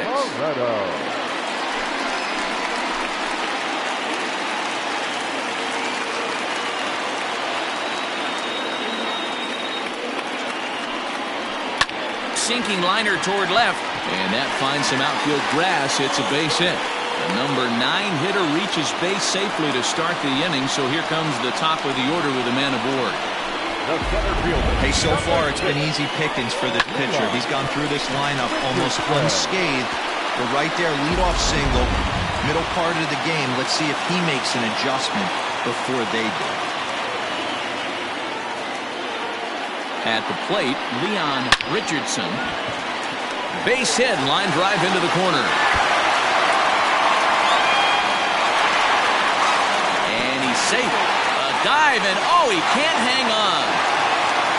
S1: Sinking liner toward left, and that finds some outfield grass. It's a base hit. The number 9 hitter reaches base safely to start the inning, so here comes the top of the order with a man aboard.
S3: Hey, so far it's been easy pickings for this pitcher. He's gone through this lineup almost unscathed. But right there, leadoff single, middle part of the game. Let's see if he makes an adjustment before they do.
S1: At the plate, Leon Richardson. Base hit, line drive into the corner. And he's safe. A dive, and oh, he can't hang on.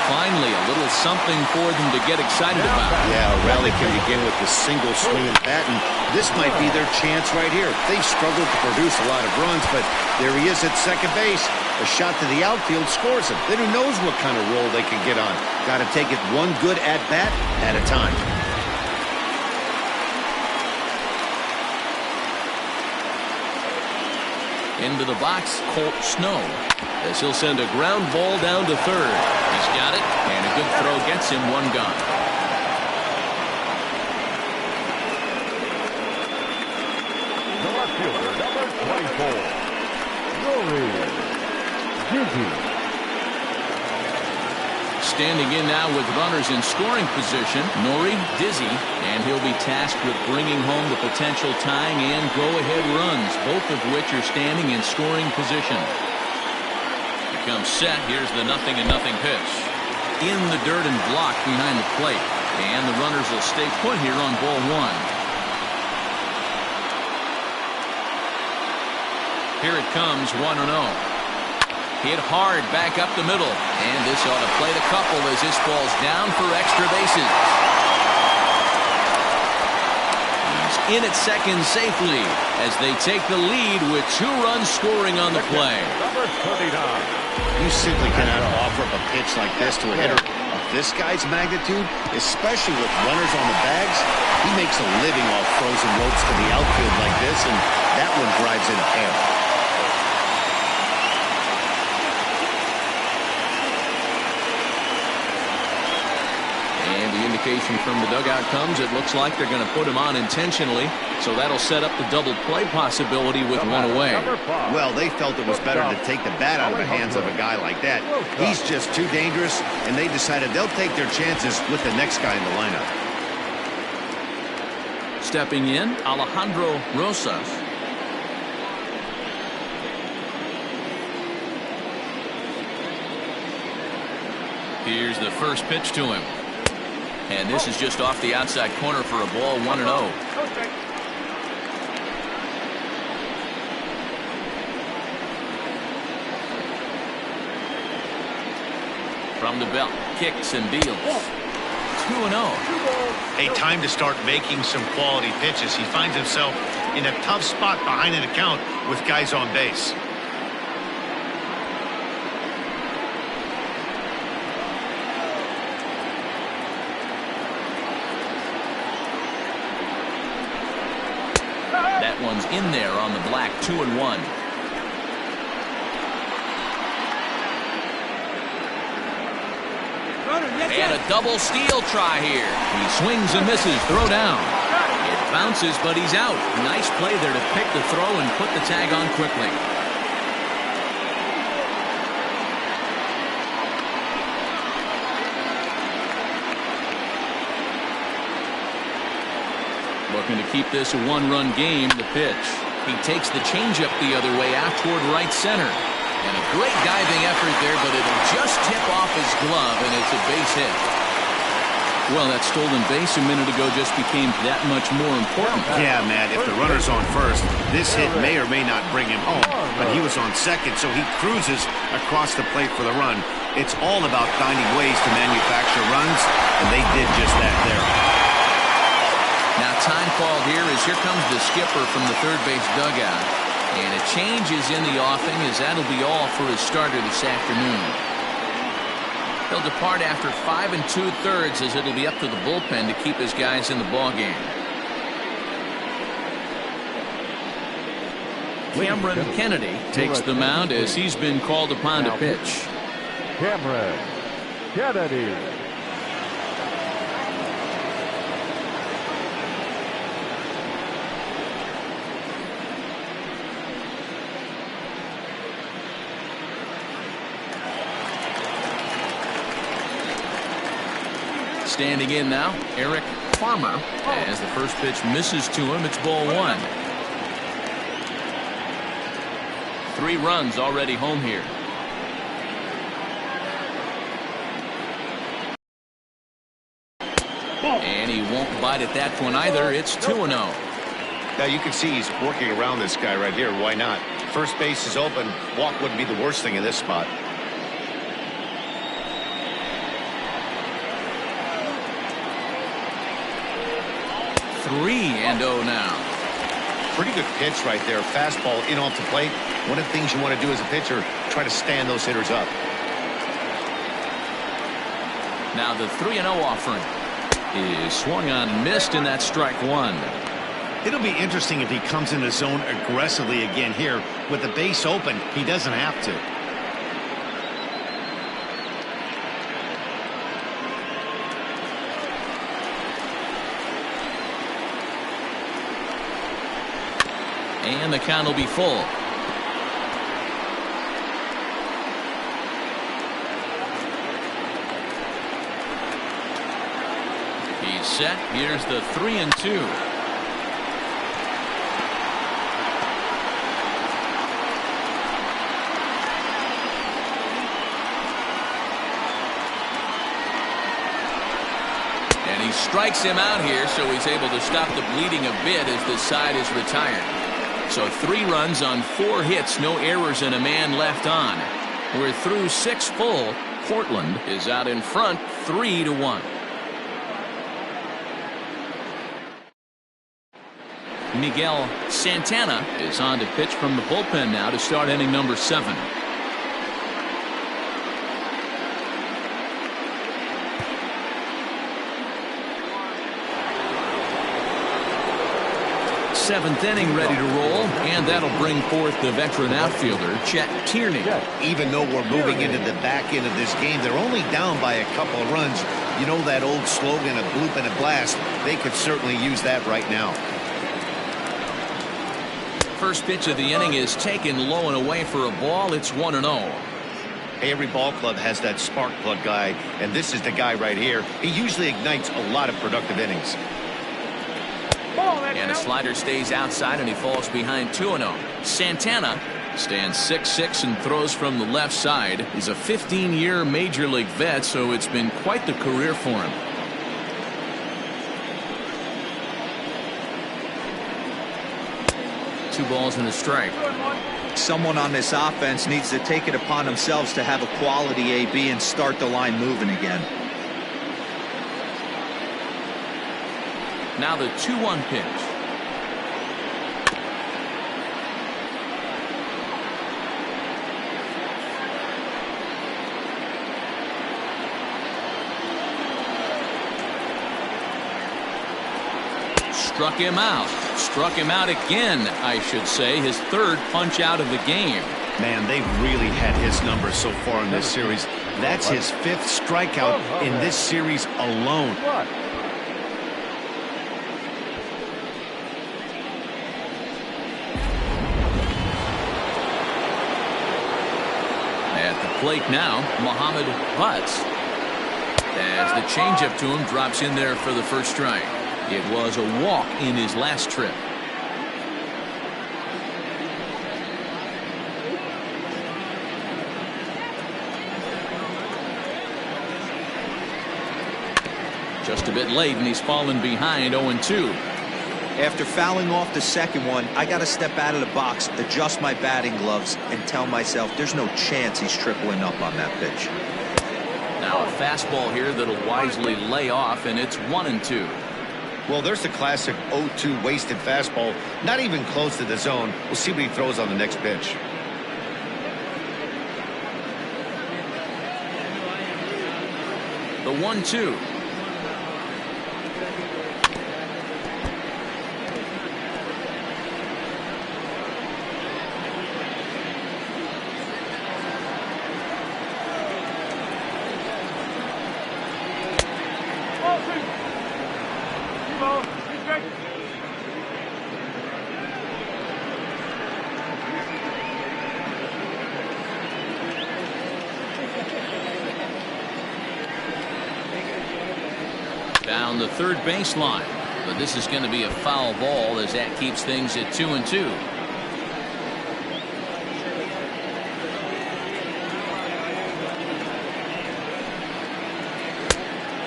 S1: Finally, a little something for them to get excited about.
S2: Yeah, a rally can begin with a single swing of the bat, and this might be their chance right here. They've struggled to produce a lot of runs, but there he is at second base. A shot to the outfield scores him. Then who knows what kind of roll they can get on. Got to take it one good at-bat at a time.
S1: Into the box, Colt Snow, as he'll send a ground ball down to third. He's got it, and a good throw gets him one gone.
S4: The left fielder, number 24, Nori Dizzy.
S1: Standing in now with runners in scoring position, Nori Dizzy, and he'll be tasked with bringing home the potential tying and go-ahead runs, both of which are standing in scoring position. He comes set. Here's the 0-0 pitch. In the dirt and blocked behind the plate, and the runners will stay put here on ball one. Here it comes, 1-0. Hit hard back up the middle, and this ought to plate a couple as this falls down for extra bases. He's in at second safely as they take the lead with 2 runs scoring on the play.
S4: Number 39.
S2: You simply cannot offer up a pitch like this to a hitter of this guy's magnitude, especially with runners on the bags. He makes a living off frozen ropes to the outfield like this, and that one drives in a pair.
S1: And the indication from the dugout comes, it looks like they're going to put him on intentionally, so that'll set up the double play possibility with one away.
S2: Well, they felt it was better to take the bat out of the hands of a guy like that. He's just too dangerous, and they decided they'll take their chances with the next guy in the lineup.
S1: Stepping in, Alejandro Rosas. Here's the first pitch to him. And this is just off the outside corner for a ball, 1-0. From the belt, kicks and deals. 2-0.
S2: Hey, time to start making some quality pitches. He finds himself in a tough spot behind an account with guys on base.
S1: That one's in there on the black, 2-1. And a double steal try here. He swings and misses, throw down. It bounces, but he's out. Nice play there to pick the throw and put the tag on quickly. Looking to keep this a one-run game, the pitch. He takes the changeup the other way out toward right center. And a great diving effort there, but it'll just tip off his glove, and it's a base hit. Well, that stolen base a minute ago just became that much more important.
S2: Yeah, Matt, if the runner's on first, this hit may or may not bring him home. But he was on second, so he cruises across the plate for the run. It's all about finding ways to manufacture runs, and they did just that there.
S1: Now time called here as here comes the skipper from the third base dugout. And a change is in the offing as that'll be all for his starter this afternoon. He'll depart after 5 2/3 as it'll be up to the bullpen to keep his guys in the ballgame. Cameron Kennedy takes the mound as he's been called upon to pitch.
S4: Cameron Kennedy.
S1: Standing in now, Eric Farmer, as the first pitch misses to him. It's ball 1. 3 runs already home here. And he won't bite at that one either. It's 2-0.
S2: Now you can see he's working around this guy right here. Why not? First base is open. Walk wouldn't be the worst thing in this spot.
S1: 3-0 now.
S2: Pretty good pitch right there. Fastball in off the plate. One of the things you want to do as a pitcher, try to stand those hitters up.
S1: Now the 3-0 offering is swung on and missed, and that's strike one.
S2: It'll be interesting if he comes in the zone aggressively again here. With the base open, he doesn't have to.
S1: And the count will be full. He's set. Here's the 3-2. And he strikes him out here, so he's able to stop the bleeding a bit as this side is retired. So 3 runs on 4 hits, no errors, and a man left on. We're through 6 full. Portland is out in front 3-1. Miguel Santana is on to pitch from the bullpen now to start inning number 7. Seventh inning ready to roll, and that'll bring forth the veteran outfielder Chet Tierney.
S2: Even though we're moving into the back end of this game, they're only down by a couple of runs. You know that old slogan, a bloop and a blast. They could certainly use that right now.
S1: First pitch of the inning is taken low and away for a ball. It's 1-0.
S2: Every ball club has that spark plug guy, and this is the guy right here. He usually ignites a lot of productive innings.
S1: And a slider stays outside, and he falls behind 2-0. Santana stands 6'6" and throws from the left side. He's a 15-year major league vet, so it's been quite the career for him. Two balls and a strike.
S3: Someone on this offense needs to take it upon themselves to have a quality AB and start the line moving again.
S1: Now the 2-1 pitch. Struck him out. Struck him out again, I should say. His 3rd punch out of the game.
S2: Man, they've really had his number so far in this series. That's his 5th strikeout in this series alone.
S1: At the plate now, Muhammad Butts. As the changeup to him drops in there for the first strike. It was a walk in his last trip. Just a bit late, and he's fallen behind 0-2.
S3: After fouling off the second one, I got to step out of the box, adjust my batting gloves, and tell myself there's no chance he's tripling up on that pitch.
S1: Now a fastball here that'll wisely lay off, and it's 1-2.
S2: Well, there's the classic 0-2 wasted fastball. Not even close to the zone. We'll see what he throws on the next pitch.
S1: The 1-2. Down the third baseline, but this is going to be a foul ball as that keeps things at 2-2.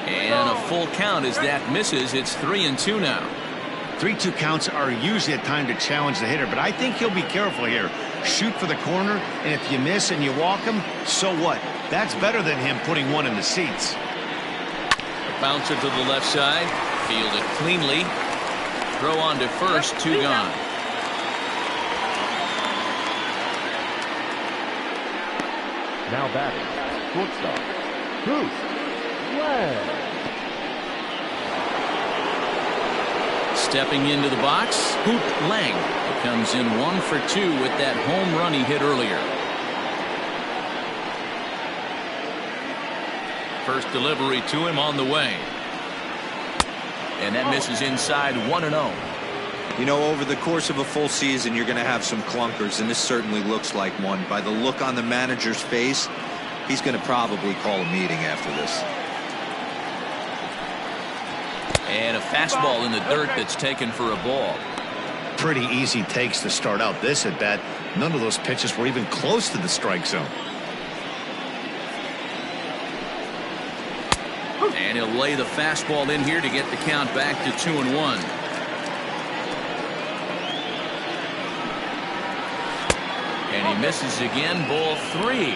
S1: And a full count as that misses. It's 3-2 now.
S2: 3-2 counts are usually a time to challenge the hitter, but I think he'll be careful here. Shoot for the corner, and if you miss and you walk him, so what? That's better than him putting one in the seats.
S1: Bouncer to the left side, fielded cleanly. Throw on to first, 2 gone.
S4: Now batting, shortstop, Bruce Lang.
S1: Stepping into the box, Hoot Lang comes in 1 for 2 with that home run he hit earlier. First delivery to him on the way. And that misses inside 1-0.
S3: You know, over the course of a full season, you're going to have some clunkers, and this certainly looks like one. By the look on the manager's face, he's going to probably call a meeting after this.
S1: And a fastball in the dirt that's taken for a ball.
S2: Pretty easy takes to start out this at bat. None of those pitches were even close to the strike zone.
S1: And he'll lay the fastball in here to get the count back to 2-1. And he misses again, ball 3.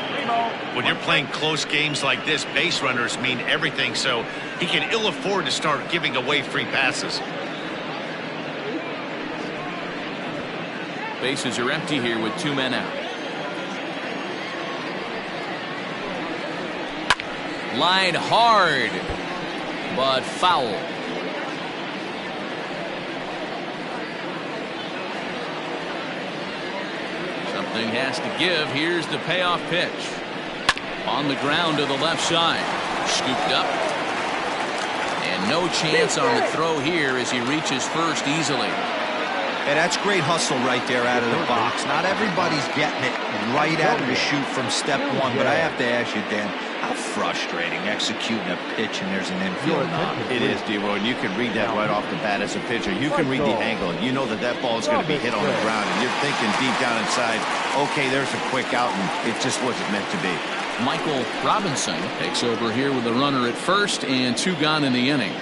S2: When you're playing close games like this, base runners mean everything, so he can ill afford to start giving away free passes.
S1: Bases are empty here with 2 men out. Line hard, but foul. Something has to give. Here's the payoff pitch. On the ground to the left side. Scooped up. And no chance on the throw here as he reaches first easily.
S3: And that's great hustle right there out of the box. Not everybody's getting it right out of the chute from step 1, but I have to ask you, Dan, how frustrating executing a pitch and there's an infield knob.
S2: It is, D-Roy, and you can read that right off the bat as a pitcher. You can read the angle. You know that that ball is going to be hit on the ground, and you're thinking deep down inside, okay, there's a quick out, and it just wasn't meant to be.
S1: Michael Robinson takes over here with a runner at first and 2 gone in the inning.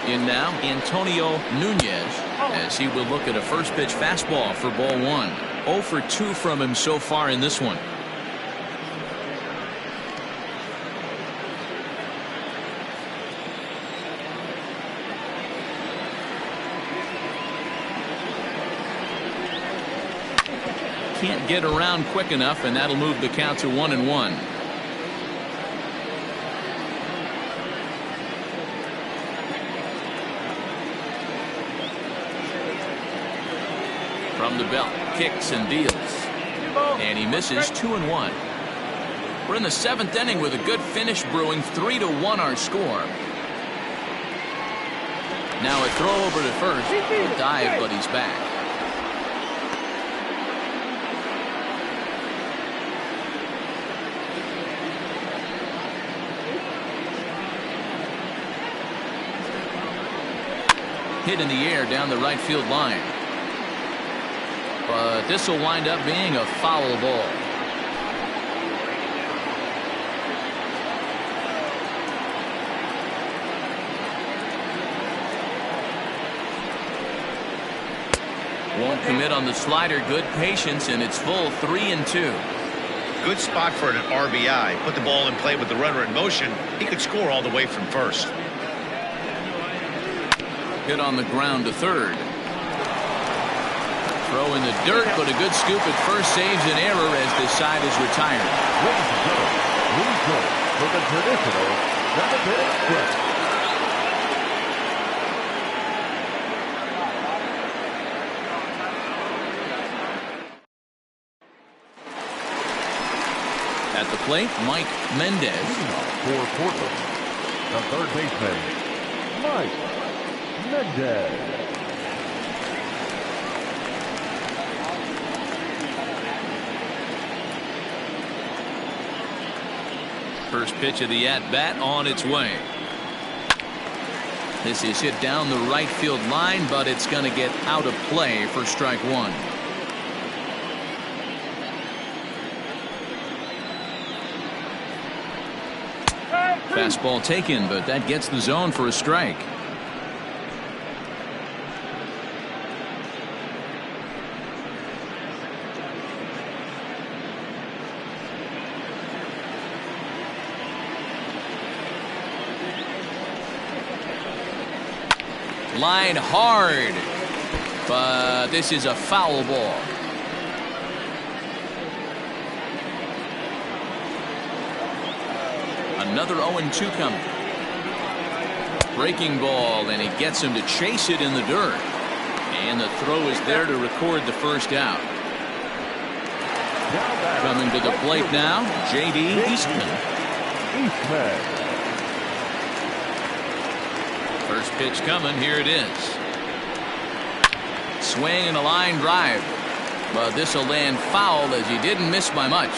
S1: In now, Antonio Nunez, as he will look at a first pitch fastball for ball 1. 0 for 2 from him so far in this one. Can't get around quick enough, and that'll move the count to 1-1. From the belt, kicks and deals. And he misses 2-1. We're in the 7th inning with a good finish brewing. 3-1 our score. Now a throw over to first. A dive, but he's back. Hit in the air down the right field line. But this will wind up being a foul ball. Won't commit on the slider. Good patience, and it's full 3-2.
S2: Good spot for an RBI. Put the ball in play with the runner in motion. He could score all the way from first.
S1: Hit on the ground to third. Throw in the dirt, but a good scoop at first saves an error as this side is retired.
S4: Ladies and gentlemen, please join for the traditional 7-minute stretch.
S1: At the plate, Mike Mendez.
S4: For Portland, the third baseman, Mike Mendez.
S1: First pitch of the at-bat on its way. This is hit down the right field line, but it's going to get out of play for strike 1. Fastball taken, but that gets the zone for a strike.
S6: line hard. But this is a foul ball. Another 0-2 coming. Breaking ball, and he gets him to chase it in the dirt. And the throw is there to record the first out. Coming to the plate now, J.D. Eastman. First pitch coming, here it is. Swing and a line drive. But this will land foul as he didn't miss by much.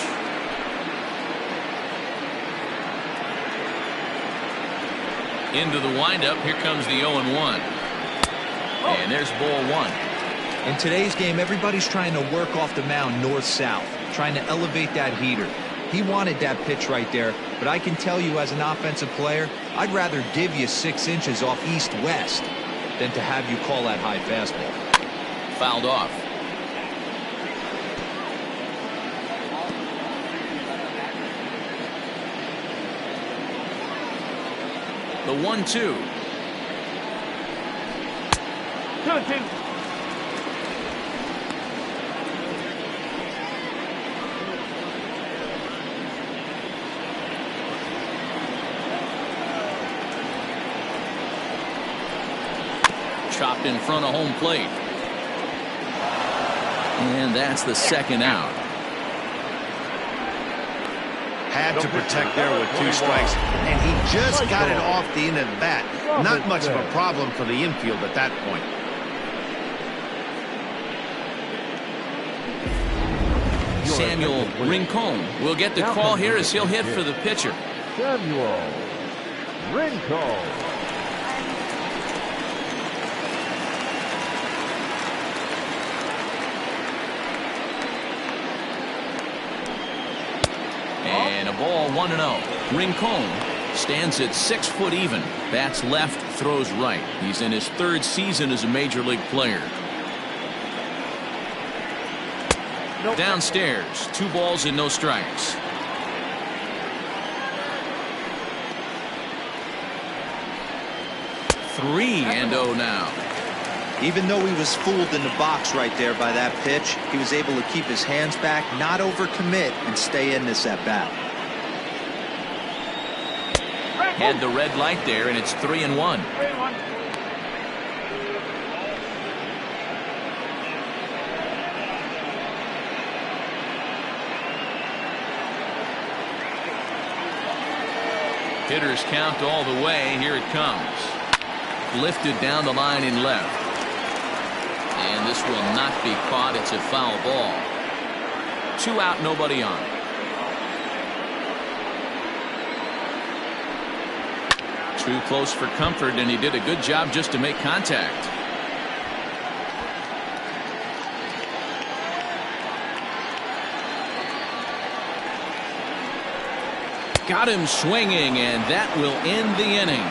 S6: Into the windup, here comes the 0-1. And there's ball one.
S3: In today's game, everybody's trying to work off the mound north-south, trying to elevate that heater. He wanted that pitch right there, but I can tell you as an offensive player, I'd rather give you 6 inches off east-west than to have you call that high fastball.
S6: Fouled off. The 1-2.
S5: 2-2.
S1: Chopped in front of home plate. And that's the second out.
S2: Had to protect there with 2 strikes, and he just got it off the end of the bat. Not much of a problem for the infield at that point.
S1: Samuel Rincon will get the call here as he'll hit for the pitcher.
S4: Samuel Rincon.
S1: And a ball 1-0. Rincon stands at 6 foot even. Bats left, throws right. He's in his 3rd season as a major league player. Downstairs, 2 balls and no strikes. Three and 0 now.
S3: Even though he was fooled in the box right there by that pitch, he was able to keep his hands back, not overcommit, and stay in this at-bat.
S1: Had the red light there, and it's 3-1.
S5: 3-1.
S1: Hitters count all the way. Here it comes. Lifted down the line in left. And this will not be caught. It's a foul ball. 2 out, nobody on. Too close for comfort, and he did a good job just to make contact. Got him swinging, and that will end the inning.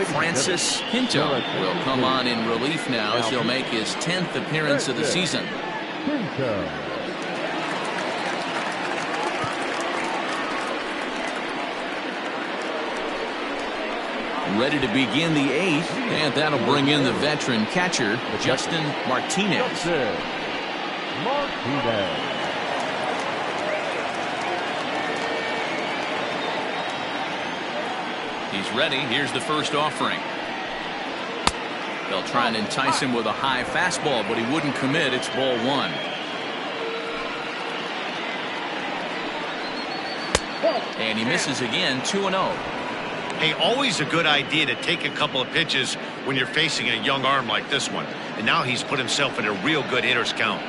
S1: Francis Pinto will come on in relief now as he'll make his 10th appearance of the season.
S4: Pinto.
S1: Ready to begin the 8th, and that'll bring in the veteran catcher, Justin Martinez. He's ready. Here's the first offering. They'll try and entice him with a high fastball, but he wouldn't commit. It's ball 1. And he misses again, 2-0.
S2: Hey, always a good idea to take a couple of pitches when you're facing a young arm like this one. And now he's put himself in a real good hitter's count.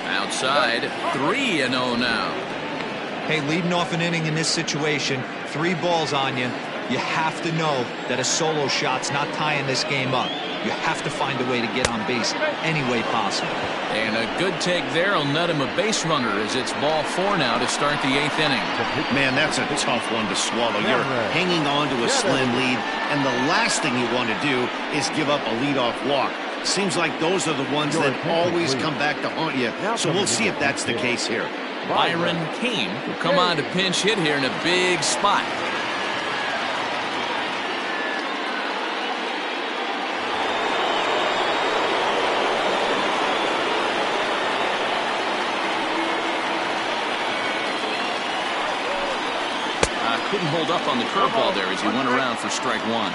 S1: Outside, 3-0 now.
S3: Hey, leading off an inning in this situation, 3 balls on you. You have to know that a solo shot's not tying this game up. You have to find a way to get on base any way possible.
S6: And a good take there will net him a base runner as it's ball 4 now to start the 8th inning.
S2: Man, that's a tough one to swallow. You're hanging on to a slim lead, and the last thing you want to do is give up a leadoff walk. Seems like those are the ones that always come back to haunt you. So we'll see if that's the case here.
S6: Byron Kane will come on to pinch hit here in a big spot. Couldn't hold up on the curveball there as he went around for strike 1.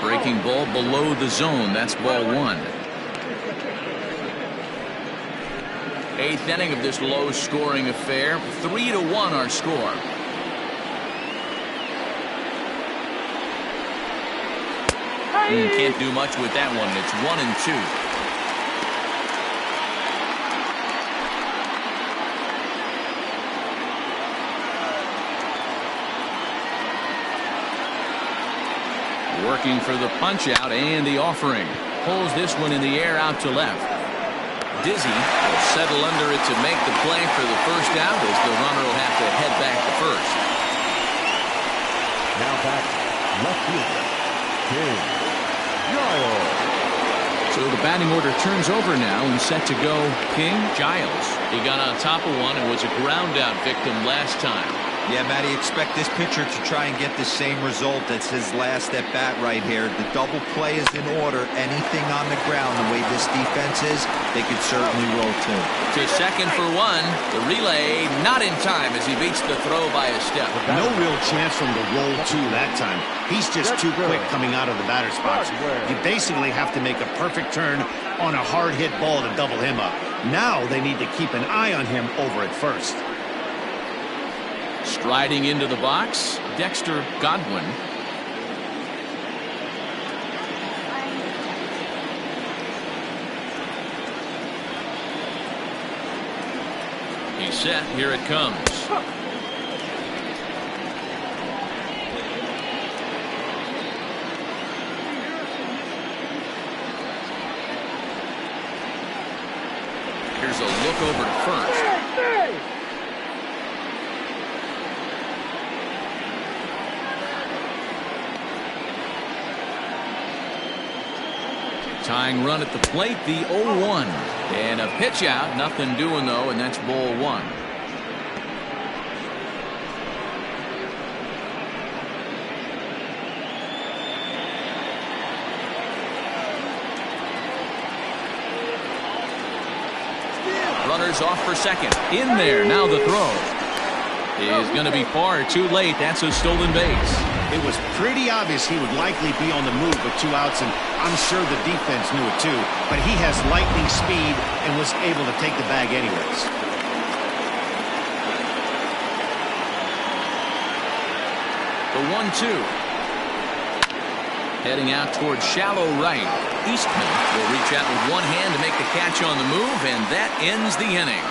S6: Breaking ball below the zone. That's ball 1. 8th inning of this low-scoring affair. 3-1 our score. Can't do much with that one. It's 1-2. Working for the punch-out and the offering. Pulls this one in the air out to left. Dizzy will settle under it to make the play for the first out as the runner will have to head back to first.
S4: Now back left fielder, King Giles.
S6: So the batting order turns over now and set to go King Giles. He got on top of one and was a ground out victim last time.
S3: Yeah, Matty, expect this pitcher to try and get the same result as his last at bat right here. The double play is in order. Anything on the ground, the way this defense is, they could certainly roll too.
S6: To second for 1. The relay not in time as he beats the throw by a step.
S2: No real chance from the roll two that time. He's just too quick coming out of the batter's box. You basically have to make a perfect turn on a hard hit ball to double him up. Now they need to keep an eye on him over at first.
S6: Striding into the box, Dexter Godwin. He's set. Here it comes. Here's a look over to first. Tying run at the plate, the 0-1. And a pitch out. Nothing doing, though, and that's ball 1. Runners off for second. In there. Now the throw is going to be far too late. That's a stolen base.
S2: It was pretty obvious he would likely be on the move with 2 outs, and I'm sure the defense knew it too. But he has lightning speed and was able to take the bag anyways.
S6: The 1-2. Heading out towards shallow right. Eastman will reach out with one hand to make the catch on the move, and that ends the inning.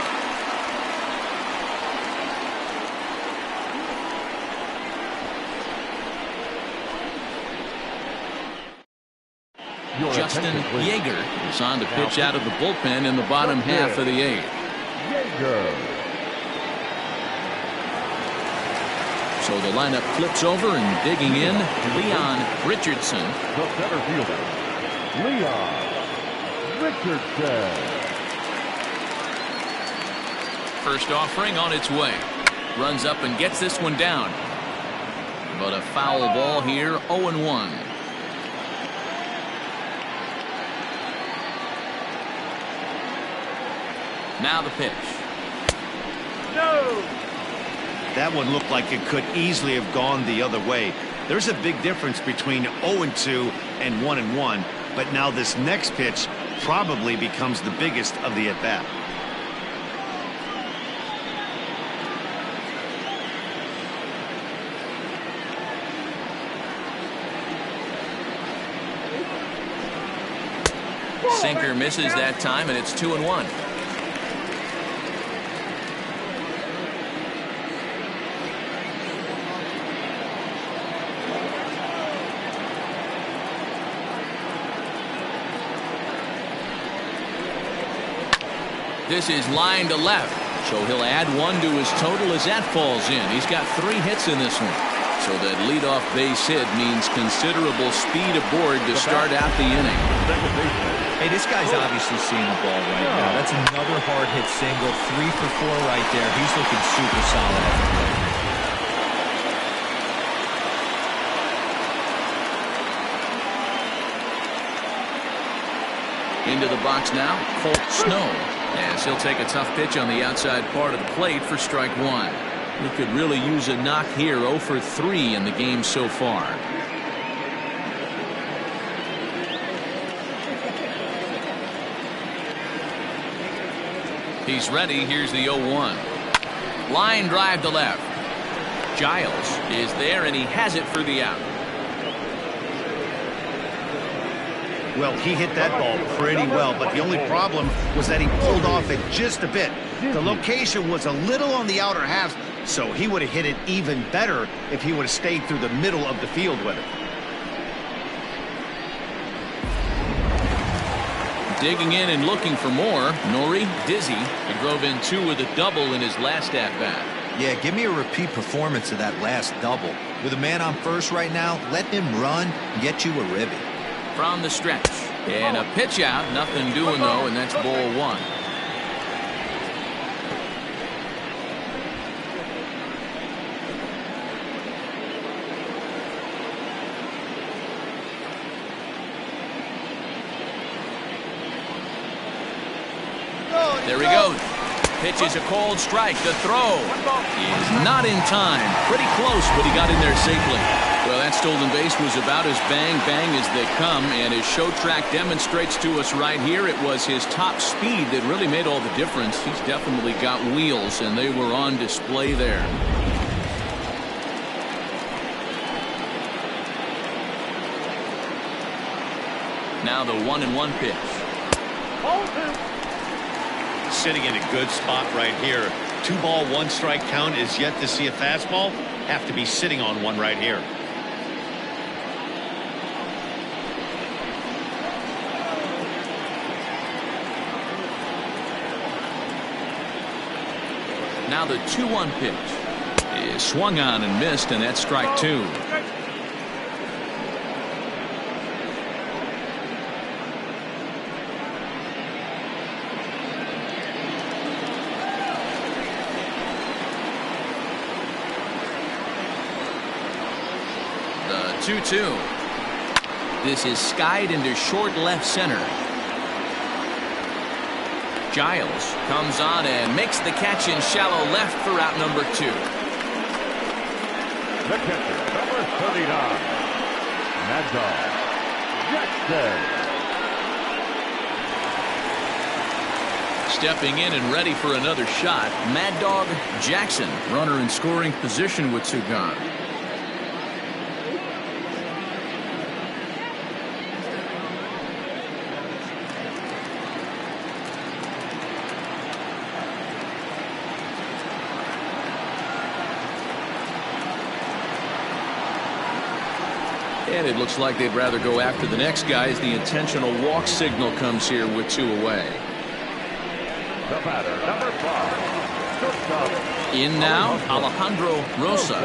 S6: Justin Yeager is on to pitch out of the bullpen in the bottom half of the 8th.
S4: Yeager.
S6: So the lineup flips over and digging in, Leon Richardson.
S4: The center fielder, Leon Richardson.
S6: First offering on its way. Runs up and gets this one down. But a foul ball here, 0-1. Now the pitch.
S2: No! That one looked like it could easily have gone the other way. There's a big difference between 0-2 and 1-1, but now this next pitch probably becomes the biggest of the at-bat.
S6: Sinker misses that time, and it's 2-1. This is line to left, so he'll add one to his total as that falls in. He's got 3 hits in this one. So that leadoff base hit means considerable speed aboard to start out the inning.
S3: Hey, this guy's obviously seeing the ball right now. That's another hard hit single. 3 for 4 right there. He's looking super solid at the plate.
S1: Into the box now, Colt Snow, as he'll take a tough pitch on the outside part of the plate for strike 1. He could really use a knock here. 0 for 3 in the game so far. He's ready. Here's the 0-1. Line drive to left. Giles is there, and he has it for the out.
S2: Well, he hit that ball pretty well, but the only problem was that he pulled off it just a bit. The location was a little on the outer half, so he would have hit it even better if he would have stayed through the middle of the field with it.
S1: Digging in and looking for more, Nori Dizzy. He drove in 2 with a double in his last at-bat.
S3: Yeah, give me a repeat performance of that last double. With a man on first right now, let him run and get you a ribby.
S1: From the stretch, and a pitch out, nothing doing though, and that's ball 1. There he goes. Pitch is a cold strike. The throw is not in time. Pretty close, but he got in there safely. Well, that stolen base was about as bang-bang as they come, and as Show Track demonstrates to us right here, it was his top speed that really made all the difference. He's definitely got wheels, and they were on display there. Now the 1-1 pitch.
S2: Sitting in a good spot right here. 2 ball, 1 strike count is yet to see a fastball. Have to be sitting on one right here.
S1: Now the 2-1 pitch is swung on and missed, and that's strike 2. The 2-2. This is skied into short left center. Giles comes on and makes the catch in shallow left for out number 2.
S4: The catcher, number 39, Mad Dog Jackson.
S1: Stepping in and ready for another shot, Mad Dog Jackson, runner in scoring position with 2 gone. And it looks like they'd rather go after the next guy as the intentional walk signal comes here with 2 away.
S4: The batter, number 5, shortstop.
S1: In now, Alejandro Rosa.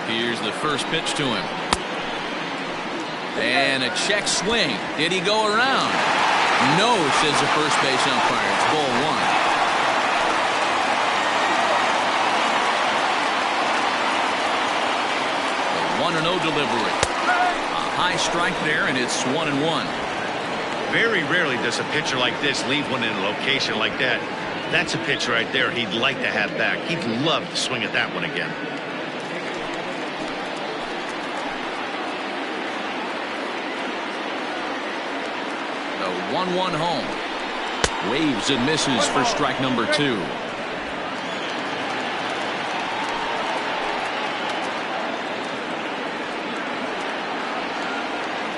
S1: Here's the first pitch to him. And a check swing. Did he go around? No, says the first base umpire. It's ball 1. The 1-0 delivery. A high strike there, and it's 1-1.
S2: Very rarely does a pitcher like this leave one in a location like that. That's a pitch right there he'd like to have back. He'd love to swing at that one again.
S1: The 1-1 home. Waves and misses for strike number 2.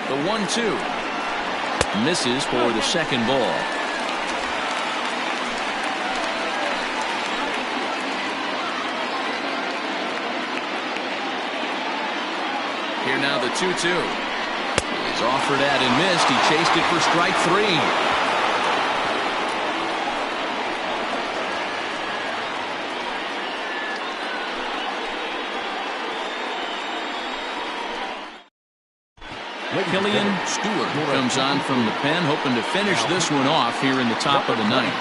S1: The 1-2. Misses for the second ball. Here now the 2-2. He's offered at and missed. He chased it for strike 3. Killian Stewart comes on from the pen, hoping to finish this one off here in the top of the ninth.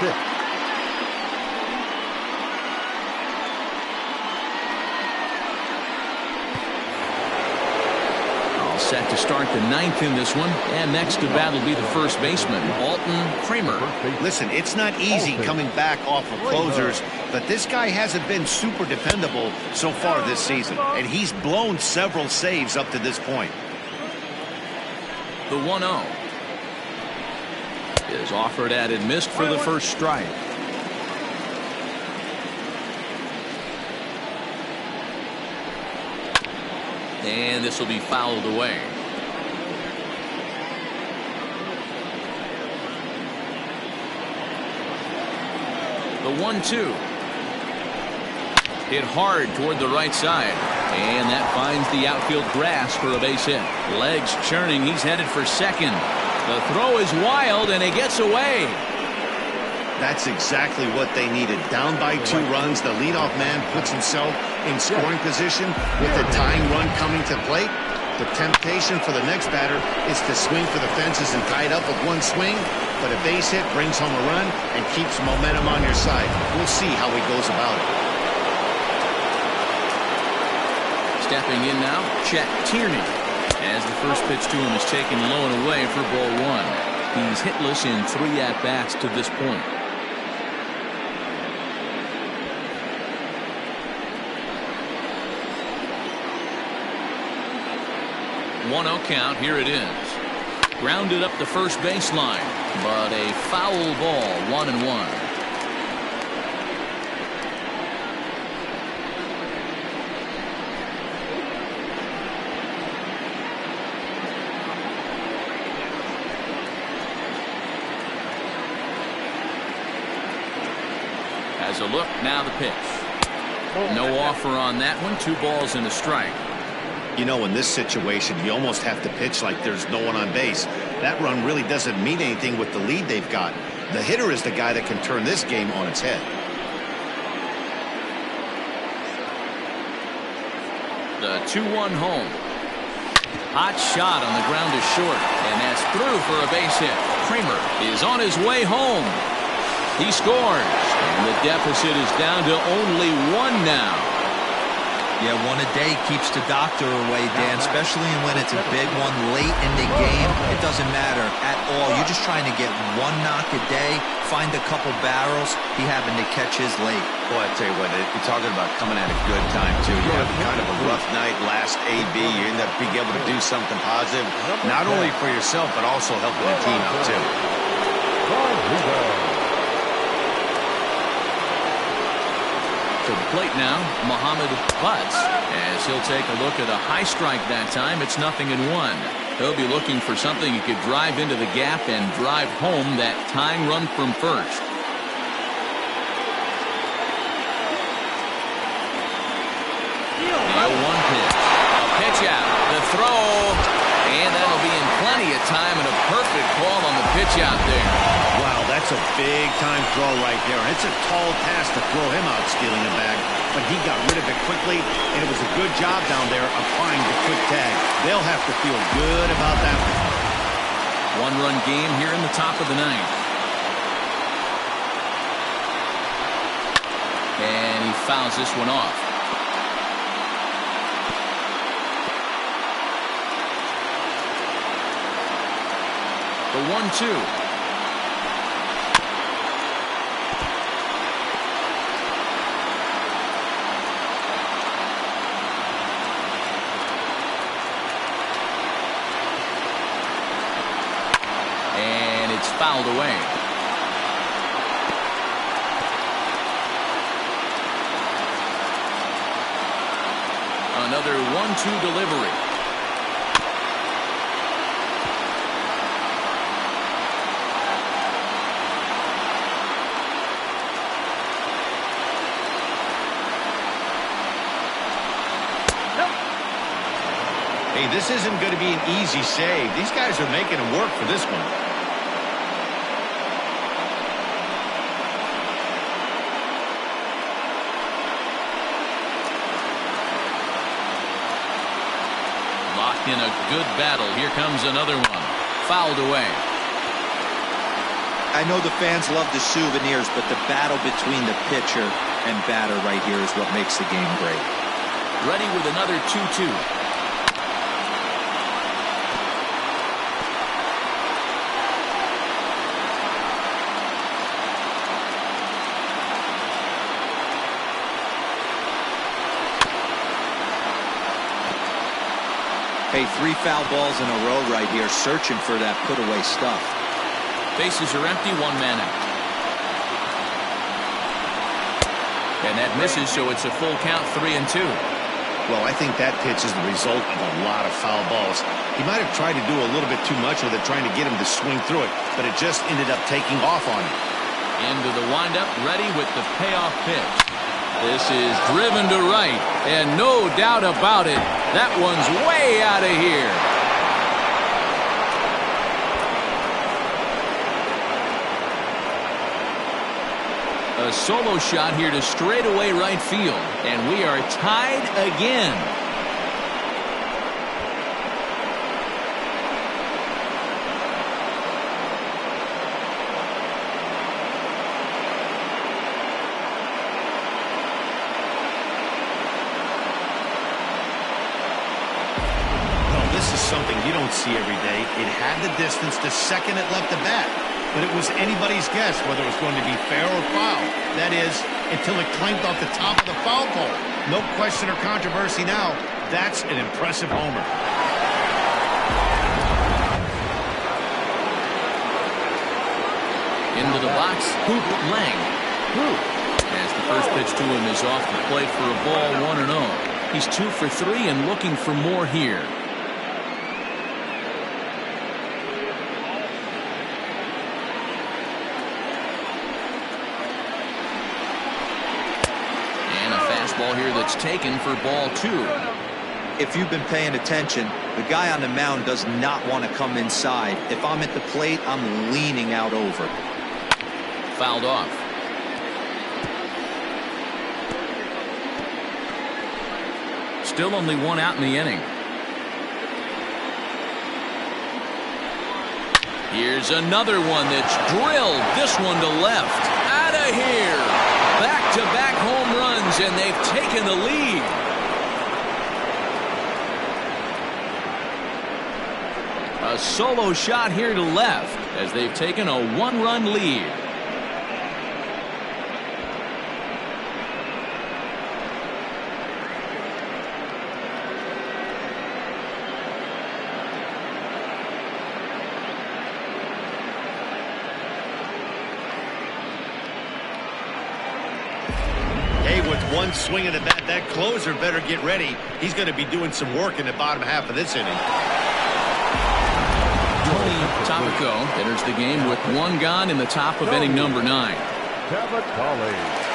S1: All set to start the ninth in this one, and next to bat will be the first baseman, Alton Kramer.
S2: Listen, it's not easy coming back off of closers, but this guy hasn't been super dependable so far this season, and he's blown several saves up to this point.
S1: The 1-0 is offered at and missed for the first strike. And this will be fouled away. The 1-2 hit hard toward the right side, and that finds the outfield grass for a base hit. Legs churning, he's headed for second. The throw is wild, and it gets away.
S2: That's exactly what they needed. Down by 2 runs, the leadoff man puts himself in scoring position with the tying run coming to plate. The temptation for the next batter is to swing for the fences and tie it up with one swing, but a base hit brings home a run and keeps momentum on your side. We'll see how he goes about it.
S1: Stepping in now, Chet Tierney, as the first pitch to him is taken low and away for ball 1. He's hitless in 3 at-bats to this point. One 0 count. Here it is. Grounded up the first baseline, but a foul ball. 1-1. As a look, now the pitch. No offer on that one. 2 balls and a strike.
S2: You know, in this situation, you almost have to pitch like there's no one on base. That run really doesn't mean anything with the lead they've got. The hitter is the guy that can turn this game on its head.
S1: The 2-1 home. Hot shot on the ground is short, and that's through for a base hit. Kramer is on his way home. He scores, and the deficit is down to only 1 now.
S3: Yeah, 1 a day keeps the doctor away, Dan, especially when it's a big one late in the game. It doesn't matter at all. You're just trying to get 1 knock a day, find a couple barrels. He happened to catch his late.
S2: Boy, I tell you what, you're talking about coming at a good time, too. You have kind of a rough night last AB. You end up being able to do something positive, not only for yourself, but also helping the team out, too.
S1: To the plate now, Muhammad Butts, as he'll take a look at a high strike that time. It's 0-1. He'll be looking for something he could drive into the gap and drive home that tying run from first. The 0-1 pitch. A pitch out. The throw. And that'll be in plenty of time, and a perfect call on the pitch out there.
S2: Wow, that's a big-time throw right there. And it's a tall task to throw him out stealing a bag, but he got rid of it quickly, and it was a good job down there applying the quick tag. They'll have to feel good about that one.
S1: 1-run game here in the top of the ninth. And he fouls this one off. The 1-2. And it's fouled away. Another 1-2 delivery.
S2: Hey, this isn't going to be an easy save. These guys are making him work for this one.
S1: Locked in a good battle. Here comes another one. Fouled away.
S3: I know the fans love the souvenirs, but the battle between the pitcher and batter right here is what makes the game great.
S1: Ready with another 2-2.
S3: Hey, 3 foul balls in a row right here, searching for that put-away stuff.
S1: Bases are empty, 1 man out. And that misses, so it's a full count, 3-2.
S2: Well, I think that pitch is the result of a lot of foul balls. He might have tried to do a little bit too much with it, trying to get him to swing through it, but it just ended up taking off on him.
S1: Into the windup, ready with the payoff pitch. This is driven to right, and no doubt about it, that one's way out of here. A solo shot here to straightaway right field, and we are tied again.
S2: Something you don't see every day. It had the distance to second it left the bat, but it was anybody's guess whether it was going to be fair or foul. That is, until it clanked off the top of the foul pole. No question or controversy now. That's an impressive homer.
S1: Into the box, Hoop Lang. As the first pitch to him is off the plate for a ball, 1-0. He's 2 for 3 and looking for more here. Ball here that's taken for ball 2.
S3: If you've been paying attention, the guy on the mound does not want to come inside. If I'm at the plate, I'm leaning out over.
S1: Fouled off. Still only 1 out in the inning. Here's another one that's drilled. This one to left. Out of here. Back-to-back home runs, and they've taken the lead. A solo shot here to left as they've taken a 1-run lead.
S2: With one swing of the bat, that closer better get ready. He's going to be doing some work in the bottom half of this inning.
S1: Tony Tapico enters the game with 1 gone in the top of inning number 9.
S4: Cavatelli.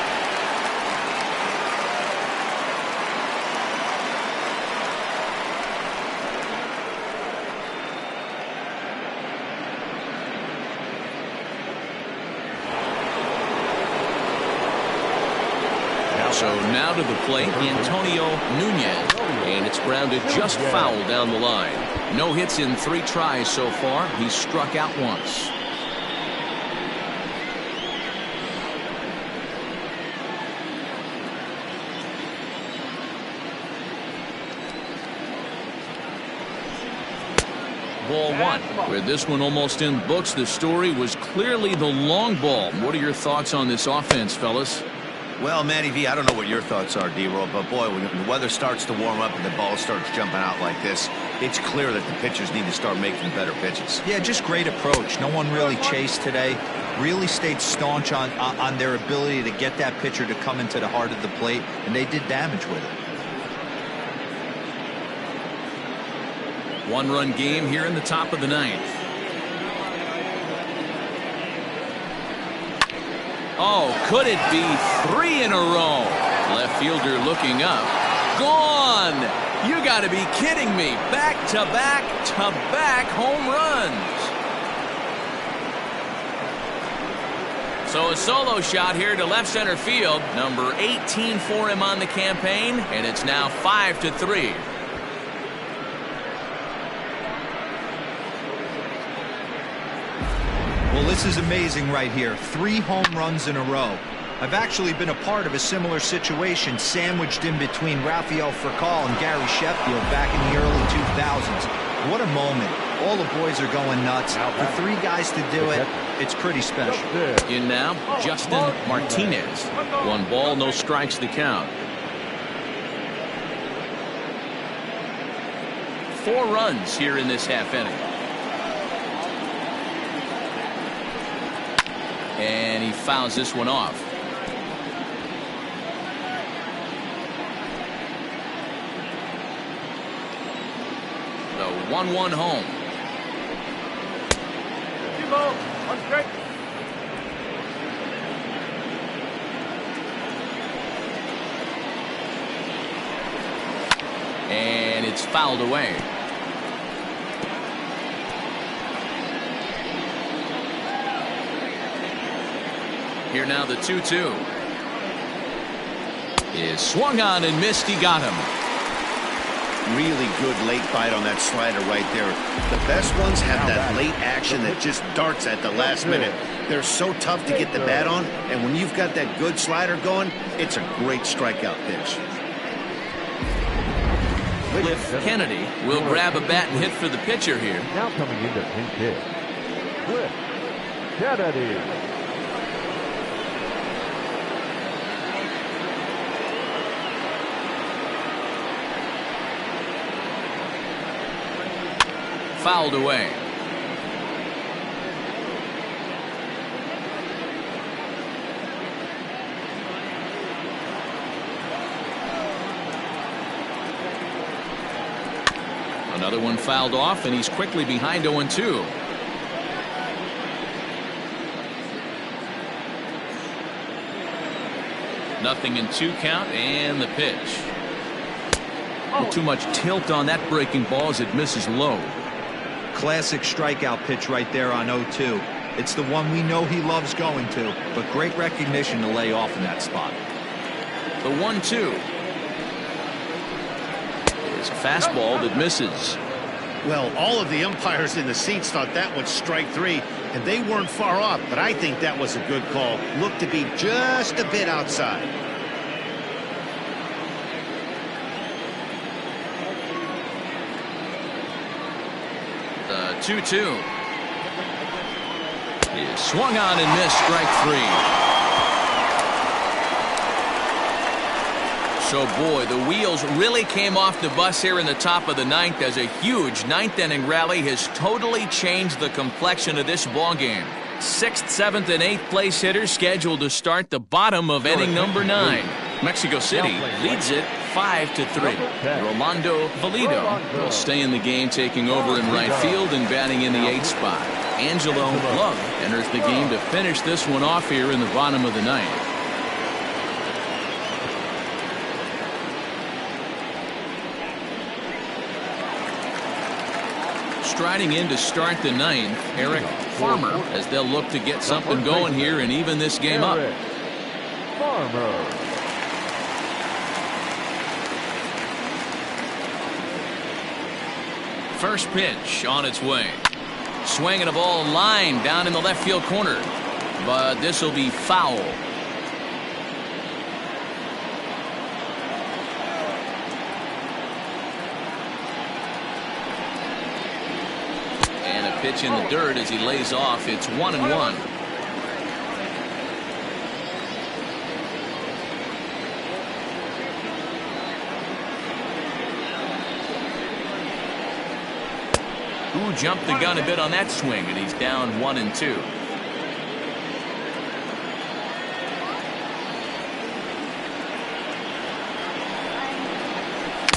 S1: So now to the plate, Antonio Nunez, and it's grounded just foul down the line. No hits in 3 tries so far. He's struck out once. Ball 1. With this one almost in books, the story was clearly the long ball. What are your thoughts on this offense, fellas?
S2: Well, Matty V, I don't know what your thoughts are, D-Roll, but boy, when the weather starts to warm up and the ball starts jumping out like this, it's clear that the pitchers need to start making better pitches.
S3: Yeah, just great approach. No one really chased today. Really stayed staunch on their ability to get that pitcher to come into the heart of the plate, and they did damage with it.
S1: One-run game here in the top of the ninth. Oh, could it be 3 in a row? Left fielder looking up. Gone! You got to be kidding me. Back-to-back-to-back home runs. So a solo shot here to left center field. Number 18 for him on the campaign, and it's now 5-3.
S3: Well, this is amazing right here. 3 home runs in a row. I've actually been a part of a similar situation sandwiched in between Rafael Furcal and Gary Sheffield back in the early 2000s. What a moment. All the boys are going nuts. For 3 guys to do it, it's pretty special.
S1: In now, Justin Martinez. 1 ball, no strikes the count. 4 runs here in this half inning. And he fouls this one off. The 1-1 home.
S5: 2 balls, 1 strike.
S1: And it's fouled away. Here now the 2-2 is swung on and missed. He got him.
S2: Really good late bite on that slider right there. The best ones have that late action that just darts at the last minute. They're so tough to get the bat on, and when you've got that good slider going, it's a great strikeout pitch.
S1: Cliff Kennedy will grab a bat and hit for the pitcher here.
S4: Now coming into pinch hit, Cliff Kennedy.
S1: Fouled away. Another one fouled off, and he's quickly behind 0-2. Nothing in 2 count, and the pitch. Too much tilt on that breaking ball as it misses low.
S3: Classic strikeout pitch right there on 0-2. It's the one we know he loves going to, but great recognition to lay off in that spot.
S1: The 1-2 is a fastball that misses.
S2: Well, all of the umpires in the seats thought that was strike 3, and they weren't far off, but I think that was a good call. Looked to be just a bit outside.
S1: The 2-2 is swung on and missed. Strike 3. So, boy, the wheels really came off the bus here in the top of the ninth, as a huge ninth-inning rally has totally changed the complexion of this ballgame. 6th, 7th, and 8th place hitters scheduled to start the bottom of inning number 9. Mexico City leads it 5-3. Rolando Valido will stay in the game, taking over in right field and batting in the 8th spot. Angelo Love enters the game to finish this one off here in the bottom of the ninth. Striding in to start the ninth, Eric Farmer, as they'll look to get something going here and even this game up.
S4: Farmer.
S1: First pitch on its way. Swinging a ball line down in the left field corner, but this will be foul. And a pitch in the dirt as he lays off. It's 1-1. Who jumped the gun a bit on that swing, and he's down 1-2.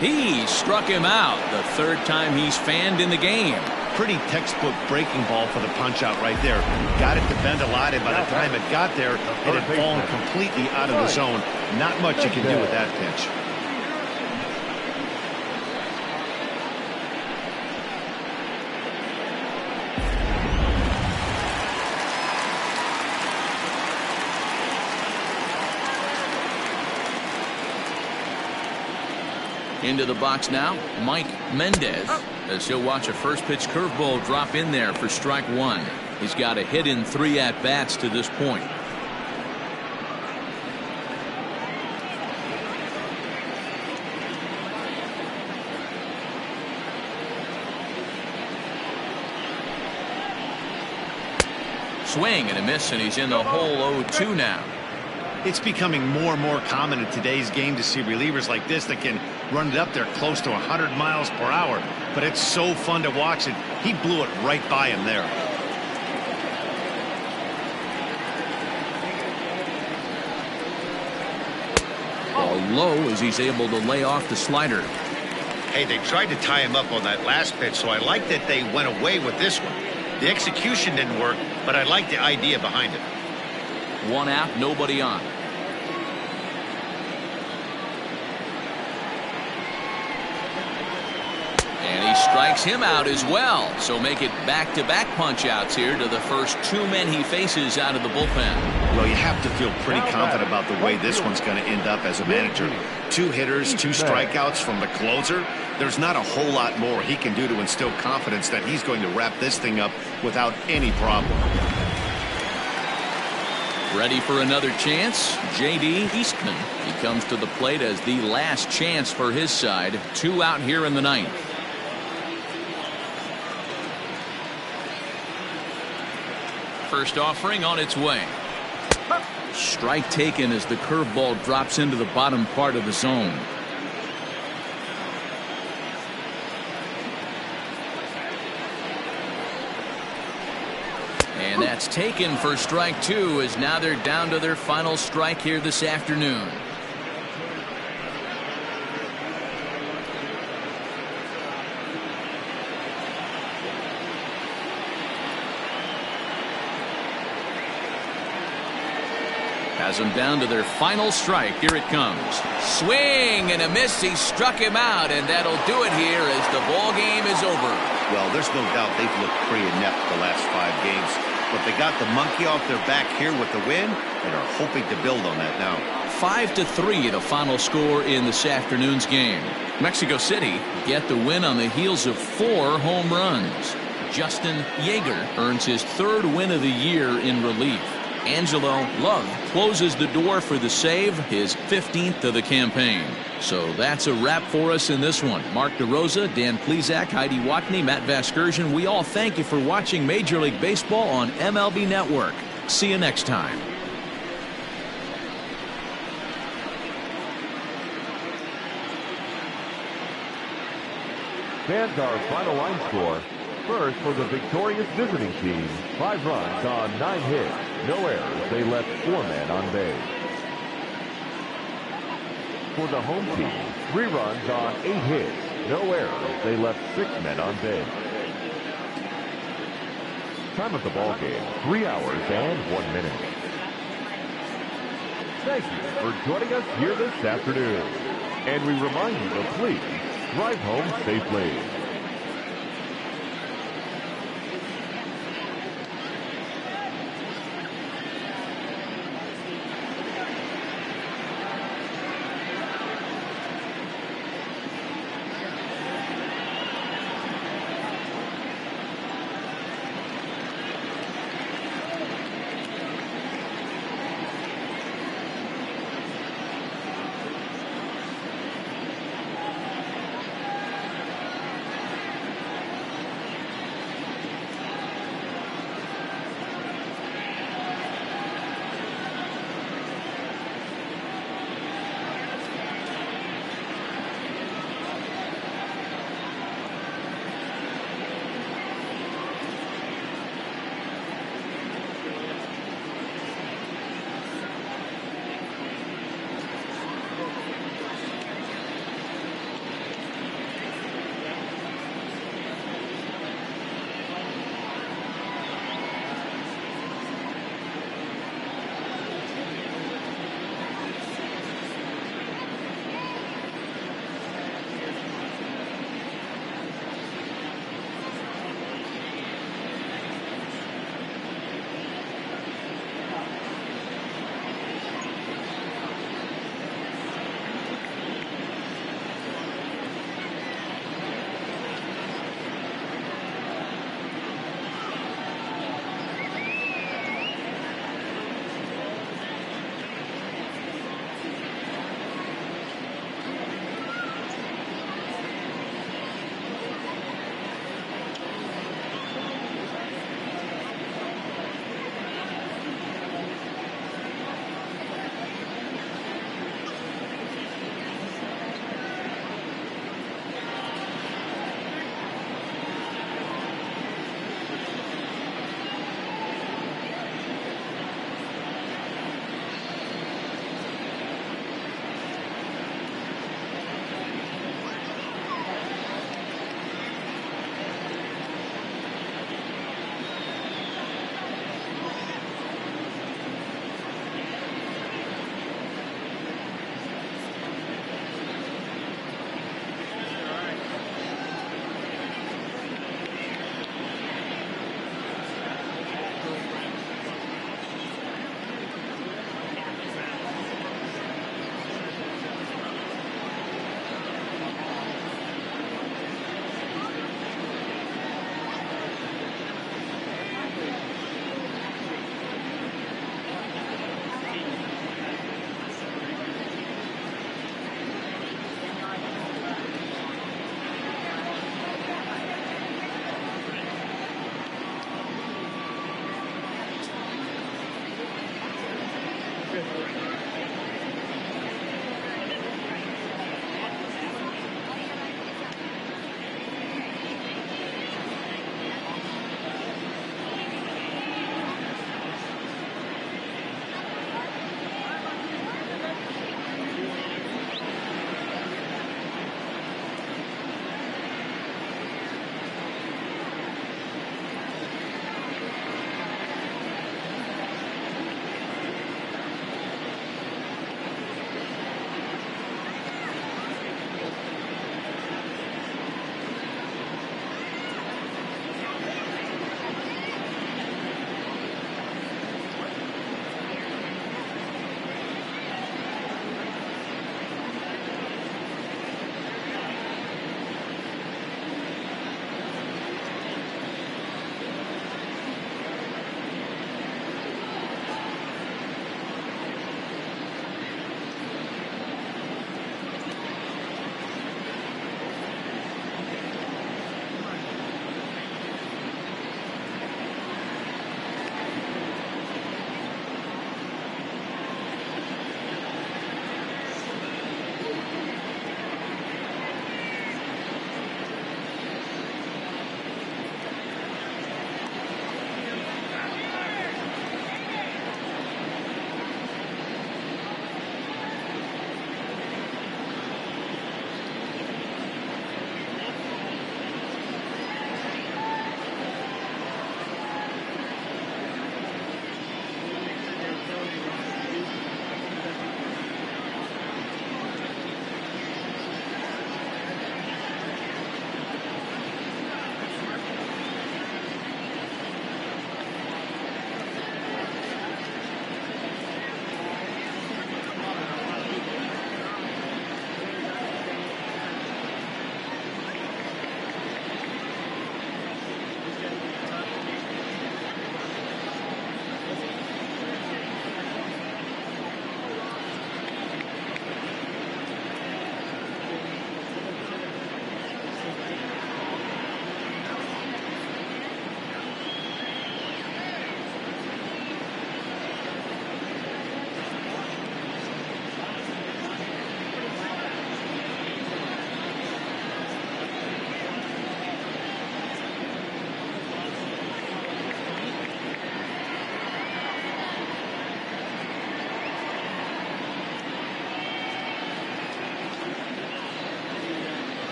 S1: He struck him out. The third time he's fanned in the game.
S2: Pretty textbook breaking ball for the punch out right there. Got it to bend a lot, and by the time it got there, it had fallen completely out of the zone. Not much you can do with that pitch.
S1: Into the box now, Mike Mendez, as he'll watch a first pitch curveball drop in there for strike one. He's got a hit in 3 at-bats to this point. Swing and a miss, and he's in the hole 0-2 now.
S2: It's becoming more and more common in today's game to see relievers like this that can run it up there close to 100 miles per hour. But it's so fun to watch it. He blew it right by him there.
S1: Ball low as he's able to lay off the slider.
S2: Hey, they tried to tie him up on that last pitch, so I like that they went away with this one. The execution didn't work, but I like the idea behind it.
S1: 1 out, nobody on. And he strikes him out as well. So make it back-to-back punch-outs here to the first 2 men he faces out of the bullpen.
S2: Well, you have to feel pretty confident about the way this one's going to end up as a manager. 2 hitters, 2 strikeouts from the closer. There's not a whole lot more he can do to instill confidence that he's going to wrap this thing up without any problem.
S1: Ready for another chance? J.D. Eastman. He comes to the plate as the last chance for his side. 2 out here in the 9th. First offering on its way. Strike taken as the curveball drops into the bottom part of the zone. And that's taken for strike 2, as now they're down to their final strike here this afternoon. Has them down to their final strike. Here it comes. Swing and a miss. He struck him out, and that'll do it here as the ball game is over.
S2: Well, there's no doubt they've looked pretty inept the last 5 games. But they got the monkey off their back here with the win and are hoping to build on that now.
S1: 5-3 the final score in this afternoon's game. Mexico City get the win on the heels of 4 home runs. Justin Yeager earns his 3rd win of the year in relief. Angelo Love closes the door for the save, his 15th of the campaign. So that's a wrap for us in this one. Mark DeRosa, Dan Plesac, Heidi Watney, Matt Vasgersian, we all thank you for watching Major League Baseball on MLB Network. See you next time.
S4: Fans, our final line score. First, for the victorious visiting team, 5 runs on 9 hits, no errors. They left 4 men on base. For the home team, 3 runs on 8 hits, no errors. They left 6 men on base. Time of the ball game, 3 hours and 1 minute. Thank you for joining us here this afternoon. And we remind you to please drive home safely.
S5: good.